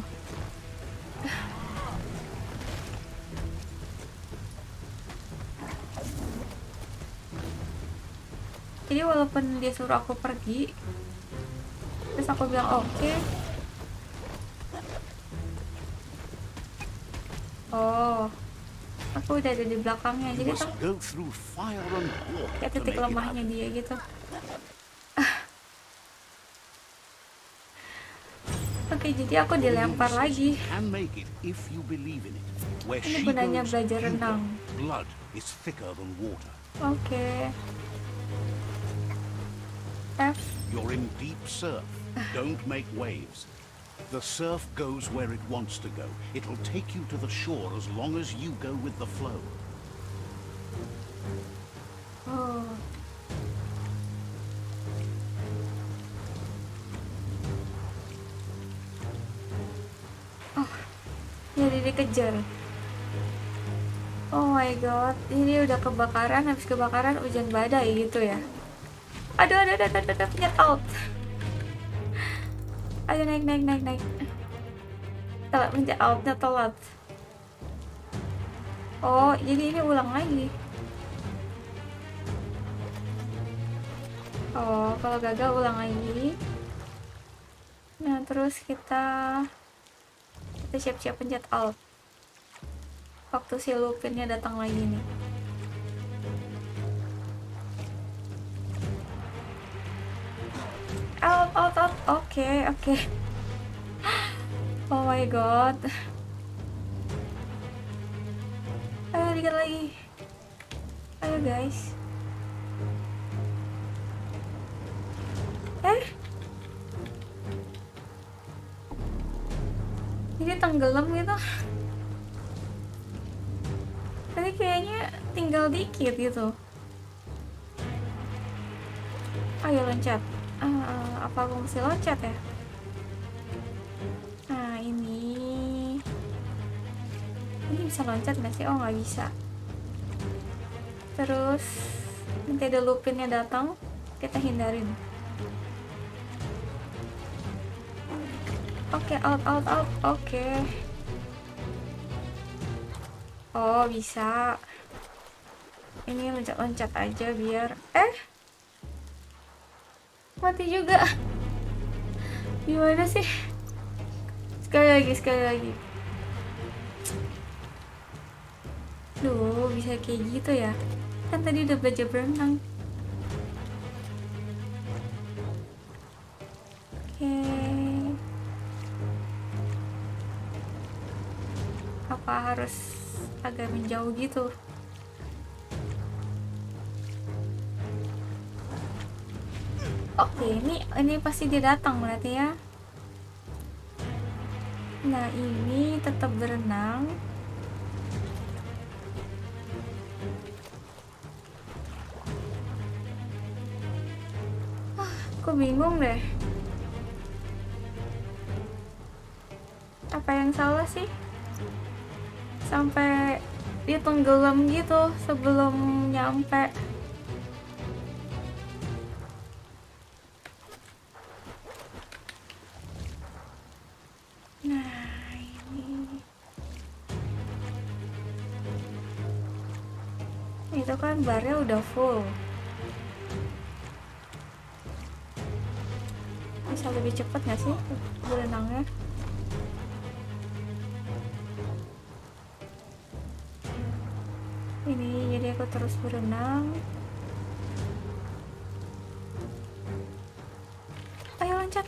Jadi walaupun dia suruh aku pergi, terus aku bilang oke. Oh, aku udah ada di belakangnya, You jadi must tuh go through fire and water kayak to titik make it lemahnya out. dia gitu. Oke, jadi aku dilempar lagi. Can make it if you believe in it. Where Ini she gunanya goes, belajar you go. renang. Blood is thicker than water. Oke. F. You're in deep surf. Don't make waves. The surf goes where it wants to go. It'll take you to the shore as long as you go with the flow. Oh. Oh, jadi dikejar. Oh my god, ini udah kebakaran, habis kebakaran hujan badai gitu ya. Aduh, pencet out. Ayo naik. Telat, pencet outnya telat. Oh, jadi ini ulang lagi. Oh, kalau gagal ulang lagi. Nah, terus kita siap-siap pencet alt waktu si lupinnya datang lagi nih. Alt. Oke. Oh my god. Ayo dikit lagi. Ayo guys. Ini tenggelam gitu. Tapi kayaknya tinggal dikit gitu. Ayo loncat. Apa aku mesti loncat ya? Nah, ini bisa loncat nggak sih? Oh, nggak bisa. Terus nanti ada lupinnya datang, kita hindarin. Oke, out. Oke. Oh, bisa. Ini loncat-loncat aja biar mati juga. Gimana sih? Sekali lagi. Duh, bisa kayak gitu ya? Kan tadi udah belajar berenang. Oke. Apa harus agak menjauh gitu? Oke, ini pasti dia datang berarti ya. Nah, ini tetap berenang. Aku bingung deh. Apa yang salah sih? Sampai dia tenggelam gitu sebelum nyampe. Nah, ini itu kan barnya udah full. Bisa lebih cepat nggak sih berenangnya? Ini jadi aku terus berenang. Ayo loncat.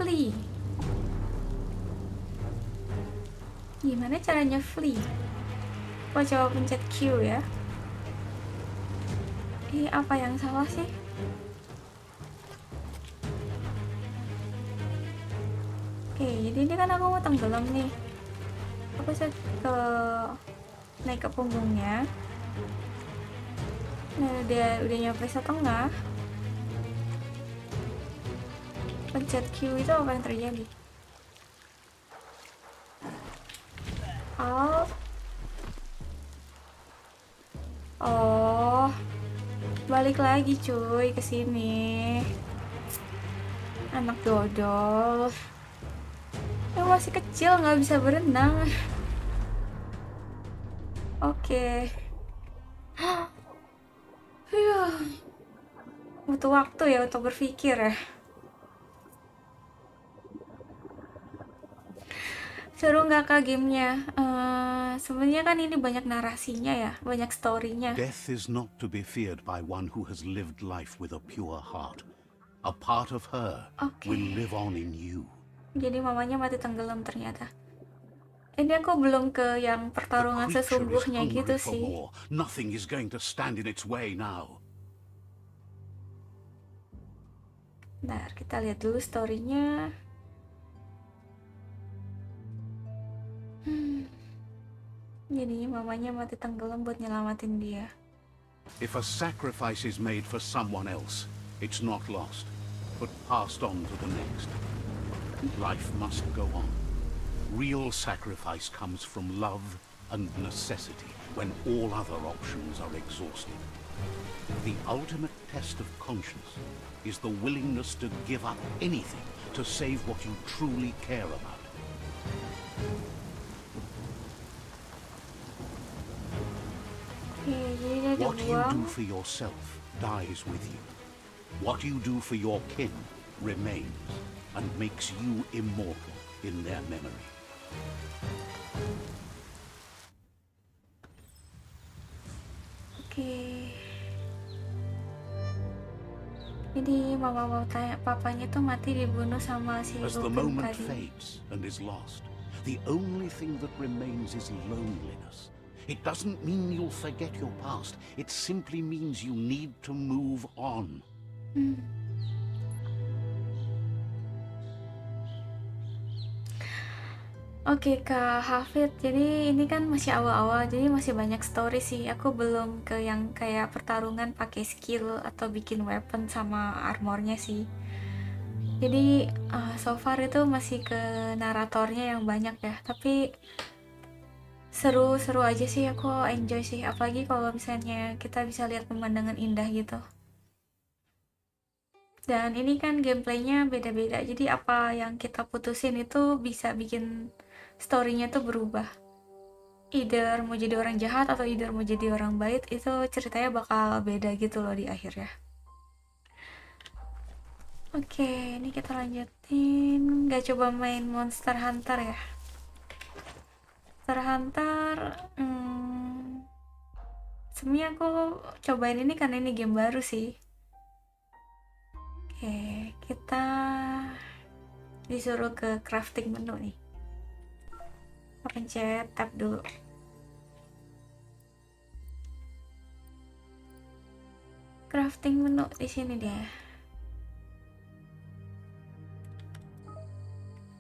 Flee. Gimana caranya flee? Aku coba pencet Q ya. Apa yang salah sih? Oke, jadi ini kan aku mau tenggelam nih. Aku bisa naik ke punggungnya. Nah, dia udah nyampe setengah. Pencet Q itu apa yang terjadi? Oh, balik lagi cuy ke sini. Anak dodol. Yang masih kecil nggak bisa berenang. Oke. Butuh waktu ya untuk berpikir ya. Seru nggak kak gamenya? Sebenarnya kan ini banyak narasinya ya, banyak storynya. Death is not to be feared by one who has lived life with a pure heart. A part of her will live on in you. Jadi mamanya mati tenggelam ternyata. Ini aku belum ke yang The pertarungan creature is sesungguhnya hungry gitu for sih. more. Nothing is going to stand in its way now. Bentar, kita lihat dulu story-nya. Jadi mamanya mati tenggelam buat nyelamatin dia. If a sacrifice is made for someone else, it's not lost, but passed on to the next. Life must go on. Real sacrifice comes from love and necessity when all other options are exhausted. The ultimate test of conscience is the willingness to give up anything to save what you truly care about. Jadi dia What you do dibuang. for yourself dies with you. What you do for your kin remains and makes you immortal in their memory. Oke. Jadi mama mau tanya, papanya tuh mati dibunuh sama si As the Lupin moment tadi. fades and is lost, the only thing that remains is loneliness. It doesn't mean you'll forget your past. It simply means you need to move on. Oke Kak Hafid, jadi ini kan masih awal-awal, jadi masih banyak story sih. Aku belum ke yang kayak pertarungan pakai skill atau bikin weapon sama armornya sih. Jadi so far itu masih ke naratornya yang banyak ya. Tapi seru-seru aja sih, aku enjoy sih. Apalagi kalau misalnya kita bisa lihat pemandangan indah gitu. Dan ini kan gameplaynya beda-beda, jadi apa yang kita putusin itu bisa bikin story-nya tuh berubah. Either mau jadi orang jahat atau either mau jadi orang baik, itu ceritanya bakal beda gitu loh di akhir ya. Oke, ini kita lanjutin. Gak coba main Monster Hunter ya. Monster Hunter, sebenarnya aku cobain ini karena ini game baru sih. Oke, kita disuruh ke crafting menu nih. Kita pencet tab dulu. Crafting menu di sini dia.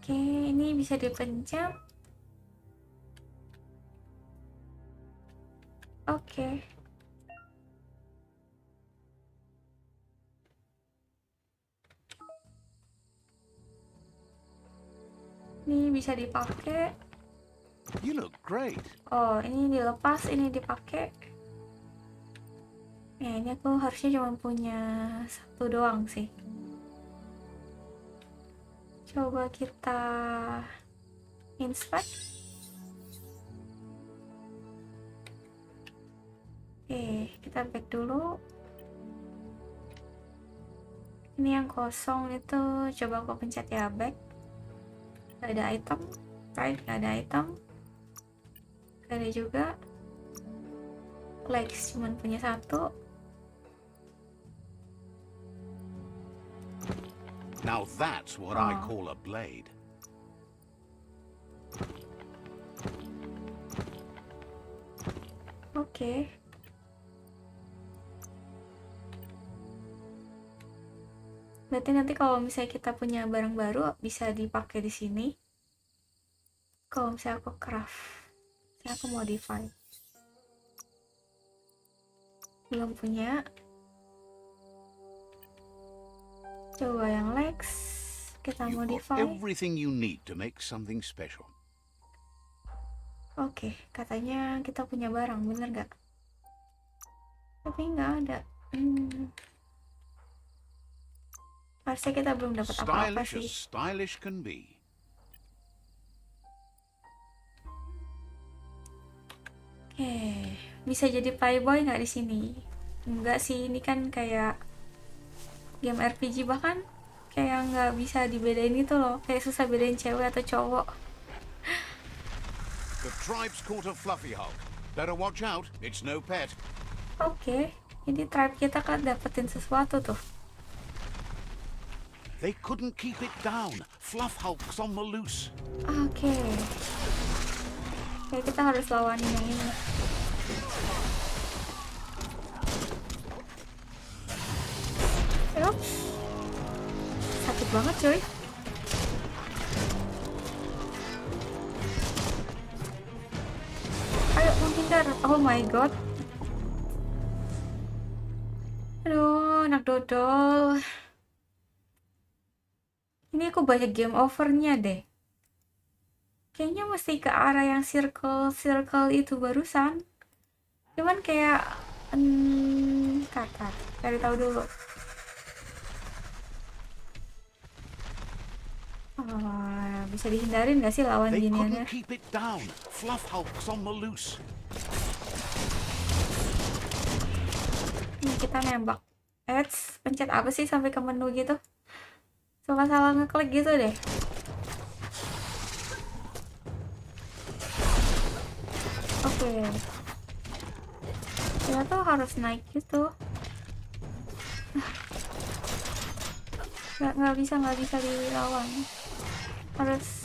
Oke, ini bisa dipencet. Oke. Ini bisa dipakai. You look great. Oh, ini dilepas, ini dipakai. Ya, ini aku harusnya cuma punya satu doang sih. Coba kita inspect. Oke, kita back dulu. Ini yang kosong itu coba aku pencet ya, back. Gak ada item, right? Gak ada item. Gak ada juga. Legs cuman punya satu. Now that's what I call a blade. Oke. Berarti nanti kalau misalnya kita punya barang baru bisa dipakai di sini. Kalau misalnya aku craft, misalnya aku modify. Belum punya. Coba yang legs kita You've got modify. everything you need to make something special. Oke, katanya kita punya barang, bener gak? Tapi nggak ada. Harusnya kita belum dapat apa-apa Stylish sih. as stylish can be. Oke, bisa jadi playboy nggak di sini? Enggak sih, ini kan kayak game RPG, bahkan kayak nggak bisa dibedain gitu loh. Kayak susah bedain cewek atau cowok. The tribe's caught a fluffy hulk. Better watch out, it's no pet. Oke, ini tribe kita kan dapetin sesuatu tuh. They couldn't keep it down. Fluff Hulk's on the loose. Oke. Oke, kita harus lawanin yang ini. Yup. Sakit banget cuy. Ayo menghindar. Oh my god. Aduh, anak dodol. Ini aku banyak game overnya deh. Kayaknya mesti ke arah yang circle itu barusan. Cuman kayak kata cari tahu dulu. Bisa dihindarin gak sih lawan They giniannya? couldn't keep it down. Fluff Hulk's on the loose. Ini kita nembak. Pencet apa sih sampai ke menu gitu? Suka salah ngeklik gitu deh. Oke. Kita tuh harus naik gitu. Nggak bisa dilawan. Harus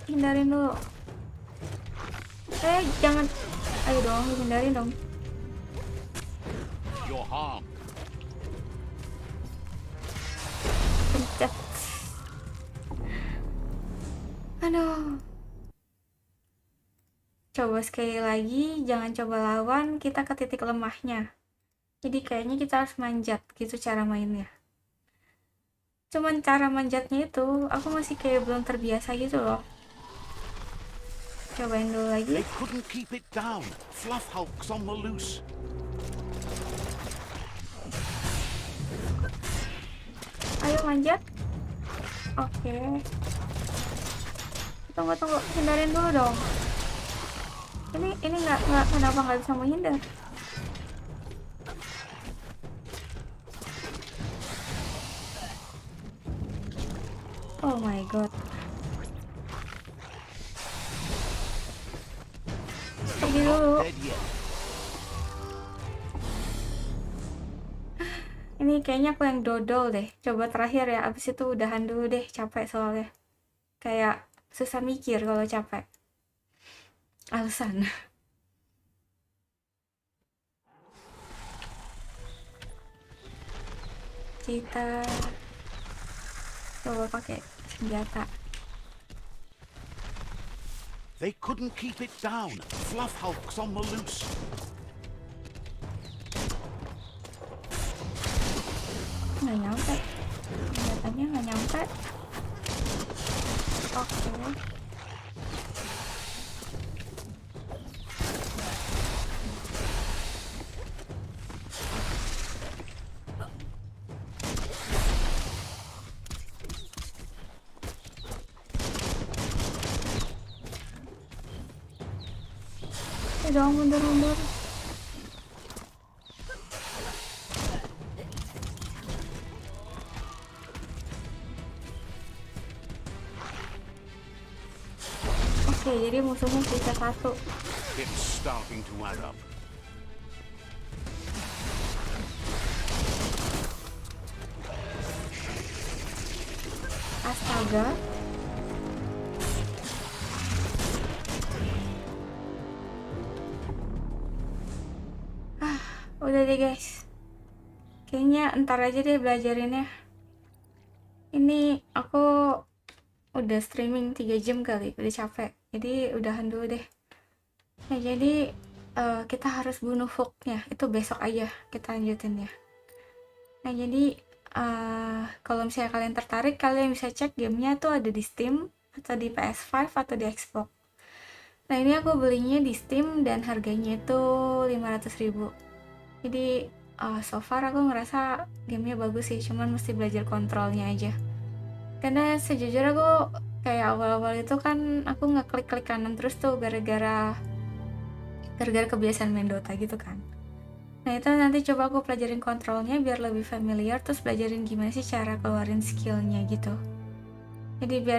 hindarin dulu. Jangan. Ayo dong, hindarin dong. You're harmed. Pencet. Aduh. Coba sekali lagi, jangan coba lawan, kita ke titik lemahnya. Jadi kayaknya kita harus manjat gitu cara mainnya. Cuman cara manjatnya itu, aku masih kayak belum terbiasa gitu loh. Cobain dulu lagi. They couldn't keep it down. Fluff Hulk's on the loose. Ayo manjat. Oke. Tunggu, hindarin dulu dong. Ini kenapa nggak bisa menghindar? Oh my god. Pergi dulu. Dead yet. Ini kayaknya aku yang dodol deh. Coba terakhir ya, abis itu udahan dulu deh, capek soalnya. Kayak susah mikir kalau capek. Alasan. Kita coba pakai senjata. They couldn't keep it down. Fluff Hulk's on the loose. Nggak nyampe. Senjatanya nggak nyampe. Oke. Dong, mundur. Oke, jadi musuhnya sisa satu. It's starting to add up. Astaga. Udah deh guys, kayaknya ntar aja deh belajarinnya. Ini aku udah streaming 3 jam kali, udah capek, jadi udahan dulu deh. Nah jadi kita harus bunuh Hulknya, itu besok aja kita lanjutin ya. Nah jadi kalau misalnya kalian tertarik, kalian bisa cek gamenya tuh ada di Steam atau di PS5 atau di Xbox. Nah ini aku belinya di Steam dan harganya itu 500.000. Jadi so far aku ngerasa gamenya bagus sih, cuman mesti belajar kontrolnya aja. Karena sejujurnya aku kayak awal-awal itu kan aku ngeklik kanan terus tuh gara-gara kebiasaan main Dota gitu kan. Nah itu nanti coba aku pelajarin kontrolnya biar lebih familiar, terus belajarin gimana sih cara keluarin skillnya gitu. Jadi biar